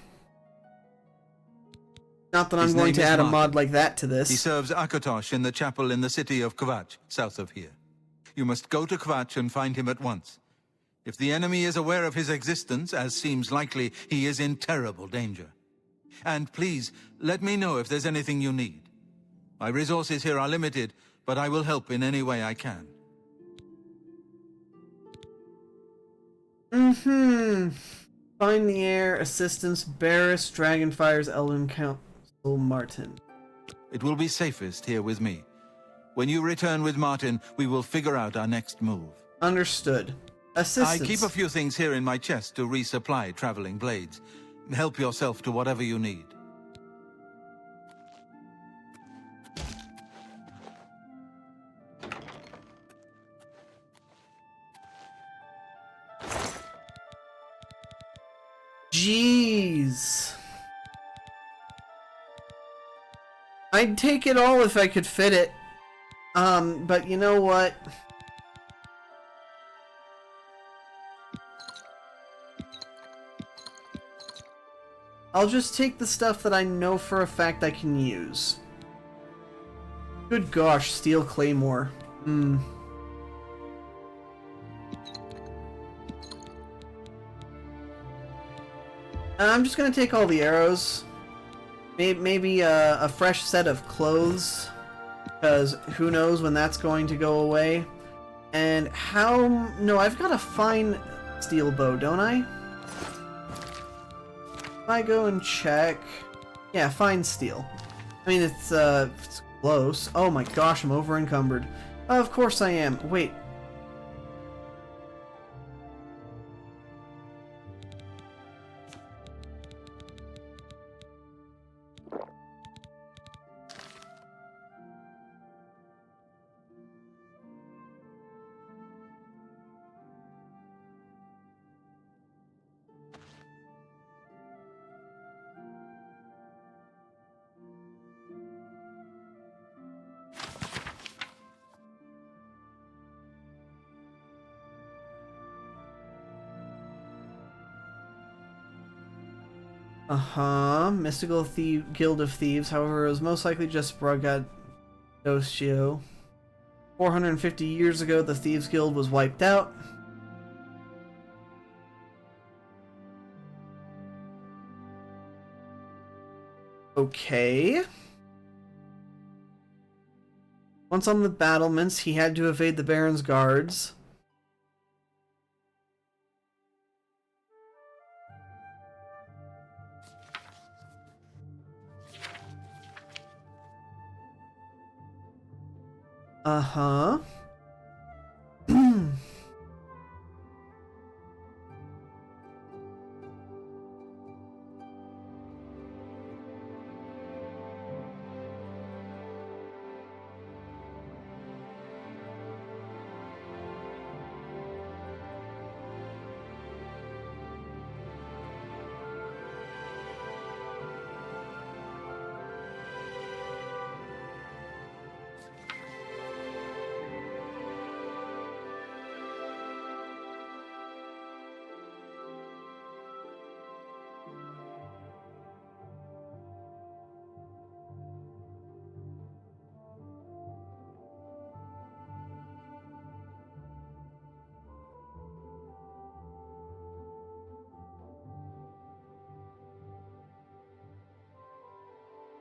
Not that I'm His going name to is add a Martin. mod like that to this. He serves Akatosh in the chapel in the city of Kvatch, south of here. You must go to Kvatch and find him at once. If the enemy is aware of his existence, as seems likely, he is in terrible danger. And please, let me know if there's anything you need. My resources here are limited, but I will help in any way I can. Find the heir, assistance, Barris, Dragonfire's Elden Council, Martin. It will be safest here with me. When you return with Martin, we will figure out our next move. Understood. Assistance. I keep a few things here in my chest to resupply traveling blades. Help yourself to whatever you need. Jeez. I'd take it all if I could fit it. But you know what? I'll just take the stuff that I know for a fact I can use. Good gosh, Steel Claymore. I'm just gonna take all the arrows. Maybe a fresh set of clothes, because who knows when that's going to go away. And how... No, I've got a fine steel bow, don't I? If I go and check... Yeah, fine steel. I mean, it's close. Oh my gosh, I'm over encumbered. Of course I am. Wait. Mystical Guild of Thieves, however, it was most likely just Braggadocio. 450 years ago, the Thieves Guild was wiped out. Okay. Once on the battlements, he had to evade the Baron's guards. Uh-huh.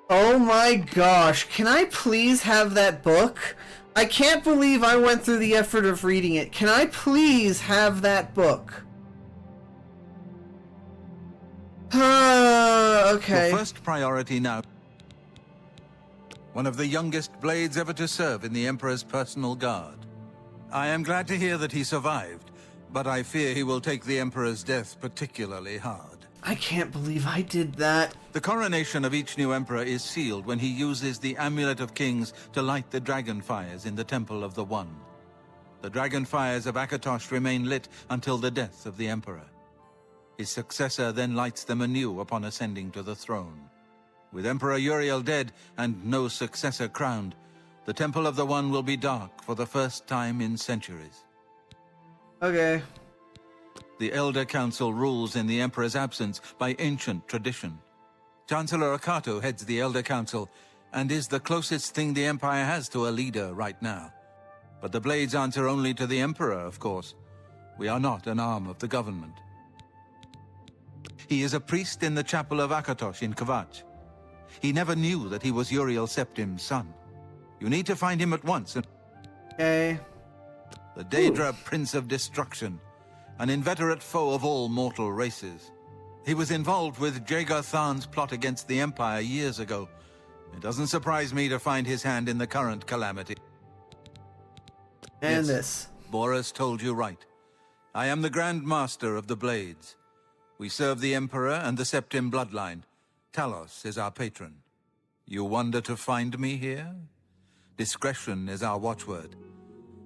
Oh my gosh, can I please have that book? I can't believe I went through the effort of reading it. Can I please have that book? Okay. Your first priority now. One of the youngest blades ever to serve in the Emperor's personal guard. I am glad to hear that he survived, but I fear he will take the Emperor's death particularly hard. I can't believe I did that. The coronation of each new emperor is sealed when he uses the Amulet of Kings to light the dragon fires in the Temple of the One. The dragon fires of Akatosh remain lit until the death of the emperor. His successor then lights them anew upon ascending to the throne. With Emperor Uriel dead and no successor crowned, the Temple of the One will be dark for the first time in centuries. Okay. The Elder Council rules in the Emperor's absence by ancient tradition. Chancellor Akato heads the Elder Council and is the closest thing the Empire has to a leader right now. But the Blades answer only to the Emperor, of course. We are not an arm of the government. He is a priest in the chapel of Akatosh in Kvatch. He never knew that he was Uriel Septim's son. You need to find him at once. Okay. The Daedra Prince of Destruction, an inveterate foe of all mortal races. He was involved with Jagar Tharn's plot against the Empire years ago. It doesn't surprise me to find his hand in the current calamity. And yes, this. Boris told you right. I am the Grand Master of the Blades. We serve the Emperor and the Septim bloodline. Talos is our patron. You wonder to find me here? Discretion is our watchword.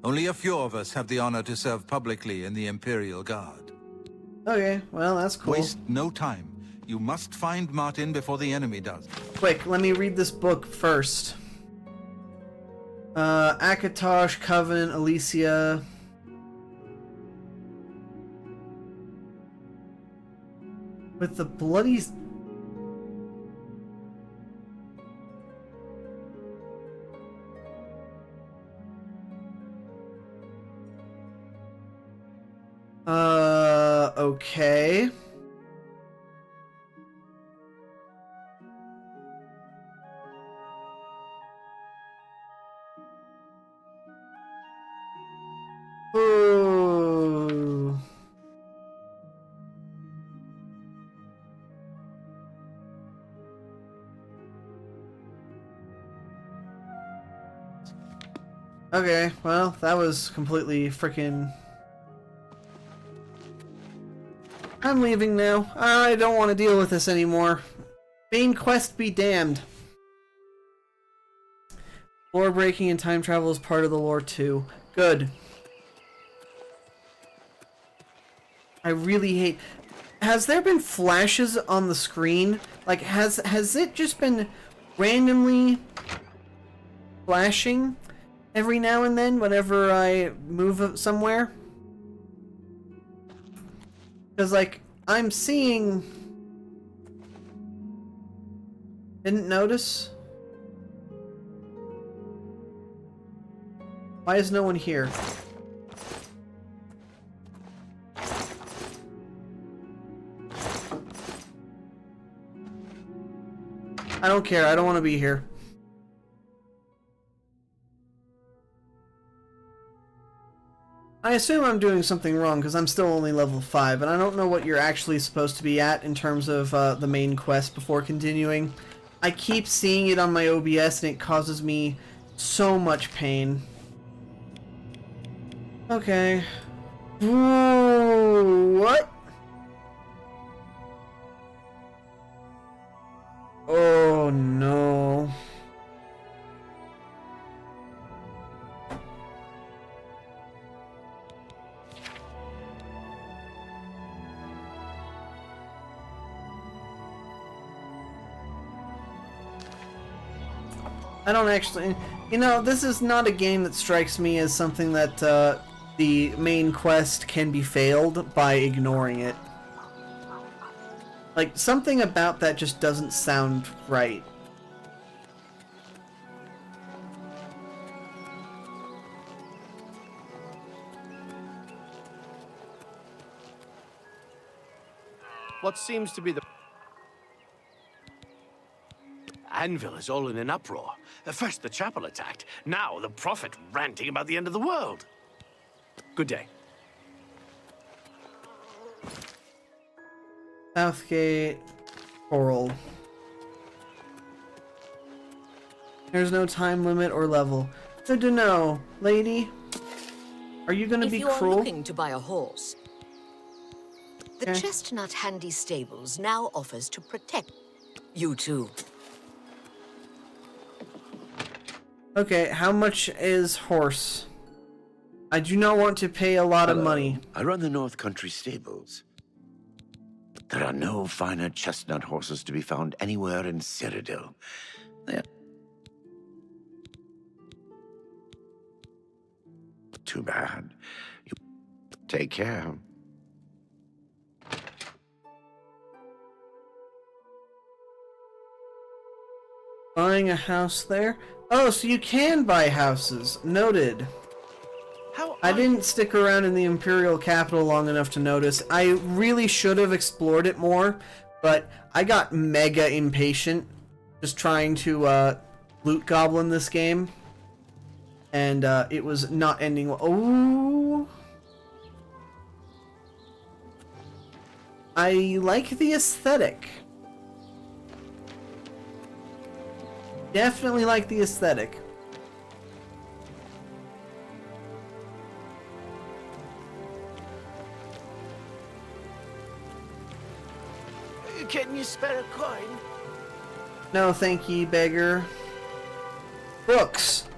Only a few of us have the honor to serve publicly in the Imperial Guard. Okay, well, that's cool. Waste no time. You must find Martin before the enemy does. Quick, let me read this book first. Akatosh, Covenant, Elysia. With the bloody... Okay. Ooh. Okay, well, that was completely freaking... I'm leaving now. I don't want to deal with this anymore. Main quest be damned. Lore breaking and time travel is part of the lore too. Good. I really hate... Has there been flashes on the screen? Like, has it just been randomly flashing every now and then whenever I move somewhere? Because, like, I'm seeing... Didn't notice? Why is no one here? I don't care. I don't want to be here. I assume I'm doing something wrong because I'm still only level 5, and I don't know what you're actually supposed to be at in terms of the main quest before continuing. I keep seeing it on my OBS and it causes me so much pain. Okay. Ooh, what? Oh no. I don't actually... You know, this is not a game that strikes me as something that the main quest can be failed by ignoring it. Like, something about that just doesn't sound right. What seems to be the... Anvil is all in an uproar. First the chapel attacked, now the prophet ranting about the end of the world. Good day. Southgate, Coral. There's no time limit or level. Good to know, lady. Are you gonna be cruel? If you are looking to buy a horse, the Okay. Chestnut Handy Stables now offers to protect you too. Okay, how much is horse? I do not want to pay a lot of money. I run the North Country Stables. There are no finer chestnut horses to be found anywhere in Cyrodiil. They're... Too bad. You take care. Buying a house there? Oh, so you can buy houses. Noted. I didn't stick around in the Imperial capital long enough to notice. I really should have explored it more, but I got mega impatient just trying to loot goblin this game. And it was not ending well. Oh! I like the aesthetic. Definitely like the aesthetic. Can you spare a coin? No, thank ye, beggar. Books.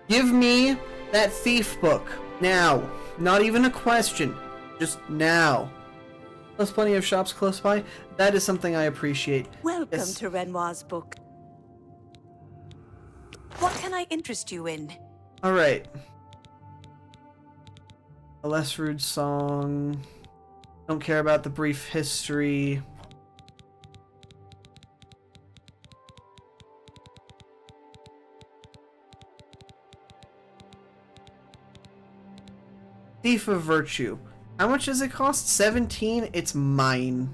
Give me that thief book. Now. Not even a question. Just now. There's plenty of shops close by. That is something I appreciate. Welcome Yes. to Renoir's book. What can I interest you in? Alright. A less rude song. Don't care about the brief history. Thief of Virtue. How much does it cost? 17? It's mine.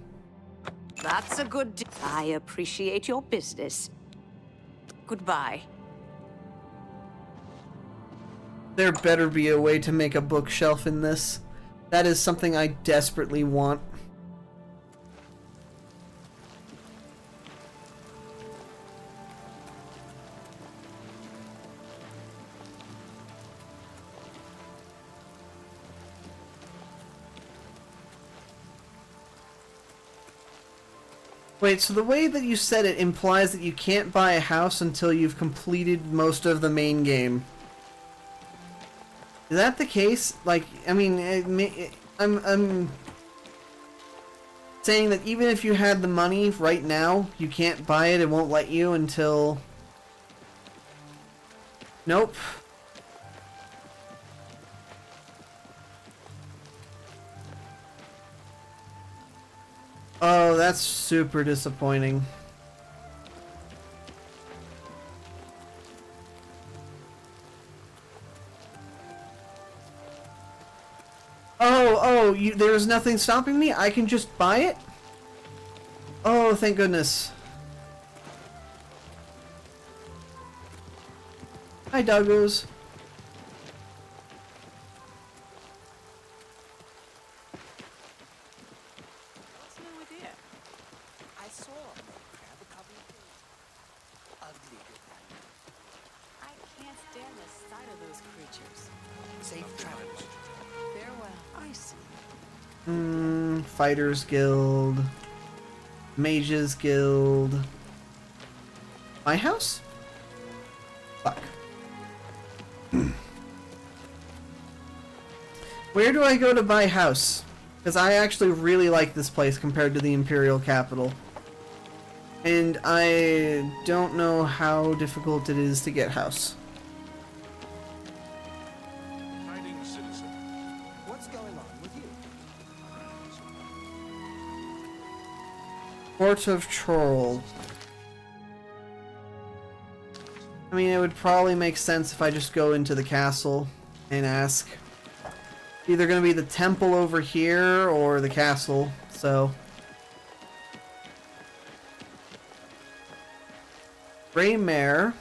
That's a good... I appreciate your business. Goodbye. There better be a way to make a bookshelf in this. That is something I desperately want. Wait, so the way that you said it implies that you can't buy a house until you've completed most of the main game. Is that the case? Like, I mean, I'm saying that even if you had the money right now, you can't buy it. It won't let you until... Nope. Oh, that's super disappointing. Oh, there's nothing stopping me? I can just buy it? Oh, thank goodness. Hi, doggos. What's new with you? I saw a crab a couple of days. Ugly good. I can't stand the sight of those creatures. Safe travels. Farewell. I see. Fighters Guild. Mages Guild. My house? Fuck. Where do I go to buy house? Because I actually really like this place compared to the Imperial Capital. And I don't know how difficult it is to get house. Hiding citizen. What's going on with you? Port of Chorl. I mean, it would probably make sense if I just go into the castle and ask. Either going to be the temple over here or the castle, so. Grey Mare.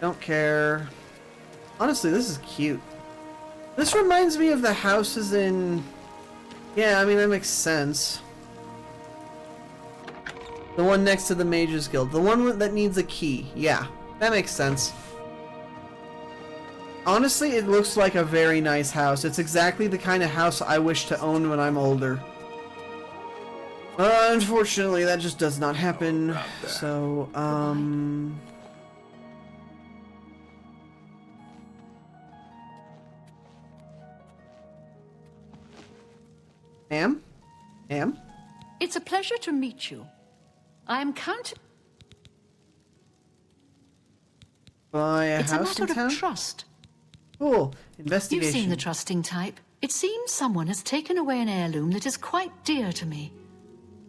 Don't care. Honestly, this is cute. This reminds me of the houses in... Yeah, I mean, that makes sense. The one next to the Mages Guild. The one that needs a key. Yeah, that makes sense. Honestly, it looks like a very nice house. It's exactly the kind of house I wish to own when I'm older. Unfortunately, that just does not happen. So, Ma'am? Ma'am? It's a pleasure to meet you. I am counting... Buy a It's a house matter in town? of trust. Cool. Investigation. You've seen the trusting type. It seems someone has taken away an heirloom that is quite dear to me.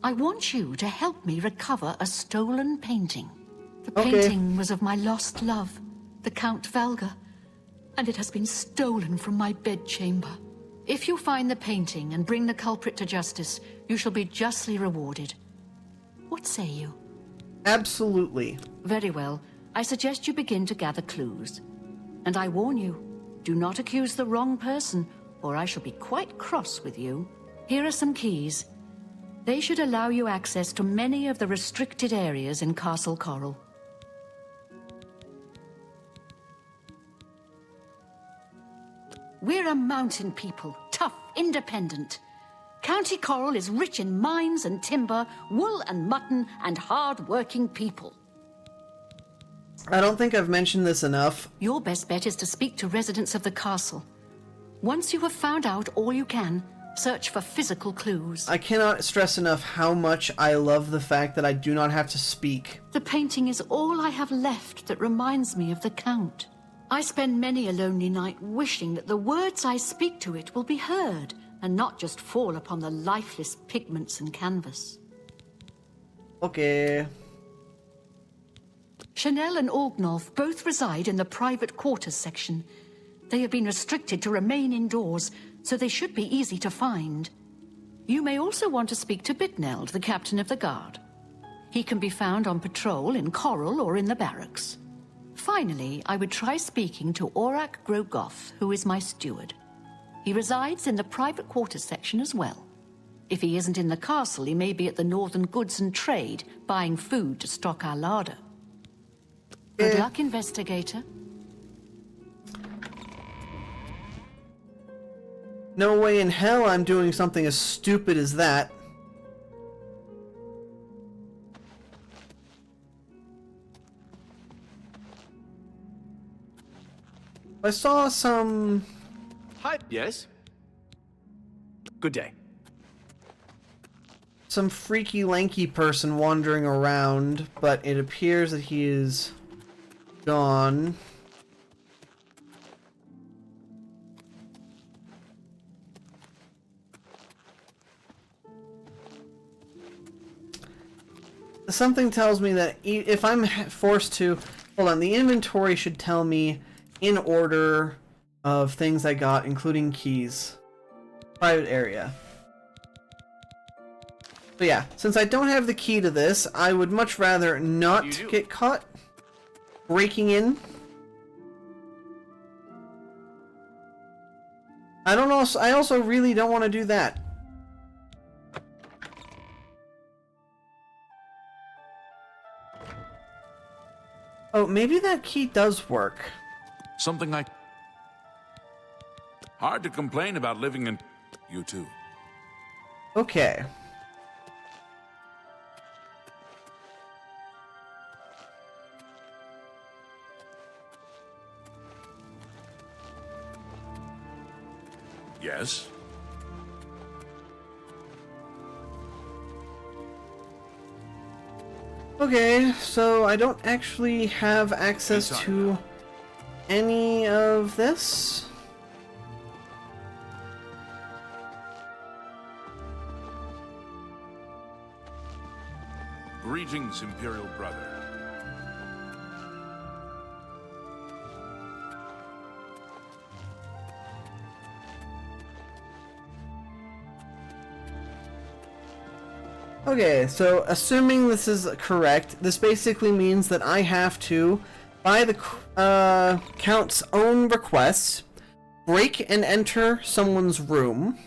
I want you to help me recover a stolen painting. The painting was of my lost love, the Count Valga, and it has been stolen from my bedchamber. If you find the painting and bring the culprit to justice, you shall be justly rewarded. What say you? Absolutely. Very well. I suggest you begin to gather clues. And I warn you, do not accuse the wrong person, or I shall be quite cross with you. Here are some keys. They should allow you access to many of the restricted areas in Castle Coral. We're a mountain people, tough, independent. County Coral is rich in mines and timber, wool and mutton, and hard-working people. I don't think I've mentioned this enough. Your best bet is to speak to residents of the castle. Once you have found out all you can, search for physical clues. I cannot stress enough how much I love the fact that I do not have to speak. The painting is all I have left that reminds me of the Count. I spend many a lonely night wishing that the words I speak to it will be heard and not just fall upon the lifeless pigments and canvas. Okay. Chanel and Orgnolf both reside in the private quarters section. They have been restricted to remain indoors, so they should be easy to find. You may also want to speak to Bitneld, the captain of the guard. He can be found on patrol in Coral or in the barracks. Finally, I would try speaking to Orak Grogoth, who is my steward. He resides in the private quarters section as well. If he isn't in the castle, he may be at the Northern Goods and Trade, buying food to stock our larder. Good luck, investigator. No way in hell I'm doing something as stupid as that. I saw some... Hi. Yes? Good day. Some freaky lanky person wandering around, but it appears that he is gone. Something tells me that if I'm forced to... Hold on, the inventory should tell me in order of things I got, including keys. Private area. But yeah, since I don't have the key to this, I would much rather not get caught breaking in. I also really don't want to do that. Oh, maybe that key does work. Something like... Hard to complain about living in... You too. Okay. Yes? Okay, so I don't actually have access to any of this. Greetings, Imperial Brother. Okay, so assuming this is correct, this basically means that I have to, by the Count's own request, break and enter someone's room.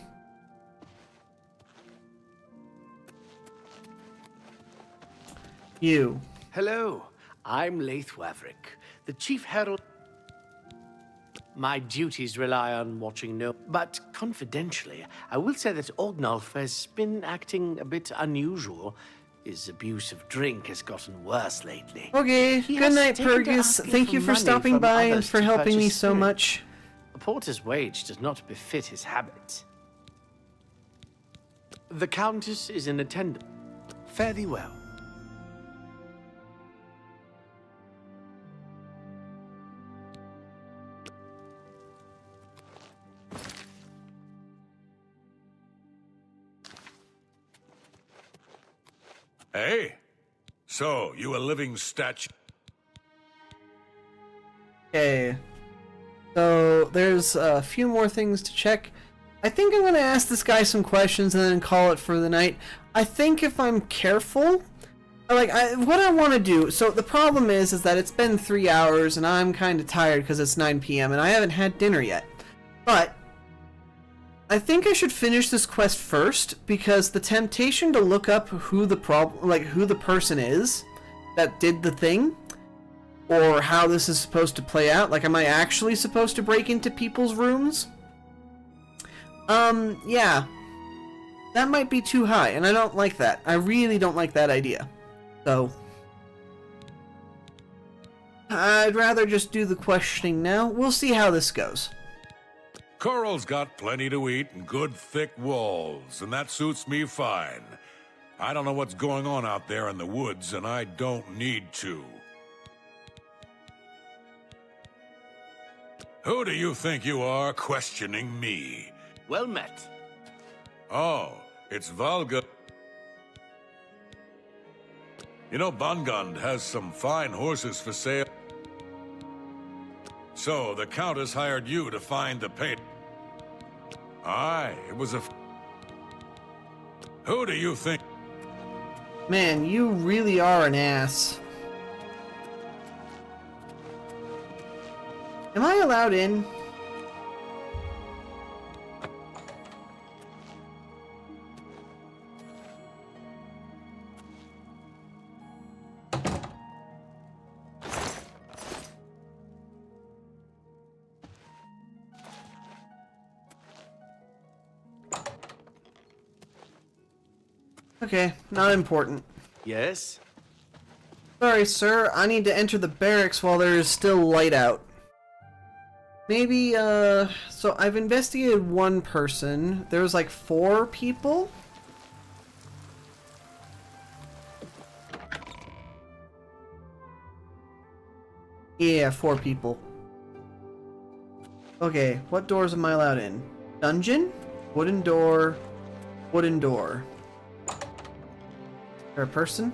You. Hello, I'm Laith Waverick, the Chief Herald. My duties rely on watching no... But confidentially, I will say that Orgnulf has been acting a bit unusual. His abuse of drink has gotten worse lately. Okay, He good has night, taken to Purgus. asking Thank you for money stopping from by and others for to helping me purchase so spirit. much. A porter's wage does not befit his habit. The Countess is in attendance. Fare thee well. Hey? So, you a living statue? Okay. So, there's a few more things to check. I think I'm going to ask this guy some questions and then call it for the night. I think if I'm careful... what I want to do... So, the problem is that it's been 3 hours and I'm kind of tired because it's 9 p.m. and I haven't had dinner yet. But... I think I should finish this quest first, because the temptation to look up who the who the person is that did the thing, or how this is supposed to play out. Like, am I actually supposed to break into people's rooms? Yeah. That might be too high, and I don't like that. I really don't like that idea. So, I'd rather just do the questioning now. We'll see how this goes. Coral's got plenty to eat and good thick walls, and that suits me fine. I don't know what's going on out there in the woods, and I don't need to. Who do you think you are questioning me? Well met. Oh, it's Valga. You know, Bangund has some fine horses for sale. So, the Countess hired you to find the paint. Aye, it was a... Who do you think? Man, you really are an ass. Am I allowed in? Okay, not important. Yes? Sorry, sir. I need to enter the barracks while there is still light out. Maybe, so I've investigated one person. There was like 4 people? Yeah, 4 people. Okay, what doors am I allowed in? Dungeon? Wooden door. Wooden door. Is there a person?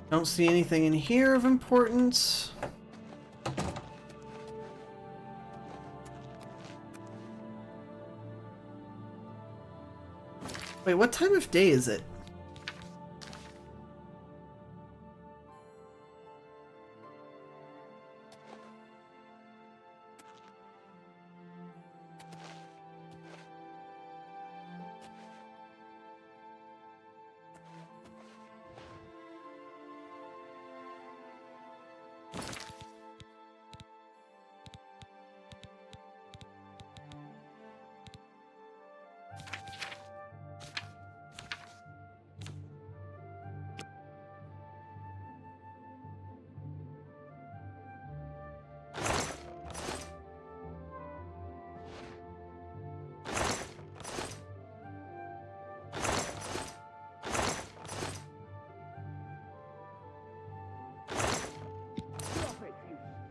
Don't see anything in here of importance. Wait, what time of day is it?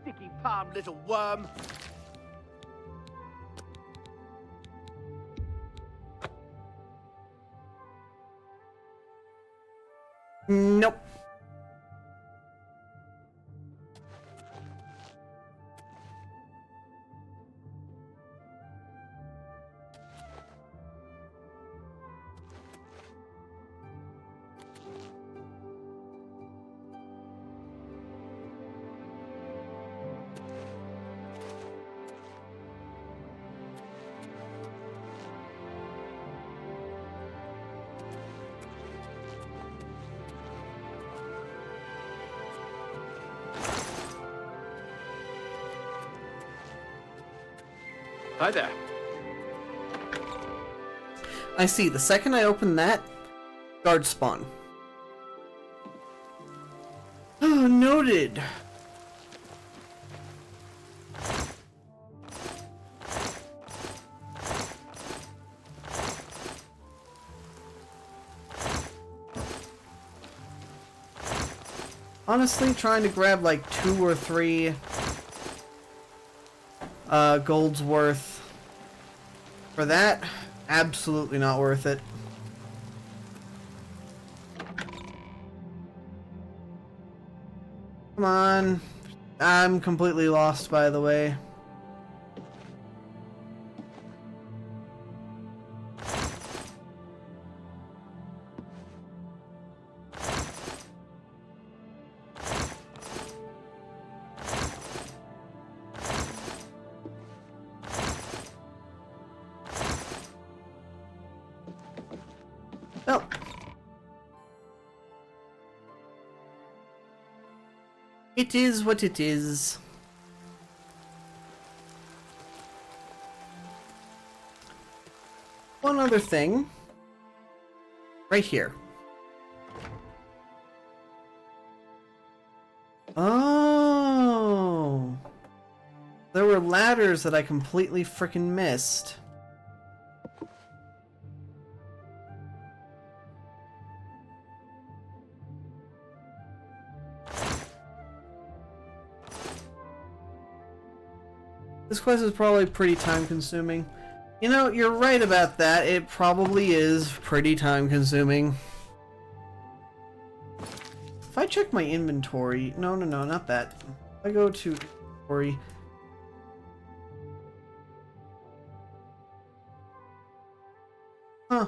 Sticky palm little worm. Nope. Hi there. I see. The second I open that, guard spawn. Oh, noted. Honestly, trying to grab like 2 or 3 gold's worth for that, absolutely not worth it. Come on. I'm completely lost, by the way. Well. It is what it is. One other thing. Right here. Oh. There were ladders that I completely frickin' missed. This quest is probably pretty time consuming. You know, you're right about that. It probably is pretty time consuming. If I check my inventory... No, not that. If I go to inventory... Huh.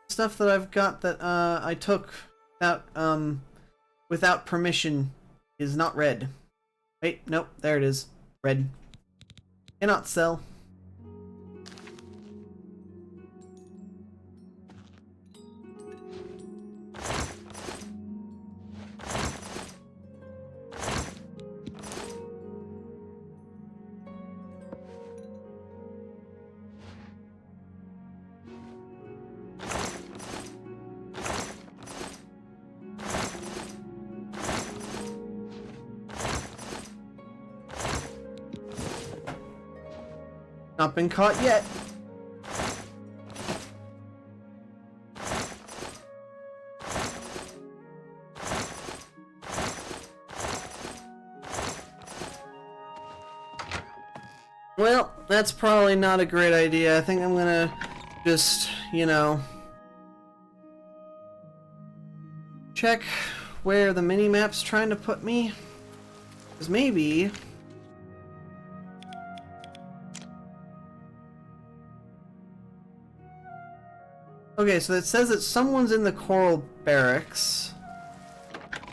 Stuff that I've got that I took without permission is not red. Wait, nope, there it is. Red. Cannot sell. Not been caught yet. Well, that's probably not a great idea. I think I'm gonna just, you know, check where the mini-map's trying to put me. Because maybe... Okay, so it says that someone's in the Coral Barracks.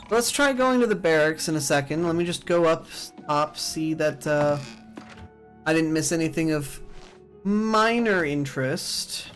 Let's try going to the barracks in a second. Let me just go up top, see that I didn't miss anything of minor interest.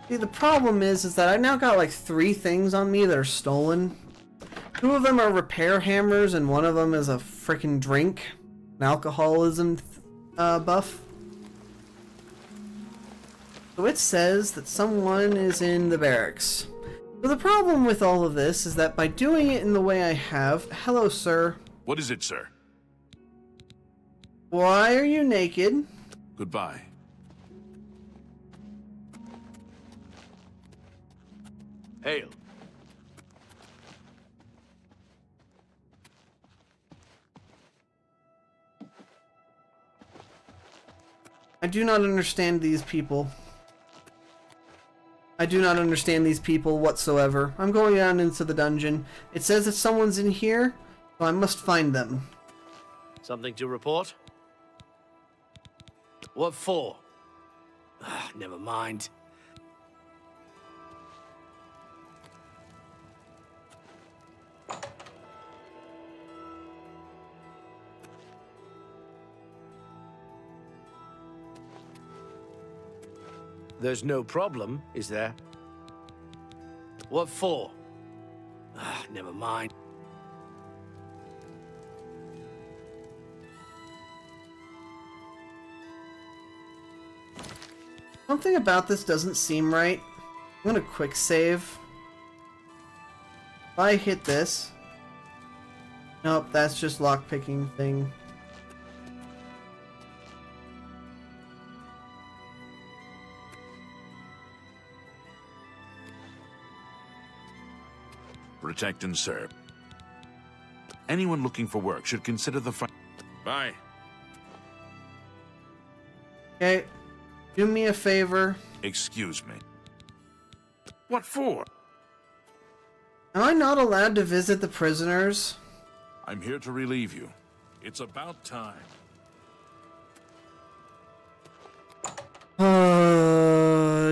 See, the problem is that I now got like 3 things on me that are stolen. 2 of them are repair hammers, and 1 of them is a freaking drink, an alcoholism buff. So it says that someone is in the barracks. So the problem with all of this is that by doing it in the way I have... Hello, sir. What is it, sir? Why are you naked? Goodbye. Hail. I do not understand these people. I do not understand these people whatsoever. I'm going down into the dungeon. It says that someone's in here, so I must find them. Something to report? What for? Never mind. There's no problem, is there? What for? Never mind. Something about this doesn't seem right. I'm gonna quick save. If I hit this... Nope, that's just lockpicking thing. Protect and serve. Anyone looking for work should consider the Bye. Okay, do me a favor. Excuse me. What for? Am I not allowed to visit the prisoners? I'm here to relieve you. It's about time.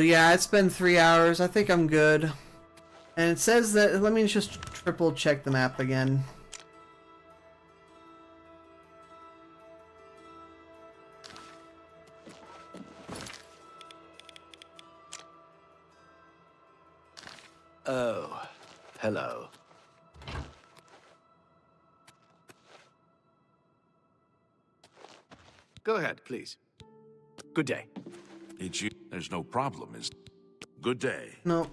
Yeah, it's been 3 hours. I think I'm good. And it says that, let me just triple check the map again. Oh, hello. Go ahead, please. Good day. It's you. There's no problem, is good day. No.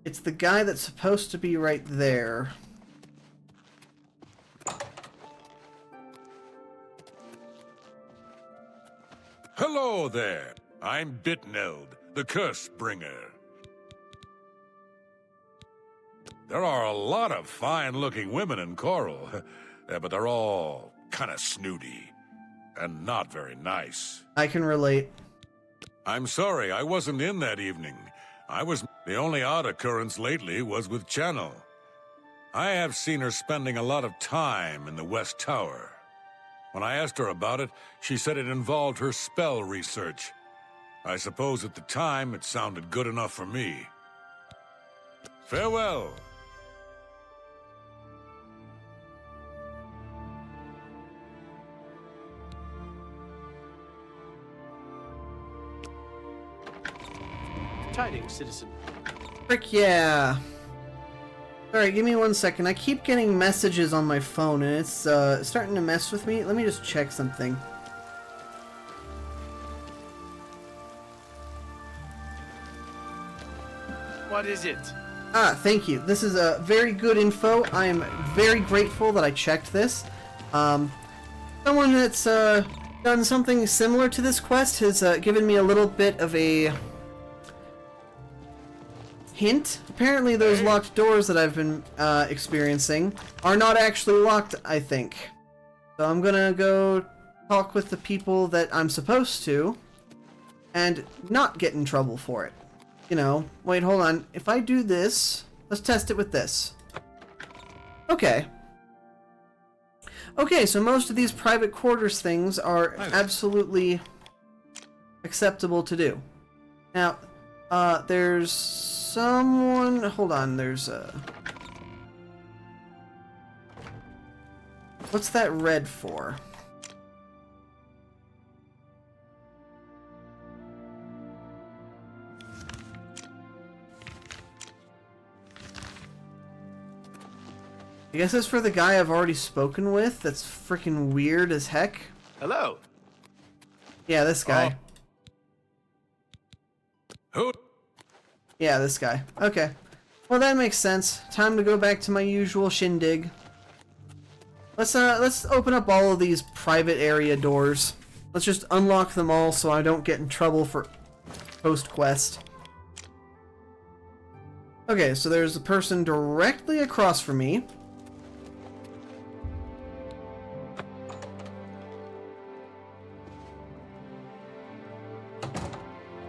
It's the guy that's supposed to be right there. Hello there. I'm Bitneld, the Curse Bringer. There are a lot of fine-looking women in Coral, but they're all kind of snooty and not very nice. I can relate. I'm sorry, I wasn't in that evening. The only odd occurrence lately was with Channel. I have seen her spending a lot of time in the West Tower. When I asked her about it, she said it involved her spell research. I suppose at the time it sounded good enough for me. Farewell. Tidings, citizen. Frick yeah. Alright, give me 1 second. I keep getting messages on my phone and it's starting to mess with me. Let me just check something. What is it? Ah, thank you. This is a very good info. I am very grateful that I checked this. Someone that's done something similar to this quest has given me a little bit of a hint. Apparently those locked doors that I've been experiencing are not actually locked, I think. So I'm gonna go talk with the people that I'm supposed to and not get in trouble for it. You know, wait, hold on. If I do this, let's test it with this. Okay. Okay, so most of these private quarters things are absolutely acceptable to do. Now, there's someone... Hold on, there's a... What's that red for? I guess it's for the guy I've already spoken with. That's freaking weird as heck. Hello. Yeah, this guy. Who? Yeah, this guy. Okay. Well, that makes sense. Time to go back to my usual shindig. Let's open up all of these private area doors. Let's just unlock them all so I don't get in trouble for post-quest. Okay, so there's a person directly across from me.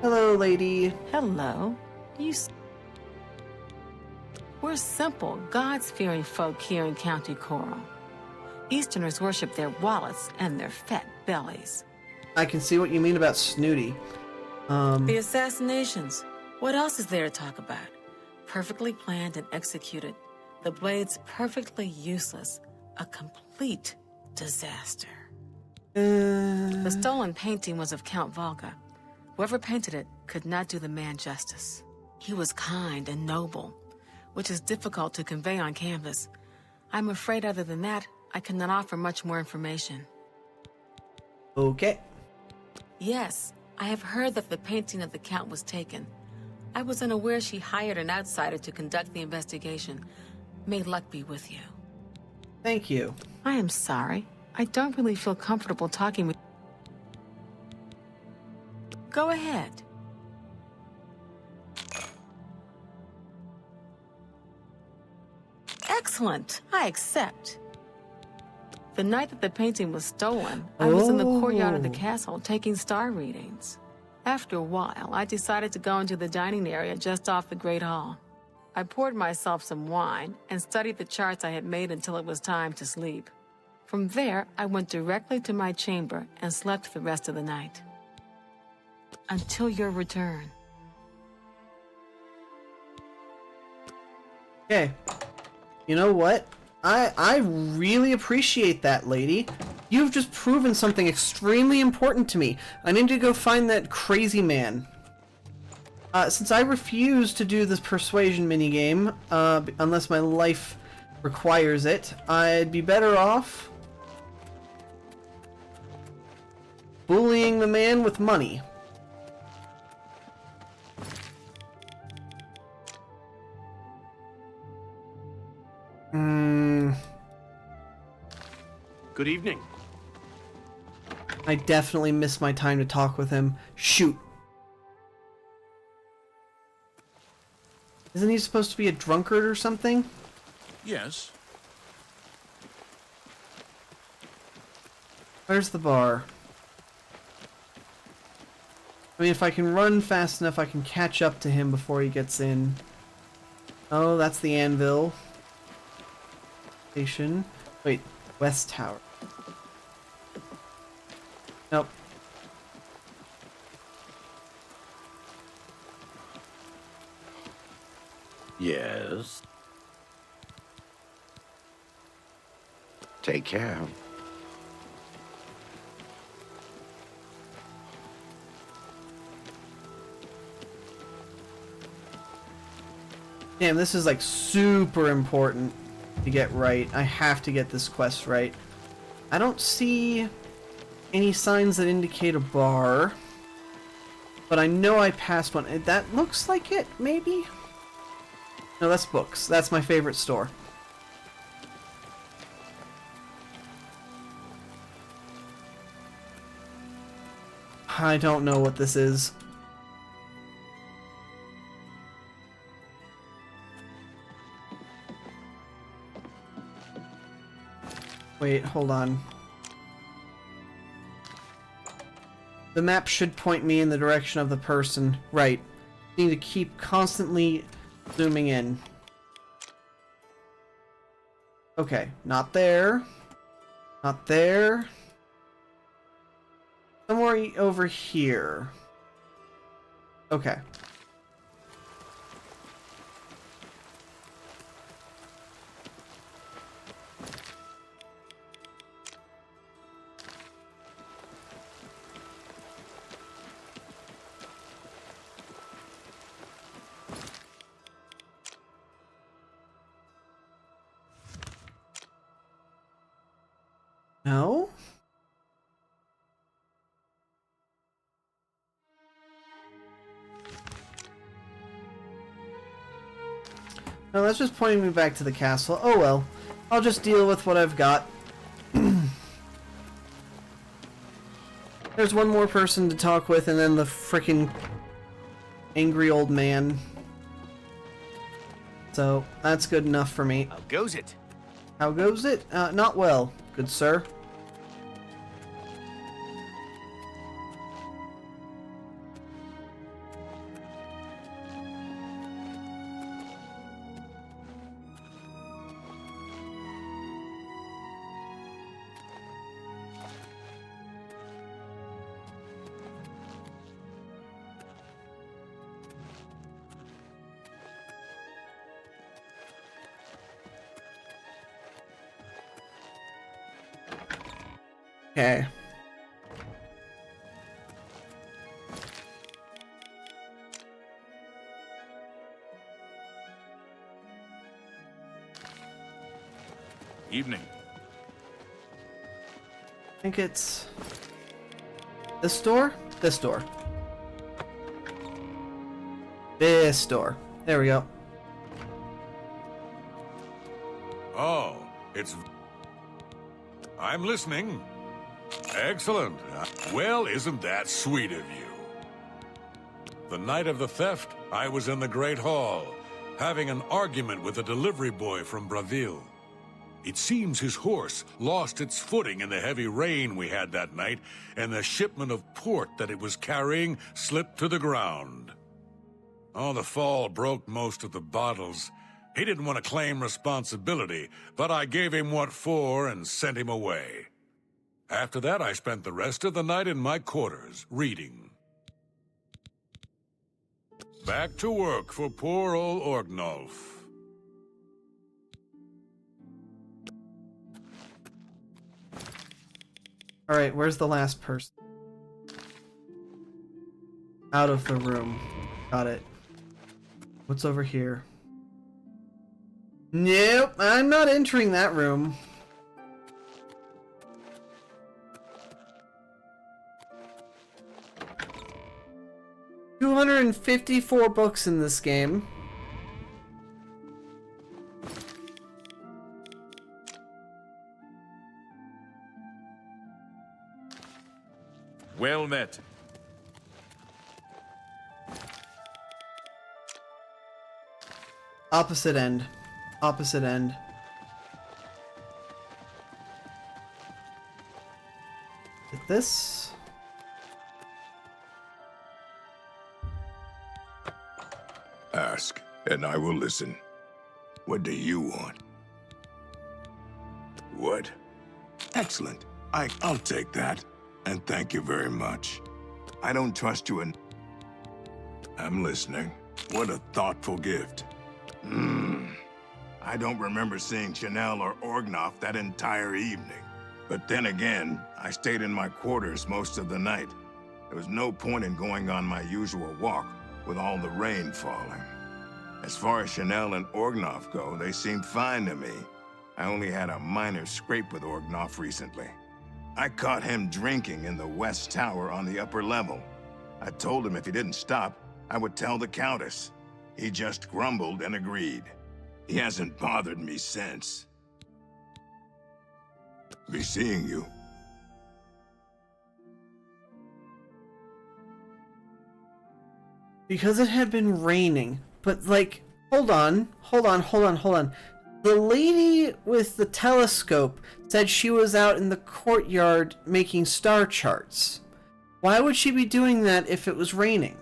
Hello, lady. Hello. We're simple, God-fearing folk here in County Coral. Easterners worship their wallets and their fat bellies. I can see what you mean about snooty. The assassinations. What else is there to talk about? Perfectly planned and executed. The blades perfectly useless. A complete disaster. The stolen painting was of Count Volga. Whoever painted it could not do the man justice. He was kind and noble, which is difficult to convey on canvas. I'm afraid other than that, I cannot offer much more information. Okay. Yes, I have heard that the painting of the Count was taken. I was unaware she hired an outsider to conduct the investigation. May luck be with you. Thank you. I am sorry. I don't really feel comfortable talking with... Go ahead. Excellent. I accept. The night that the painting was stolen, I was in the courtyard of the castle taking star readings. After a while, I decided to go into the dining area just off the Great Hall. I poured myself some wine and studied the charts I had made until it was time to sleep. From there, I went directly to my chamber and slept the rest of the night. Until your return. Okay. You know what? I really appreciate that, lady. You've just proven something extremely important to me. I need to go find that crazy man. Since I refuse to do this persuasion minigame, unless my life requires it, I'd be better off bullying the man with money. Good evening. I definitely missed my time to talk with him. Shoot. Isn't he supposed to be a drunkard or something? Yes. Where's the bar? I mean, if I can run fast enough, I can catch up to him before he gets in. Oh, that's the anvil. Station. Wait, West Tower. Nope. Yes. Take care. Damn, this is like super important to get right. I have to get this quest right. I don't see any signs that indicate a bar, but I know I passed one. That looks like it, maybe? No, that's books. That's my favorite store. I don't know what this is. Wait, hold on. The map should point me in the direction of the person. Right. Need to keep constantly zooming in. Okay, not there. Not there. Somewhere over here. Okay. No? No, that's just pointing me back to the castle. Oh well. I'll just deal with what I've got. There's one more person to talk with, and then the frickin' angry old man. So, that's good enough for me. How goes it? How goes it? Not well, good sir. Okay. Evening. I think it's this door? This door. This door. There we go. Oh, it's... I'm listening. Excellent. Well, isn't that sweet of you? The night of the theft, I was in the Great Hall, having an argument with a delivery boy from Braville. It seems his horse lost its footing in the heavy rain we had that night, and the shipment of port that it was carrying slipped to the ground. Oh, the fall broke most of the bottles. He didn't want to claim responsibility, but I gave him what for and sent him away. After that, I spent the rest of the night in my quarters, reading. Back to work for poor old Orgnolf. Alright, where's the last person? Out of the room. Got it. What's over here? Nope, I'm not entering that room. $254 books in this game. Well met. Opposite end. Opposite end. Hit this. Ask, and I will listen. What do you want? What? Excellent. I'll take that. And thank you very much. I don't trust you and... I'm listening. What a thoughtful gift. I don't remember seeing Chanel or Orgnoff that entire evening. But then again, I stayed in my quarters most of the night. There was no point in going on my usual walk with all the rain falling. As far as Chanel and Orgnoff go, they seemed fine to me. I only had a minor scrape with Orgnoff recently. I caught him drinking in the West Tower on the upper level. I told him if he didn't stop, I would tell the Countess. He just grumbled and agreed. He hasn't bothered me since. Be seeing you. Because it had been raining. But, like, hold on. The lady with the telescope said she was out in the courtyard making star charts. Why would she be doing that if it was raining?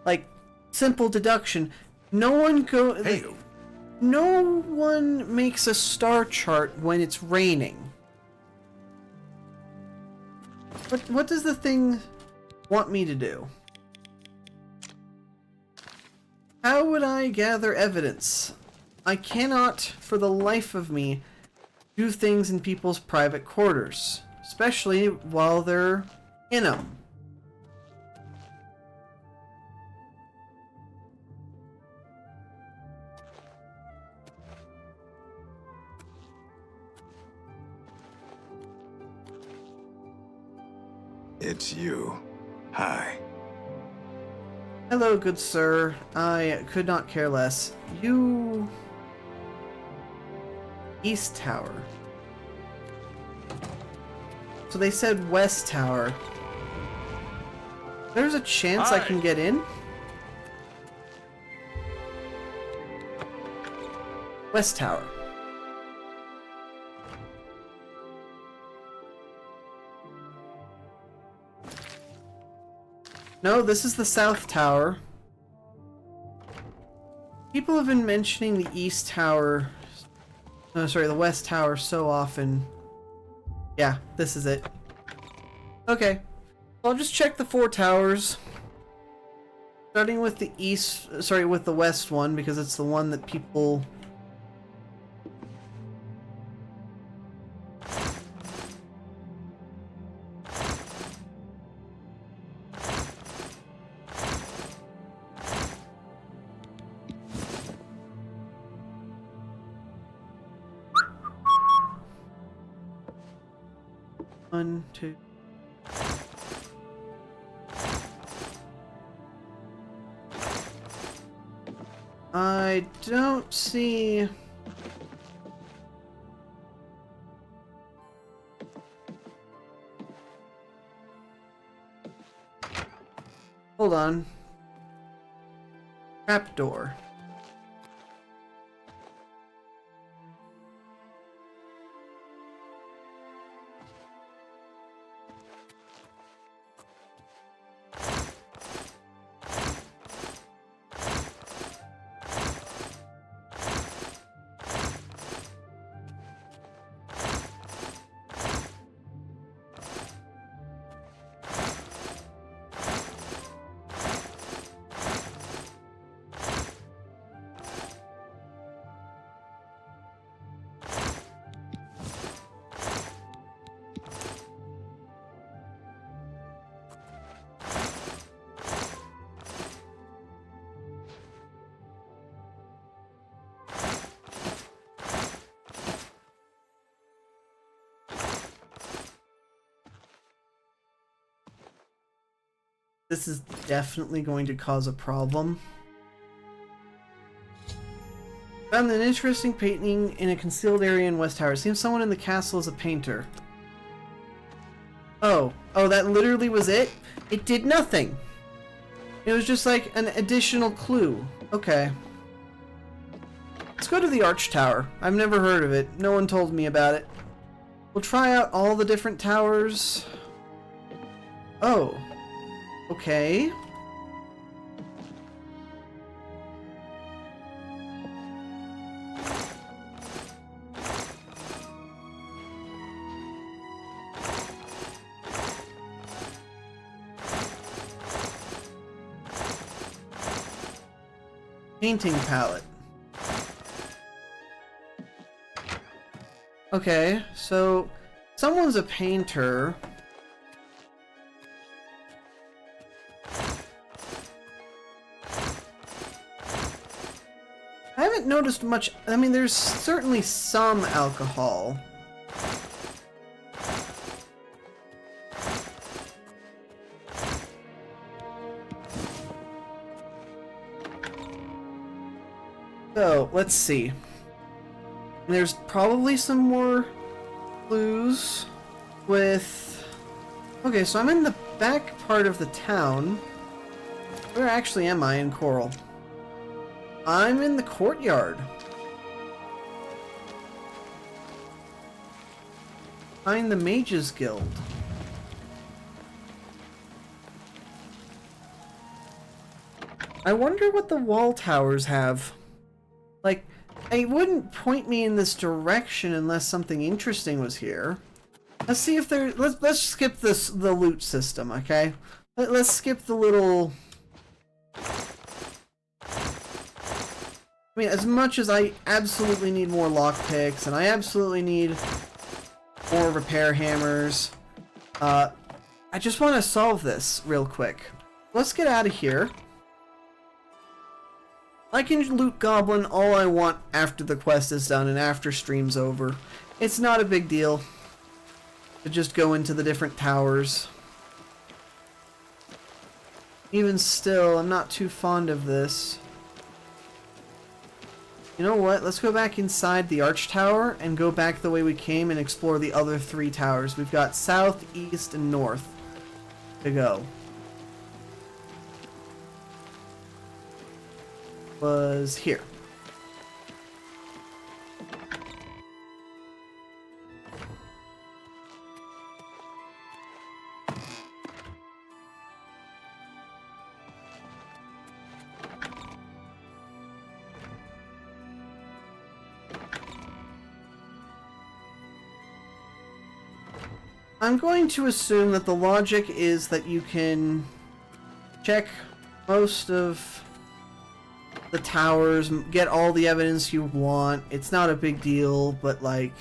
Like, simple deduction. No one makes a star chart when it's raining. What does the thing want me to do? How would I gather evidence? I cannot, for the life of me, do things in people's private quarters, especially while they're in them. It's you. Hi. Hello, good sir. I could not care less. You... East Tower. So they said West Tower. There's a chance I can get in? West Tower. No, this is the South Tower. People have been mentioning the East Tower... No, sorry, the West Tower so often. Yeah, this is it. Okay. I'll just check the 4 towers. Starting with the east... Sorry, with the west one, because it's the one that people... One, two. I don't see... hold on. Trapdoor. This is definitely going to cause a problem. Found an interesting painting in a concealed area in West Tower. Seems someone in the castle is a painter. Oh, that literally was it? It did nothing. It was just like an additional clue. Okay. Let's go to the Arch Tower. I've never heard of it. No one told me about it. We'll try out all the different towers. Oh. Okay. Painting palette. Okay, so someone's a painter. I haven't noticed much. I mean, there's certainly some alcohol. So, let's see. There's probably some more clues with... Okay, so I'm in the back part of the town. Where actually am I in Coral? I'm in the courtyard. Behind the Mages Guild. I wonder what the wall towers have. Like, it wouldn't point me in this direction unless something interesting was here. Let's see if there... Let's skip the loot system, okay? Let's skip the little... I mean, as much as I absolutely need more lockpicks, and I absolutely need more repair hammers, I just want to solve this real quick. Let's get out of here. I can loot Goblin all I want after the quest is done and after stream's over. It's not a big deal to just go into the different towers. Even still, I'm not too fond of this. You know what? Let's go back inside the Arch Tower and go back the way we came and explore the other 3 towers. We've got south, east, and north to go. Was here. I'm going to assume that the logic is that you can check most of the towers, get all the evidence you want. It's not a big deal, but like...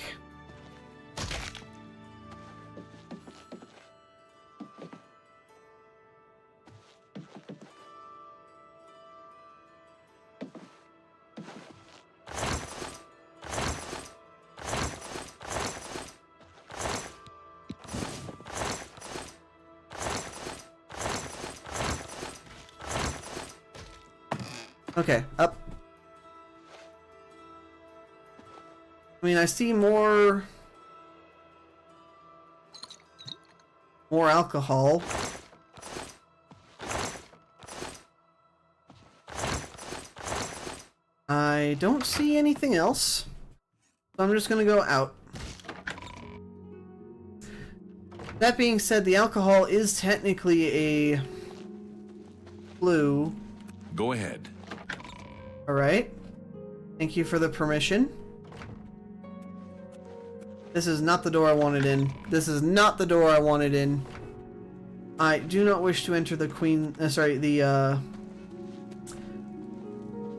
Okay, up. I mean, I see more alcohol. I don't see anything else, so I'm just gonna go out. That being said, the alcohol is technically a clue. Go ahead. Alright. Thank you for the permission. This is not the door I wanted in. This is not the door I wanted in. I do not wish to enter the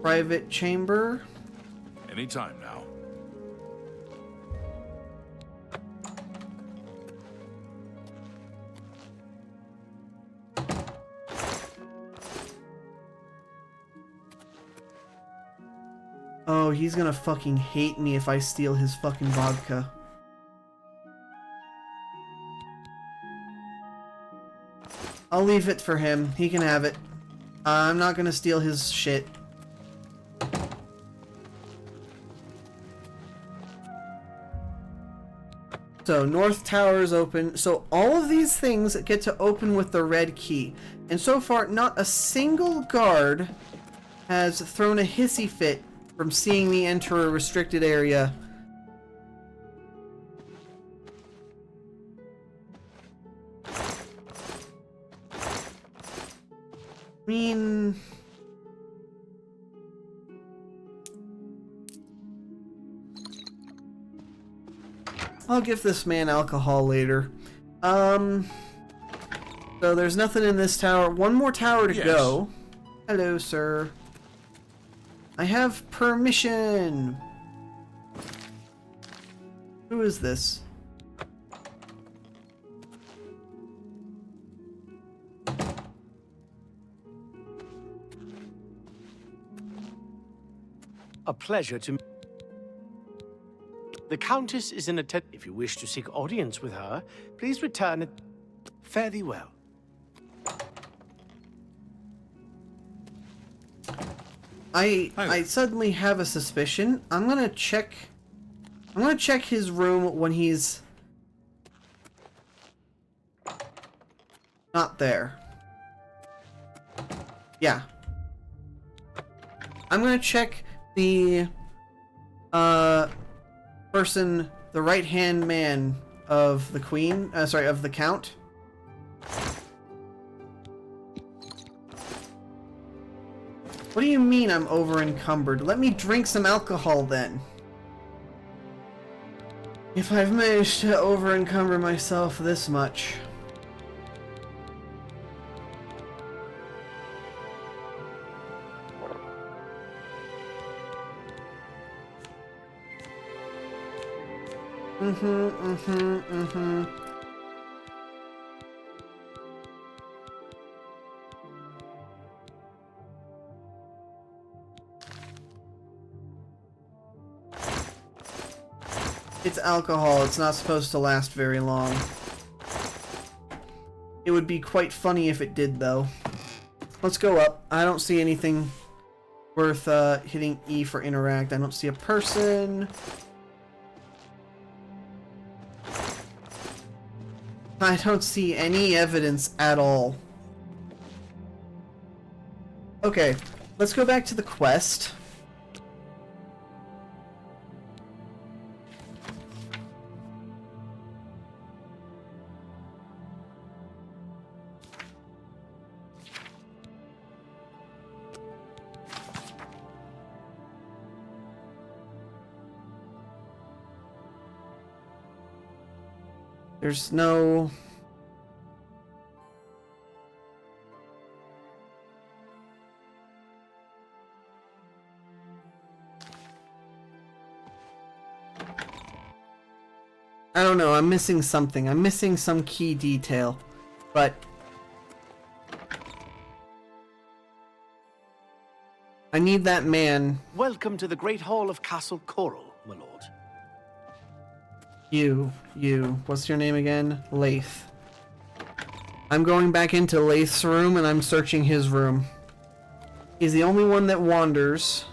private chamber. Anytime now. Oh, he's gonna fucking hate me if I steal his fucking vodka. I'll leave it for him. He can have it. I'm not gonna steal his shit. So, North Tower is open. So, all of these things get to open with the red key. And so far, not a single guard has thrown a hissy fit from seeing me enter a restricted area. I mean... I'll give this man alcohol later. So there's nothing in this tower. One more tower to go. Hello, sir. I have permission. Who is this? A pleasure to... The Countess is in a If you wish to seek audience with her, please return it. Fare thee well. I suddenly have a suspicion. I'm gonna check his room when he's not there. Yeah. I'm gonna check the person, the right-hand man of the queen, of the count. What do you mean I'm over-encumbered? Let me drink some alcohol then. If I've managed to over-encumber myself this much. It's alcohol. It's not supposed to last very long. It would be quite funny if it did, though. Let's go up. I don't see anything worth hitting E for interact. I don't see a person. I don't see any evidence at all. Okay, let's go back to the quest. There's no... I don't know, I'm missing something. I'm missing some key detail. But... I need that man. Welcome to the Great Hall of Castle Coral, my lord. You. What's your name again? Laith. I'm going back into Laith's room and I'm searching his room. He's the only one that wanders.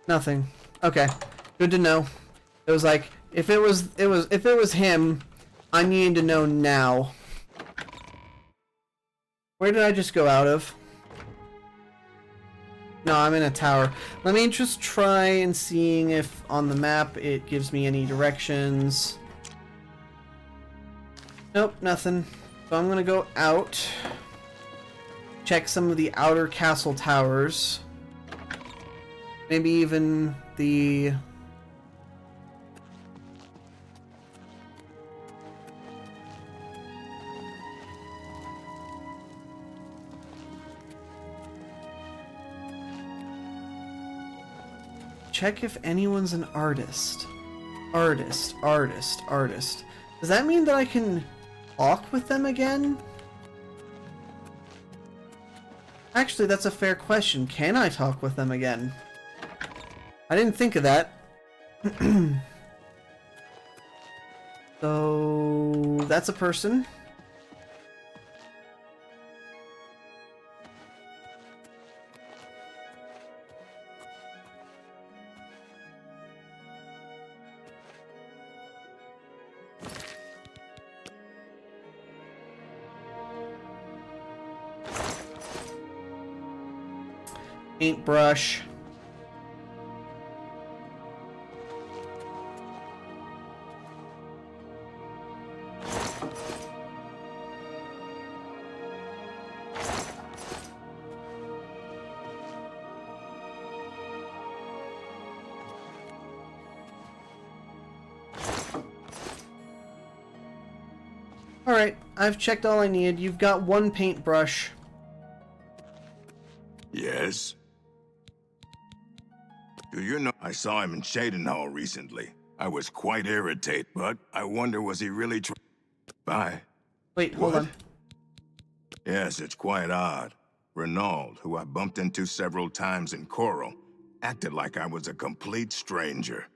Nothing. Okay. Good to know. It was like, if it was him, I needed to know now. Where did I just go out of? No, I'm in a tower. Let me just try and seeing if on the map it gives me any directions. Nope, nothing. So I'm gonna go out. Check some of the outer castle towers. Maybe even the... Check if anyone's an artist. Artist. Does that mean that I can talk with them again? Actually, that's a fair question. Can I talk with them again? I didn't think of that. So, that's a person. Paintbrush. Alright, I've checked all I needed. You've got one paintbrush. Yes? Do you know, I saw him in Shadenhall recently. I was quite irritated, but I wonder was he really Bye. Wait, hold on. Yes, it's quite odd. Renaud, who I bumped into several times in Coral, acted like I was a complete stranger.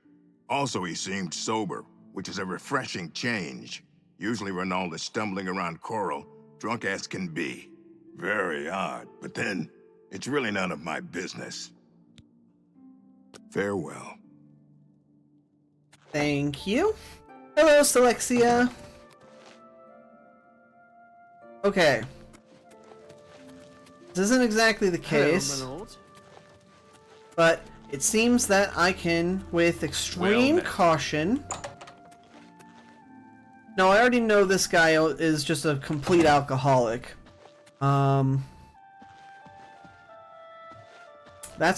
Also, he seemed sober, which is a refreshing change. Usually Renaud is stumbling around Coral, drunk as can be. Very odd, but then, it's really none of my business. Farewell. Thank you. Hello, Selexia. Okay. This isn't exactly the case. Hello, my lord. But it seems that I can, with extreme caution... No, I already know this guy is just a complete alcoholic. That's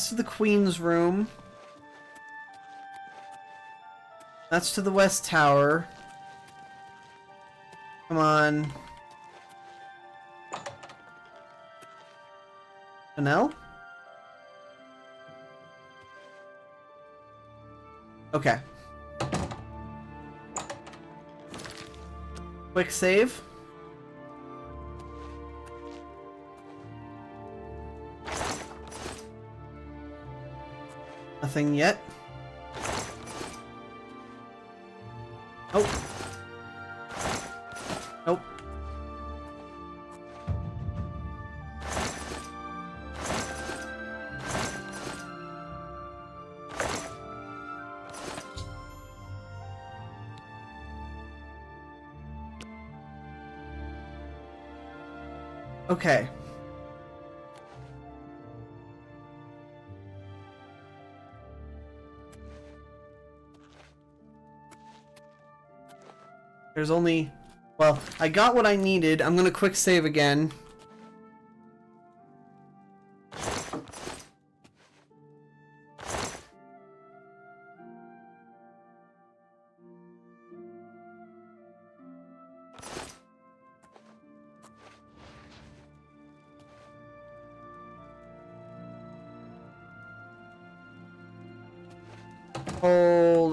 to the Queen's room. That's to the West Tower. Come on. Chanel? Okay. Quick save. Nothing yet. Nope. Nope. Okay. There's only... Well, I got what I needed. I'm gonna quick save again.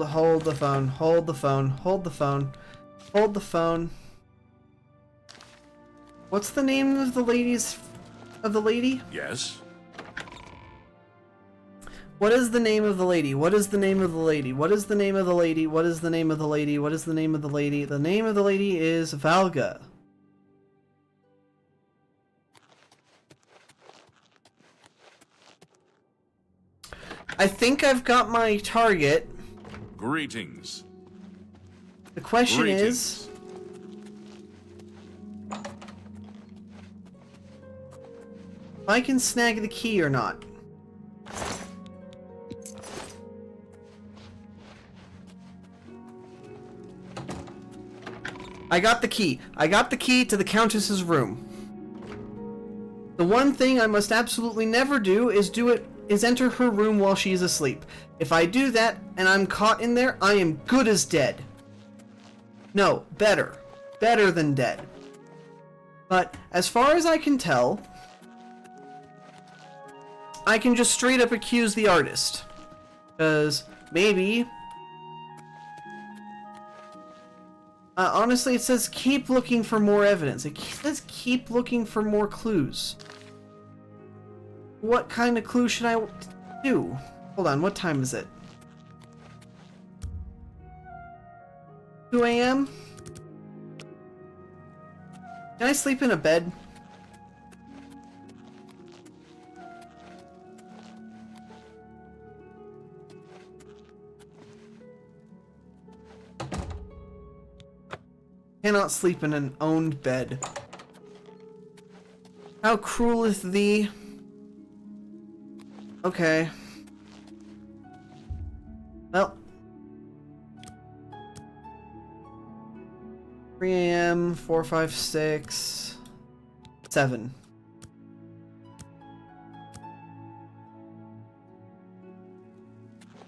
Hold the phone, hold the phone, hold the phone, hold the phone. What's the name of the lady? Yes? What is the name of the lady? What is the name of the lady? What is the name of the lady? What is the name of the lady? What is the name of the lady? The name of the lady is Valga. I think I've got my target. Greetings. The question is... if I can snag the key or not. I got the key. I got the key to the Countess's room. The one thing I must absolutely never do is enter her room while she is asleep. If I do that and I'm caught in there, I am good as dead. No, better. Better than dead. But as far as I can tell, I can just straight up accuse the artist. Because maybe... honestly, it says keep looking for more evidence. It says keep looking for more clues. What kind of clue should I do? Hold on, what time is it? 2 a.m.? Can I sleep in a bed? Cannot sleep in an owned bed. How cruel is thee? Okay. Well. 3 a.m., 4, 5, 6, 7.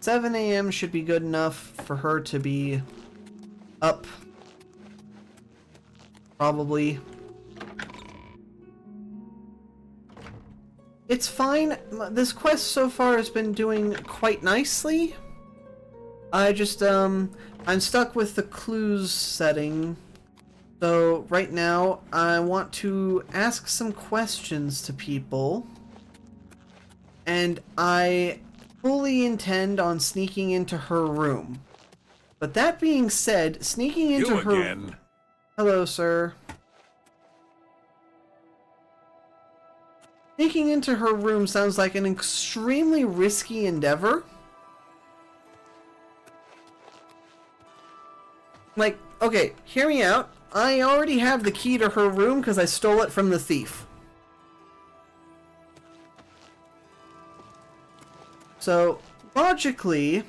$7 a.m. should be good enough for her to be up. Probably. It's fine. This quest so far has been doing quite nicely. I just, I'm stuck with the clues setting. So, right now, I want to ask some questions to people. And I fully intend on sneaking into her room. But that being said, sneaking into her... You again? Hello, sir. Sneaking into her room sounds like an extremely risky endeavor. Like, okay, hear me out. I already have the key to her room because I stole it from the thief. So, logically...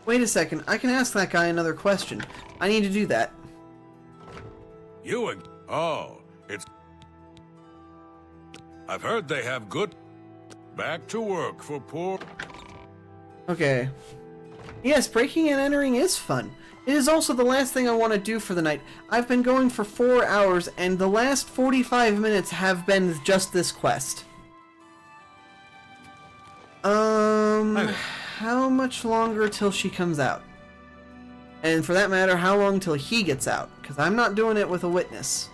Wait a second, I can ask that guy another question. I need to do that. You oh, it's... I've heard they have good... Back to work for poor... Okay. Yes, breaking and entering is fun. It is also the last thing I want to do for the night. I've been going for 4 hours, and the last 45 minutes have been just this quest. How much longer till she comes out? And for that matter, how long till he gets out? Because I'm not doing it with a witness.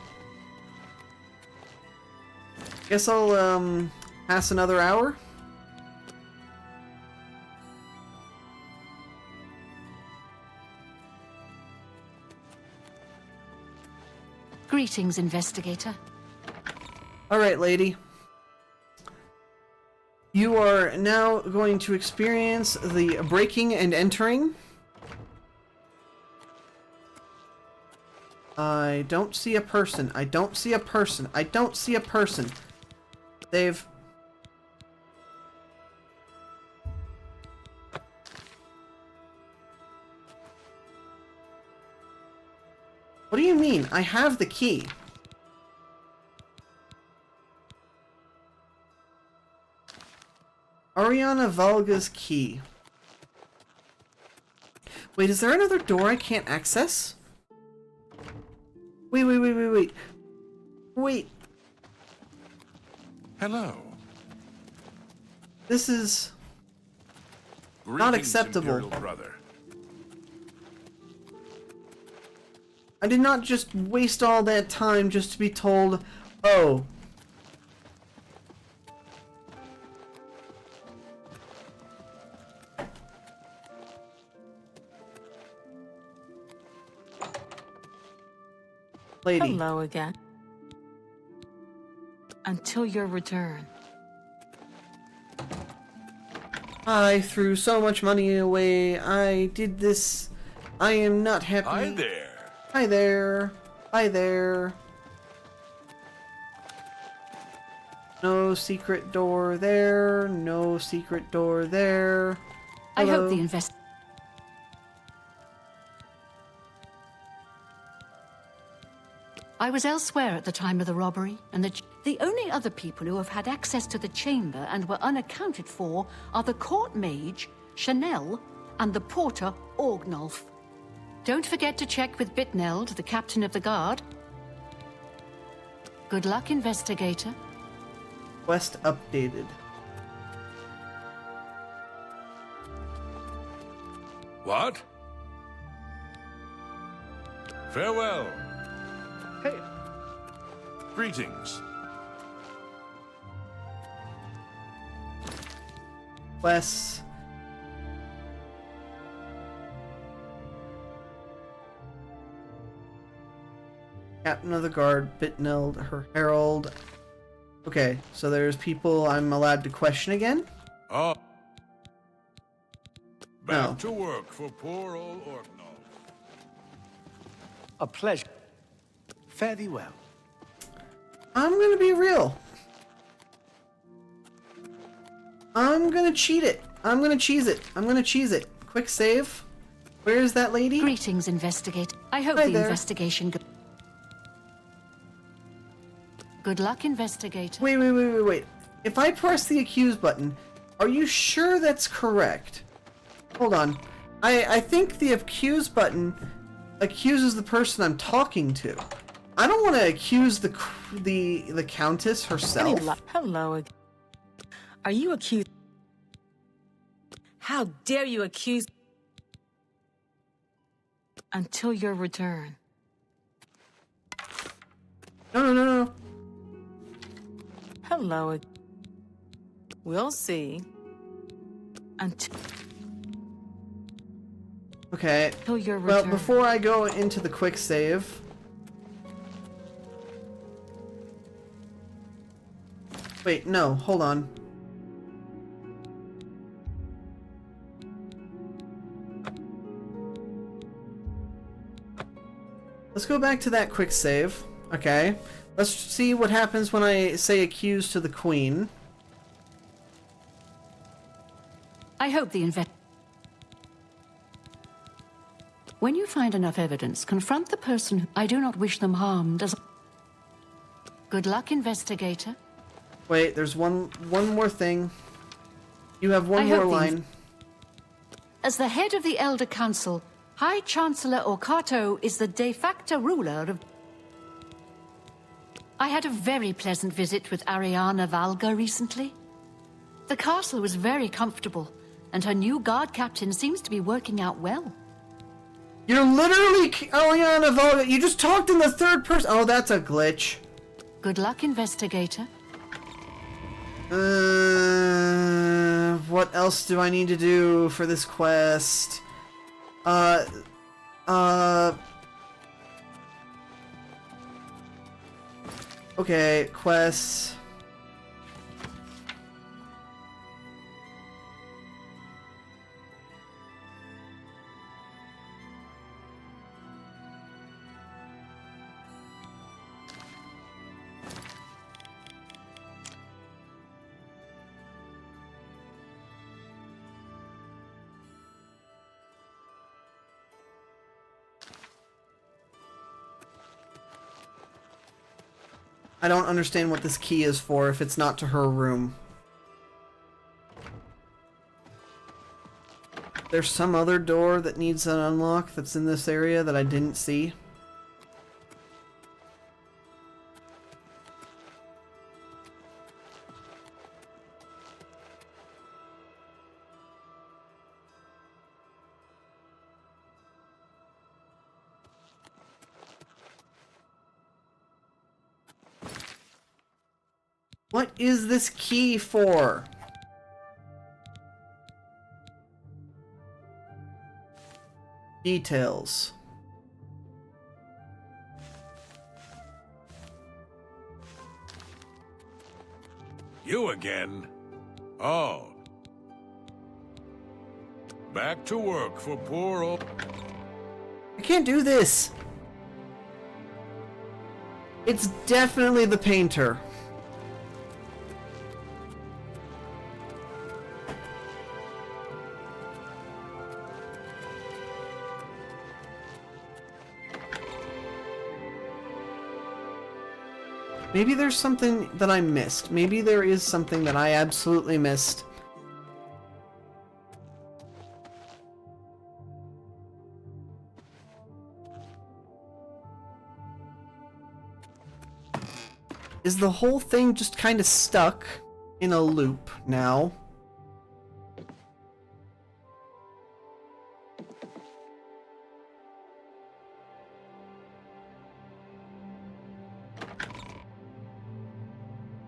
Guess I'll, pass another hour? Greetings, investigator. Alright, lady. You are now going to experience the breaking and entering. I don't see a person. I don't see a person. I don't see a person. They've... What do you mean? I have the key. Ariana Valga's key. Wait, is there another door I can't access? Wait. Wait. Hello. This is... Greetings, not acceptable. Imperial brother. I did not just waste all that time just to be told, oh. Lady. Hello again. Until your return, I threw so much money away. I did this. I am not happy. Hi there. Hi there. Hi there. No secret door there. No secret door there. I Hello. hope the I was elsewhere at the time of the robbery, and the only other people who have had access to the chamber and were unaccounted for are the court mage, Chanel, and the porter, Orgnolf. Don't forget to check with Bitneld, the captain of the guard. Good luck, investigator. Quest updated. What? Farewell. Hey. Greetings. Quests. Captain of the Guard, Bitneld, her herald. Okay, so there's people I'm allowed to question again? Oh. Back No. to work for poor old Orknall. A pleasure. Fare thee well. I'm gonna be real. I'm gonna cheat it. I'm gonna cheese it. I'm gonna cheese it. Quick save. Where is that lady? Greetings, investigator. I hope Hi the there. investigation Good luck, investigator. Wait. If I press the accuse button, are you sure that's correct? Hold on. I think the accuse button accuses the person I'm talking to. I don't want to accuse the countess herself. Hello. Are you accused? How dare you accuse? Until your return. No. Hello. We'll see. Until Okay. your Well, return. before I go into the quick save. Wait, no, hold on. Let's go back to that quick save. Okay. Let's see what happens when I say accused to the queen. I hope the When you find enough evidence, confront the person who I do not wish them harmed as Good luck, investigator. Wait, there's one more thing. You have one I more hope the line. As the head of the Elder Council, High Chancellor Orkato is the de facto ruler of I had a very pleasant visit with Ariana Valga recently. The castle was very comfortable, and her new guard captain seems to be working out well. You're literally Ariana Volga. You just talked in the third person. Oh, that's a glitch. Good luck, investigator. What else do I need to do for this quest? Okay, quests. I don't understand what this key is for if it's not to her room. There's some other door that needs an unlock that's in this area that I didn't see. What is this key for? Details. You again? Oh. Back to work for poor old... I can't do this! It's definitely the painter. Maybe there's something that I missed. Maybe there is something that I absolutely missed. Is the whole thing just kind of stuck in a loop now?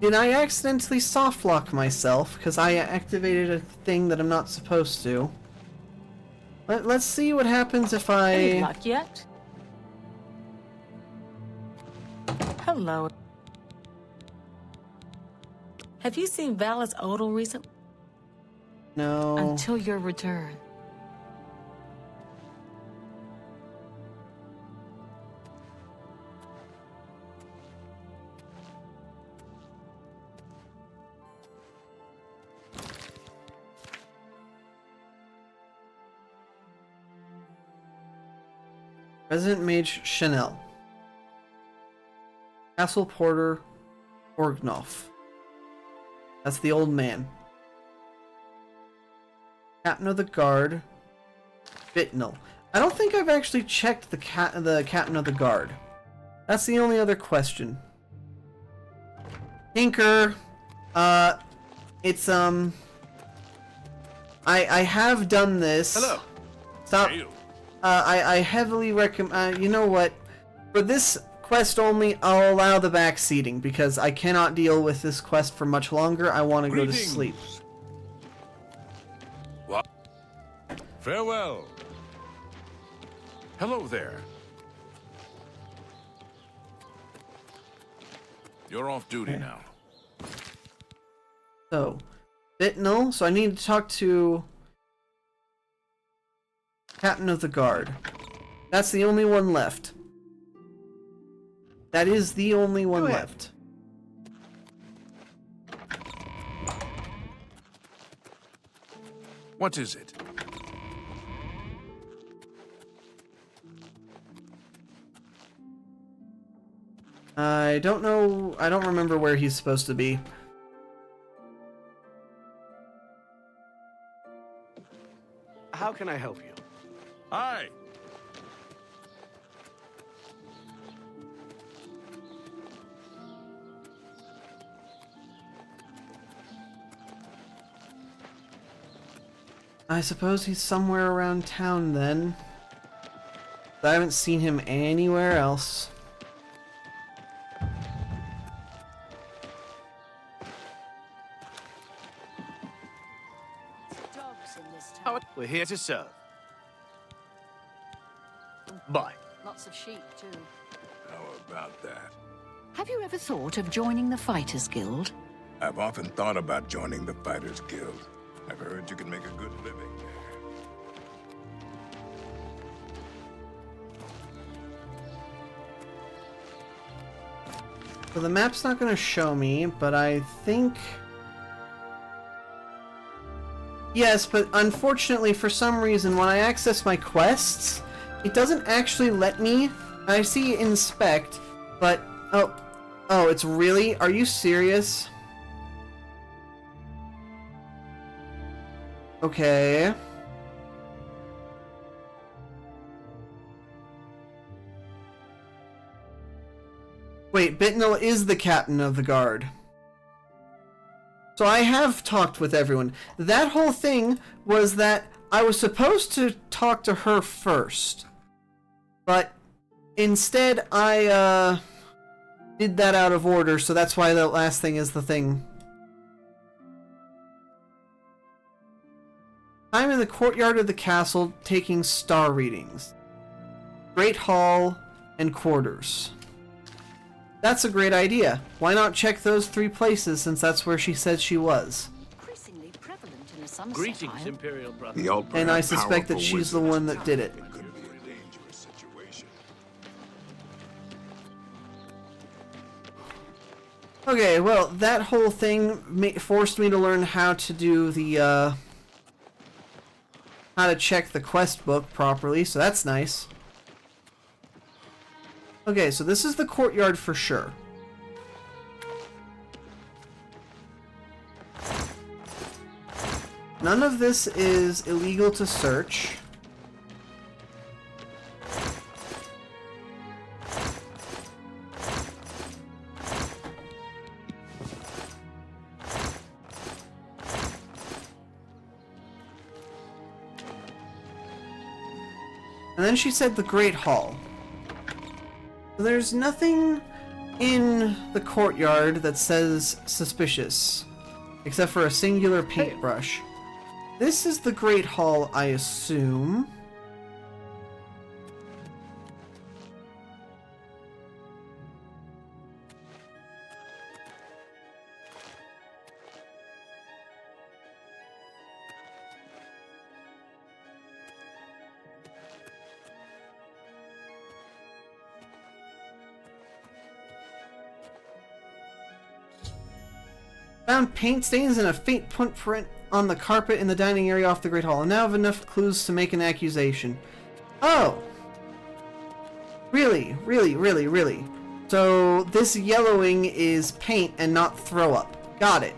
Did I accidentally softlock myself because I activated a thing that I'm not supposed to? Let's see what happens if I... Any luck yet? Hello. Have you seen Valis Odal recently? No. Until your return. Resident Mage Chanel. Castle Porter Orgnoff. That's the old man. Captain of the Guard Bitnell. I don't think I've actually checked the Captain of the Guard. That's the only other question. Tinker. It's I have done this. Hello. Stop. I heavily recommend. You know what? For this quest only, I'll allow the back seating because I cannot deal with this quest for much longer. I want to go to sleep. What? Farewell. Hello there. You're off duty now. So, Bitnell. So I need to talk to Captain of the Guard. That's the only one left. That is the only one left. What is it? I don't know. I don't remember where he's supposed to be. How can I help you? Hi. I suppose he's somewhere around town then. I haven't seen him anywhere else. We're here to serve. Bye. Lots of sheep, too. How about that? Have you ever thought of joining the Fighters Guild? I've often thought about joining the Fighters Guild. I've heard you can make a good living there. So the map's not going to show me, but I think... Yes, but unfortunately, for some reason, when I access my quests, it doesn't actually let me... I see inspect, but... Oh, it's really? Are you serious? Okay. Wait, Bitnell is the captain of the guard. So I have talked with everyone. That whole thing was that I was supposed to talk to her first. But instead I did that out of order, so that's why the last thing is the thing. I'm in the courtyard of the castle taking star readings. Great Hall and quarters. That's a great idea. Why not check those 3 places since that's where she said she was? Increasingly prevalent in some Greetings, satire. Imperial brother. The ultra And I suspect that powerful she's the wizard. one that did it. It could be a dangerous situation. Okay, well, that whole thing forced me to learn how to do the, how to check the quest book properly, so that's nice. Okay, so this is the courtyard for sure. None of this is illegal to search. And then she said the Great Hall. So there's nothing in the courtyard that says suspicious, except for a singular paintbrush. This is the Great Hall, I assume. Found paint stains and a faint print on the carpet in the dining area off the Great Hall. I now have enough clues to make an accusation. Oh! Really? Really, really, really? So this yellowing is paint and not throw up. Got it.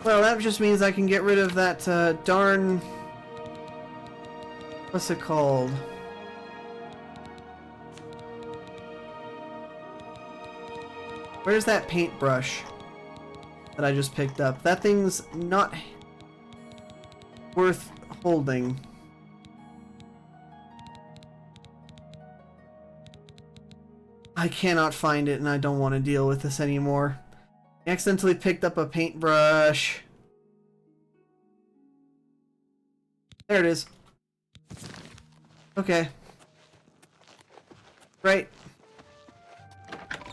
Well, that just means I can get rid of that darn... What's it called? Where's that paintbrush that I just picked up? That thing's not worth holding. I cannot find it and I don't want to deal with this anymore. I accidentally picked up a paintbrush. There it is. Okay. Right.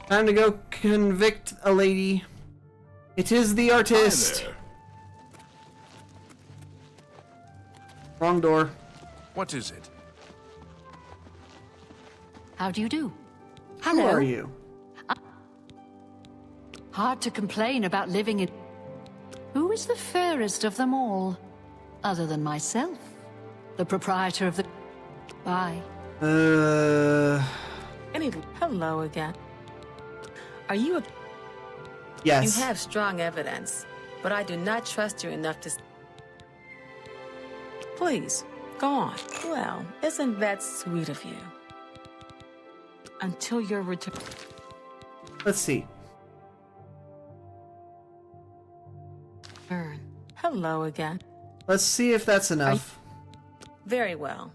Time to go convict a lady. It is the artist. Wrong door. What is it? How do you do? Hello. Who are you? Hard to complain about living in... Who is the fairest of them all? Other than myself. The proprietor of the... Bye. Hello again. Are you a... Yes. You have strong evidence, but I do not trust you enough to... Please, go on. Well, isn't that sweet of you? Until your return... Let's see. Hello again. Let's see if that's enough. Very well.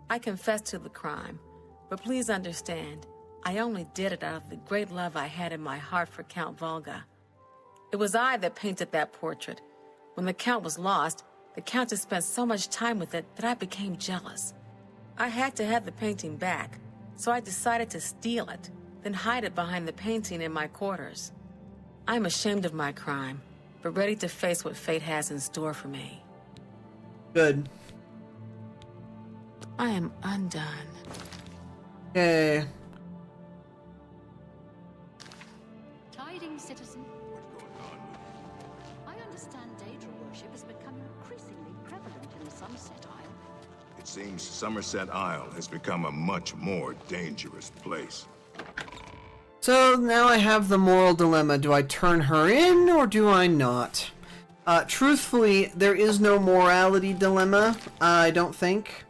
I confess to the crime, but please understand, I only did it out of the great love I had in my heart for Count Volga. It was I that painted that portrait. When the Count was lost, the Countess spent so much time with it that I became jealous. I had to have the painting back, so I decided to steal it, then hide it behind the painting in my quarters. I'm ashamed of my crime, but ready to face what fate has in store for me. Good. I am undone. Okay. Tidings, citizen. I understand Daedra worship is becoming increasingly prevalent in the Sunset Isle. It seems Somerset Isle has become a much more dangerous place. So now I have the moral dilemma. Do I turn her in or do I not? Truthfully, there is no morality dilemma, I don't think.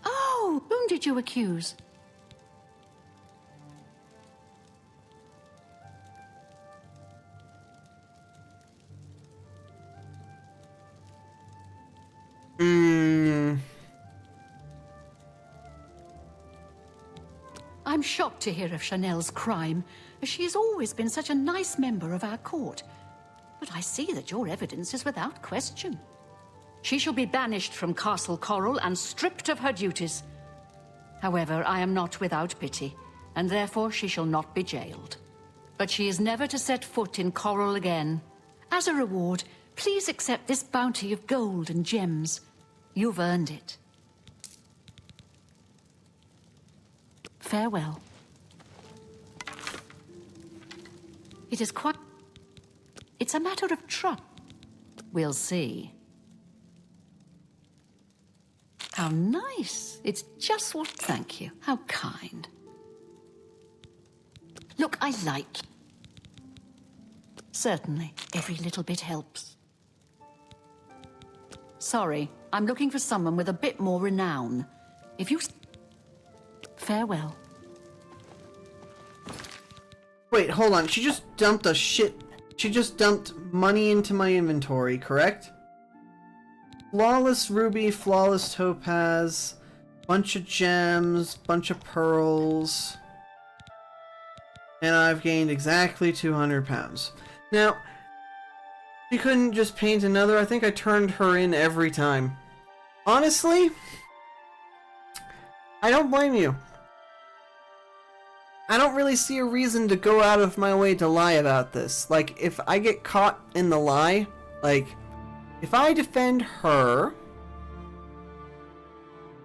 Oh, whom did you accuse? I'm shocked to hear of Chanel's crime, as she has always been such a nice member of our court. But I see that your evidence is without question. She shall be banished from Castle Coral and stripped of her duties. However, I am not without pity. and therefore she shall not be jailed. But she is never to set foot in Coral again. As a reward, please accept this bounty of gold and gems. You've earned it. Farewell. It is quite... It's a matter of trust. We'll see. How nice. It's just what... Thank you. How kind. Look, I like... Certainly. Every little bit helps. Sorry. I'm looking for someone with a bit more renown. If you... Farewell. Wait, hold on. She just dumped a shit... She just dumped money into my inventory, correct? Flawless ruby, flawless topaz, bunch of gems, bunch of pearls. And I've gained exactly 200 pounds. Now, she couldn't just paint another. I think I turned her in every time. Honestly, I don't blame you. I don't really see a reason to go out of my way to lie about this. Like, if I get caught in the lie, like, if I defend her,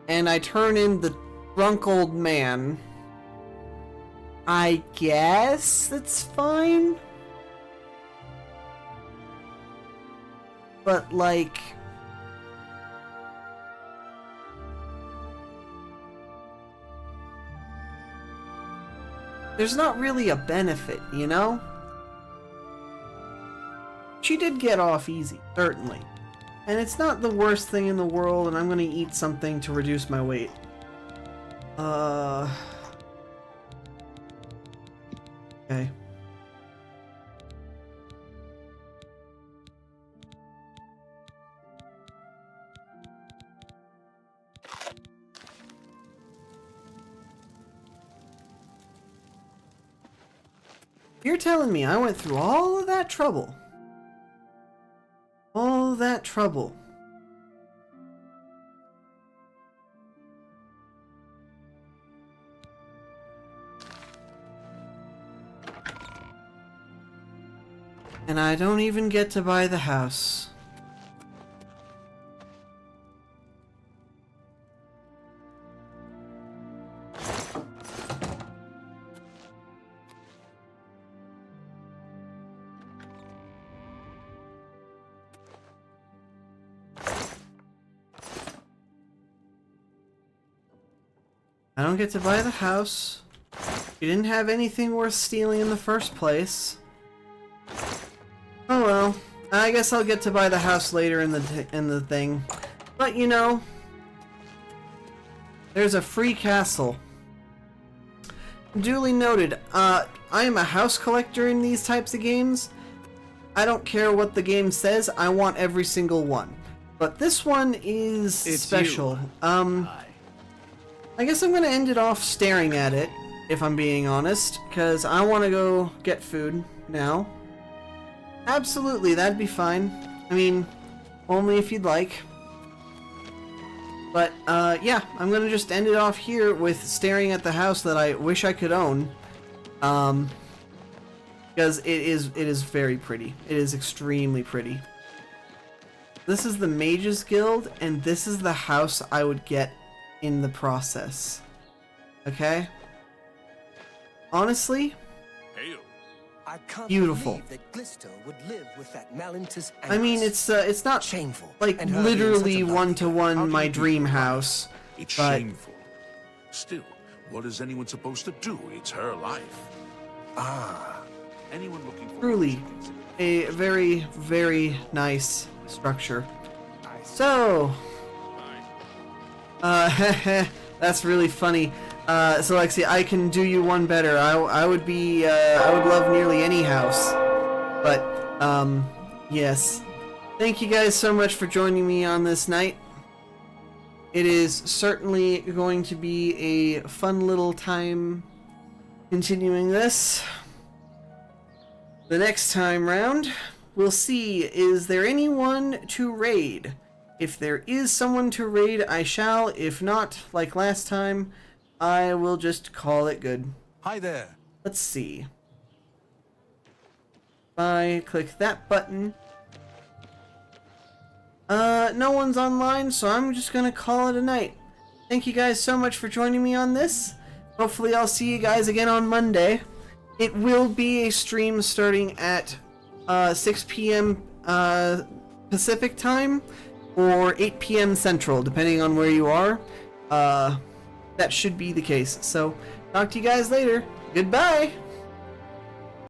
and I turn in the drunk old man, I guess that's fine? But, like... there's not really a benefit, you know? She did get off easy, certainly. And it's not the worst thing in the world, and I'm gonna eat something to reduce my weight. Okay. You're telling me I went through all of that trouble? All that trouble. And I don't even get to buy the house. I don't get to buy the house. You didn't have anything worth stealing in the first place. Oh well. I guess I'll get to buy the house later in the thing. But you know, there's a free castle. Duly noted. I am a house collector in these types of games. I don't care what the game says. I want every single one. But this one is special. I guess I'm gonna end it off staring at it, if I'm being honest, because I want to go get food now. Absolutely, that'd be fine. I mean, only if you'd like. But, yeah, I'm gonna just end it off here with staring at the house that I wish I could own. Because it is very pretty. It is extremely pretty. This is the Mages Guild, and this is the house I would get in the process. Okay? Honestly, I can't beautiful. believe that Glisto would live with that Malintus. I mean, it's not shameful, like and her being literally such a one-to-one my dream house. It's but shameful. Still, what is anyone supposed to do? It's her life. Anyone looking for truly a very, very nice structure. So, that's really funny. So Lexi, I can do you one better. I would love nearly any house. But, yes. Thank you guys so much for joining me on this night. It is certainly going to be a fun little time continuing this. The next time round, we'll see, is there anyone to raid? If there is someone to raid, I shall. If not, like last time, I will just call it good. Hi there. Let's see. If I click that button. No one's online, so I'm just gonna call it a night. Thank you guys so much for joining me on this. Hopefully I'll see you guys again on Monday. It will be a stream starting at 6 p.m. Pacific time or 8 p.m. Central, depending on where you are. That should be the case. So, talk to you guys later. Goodbye!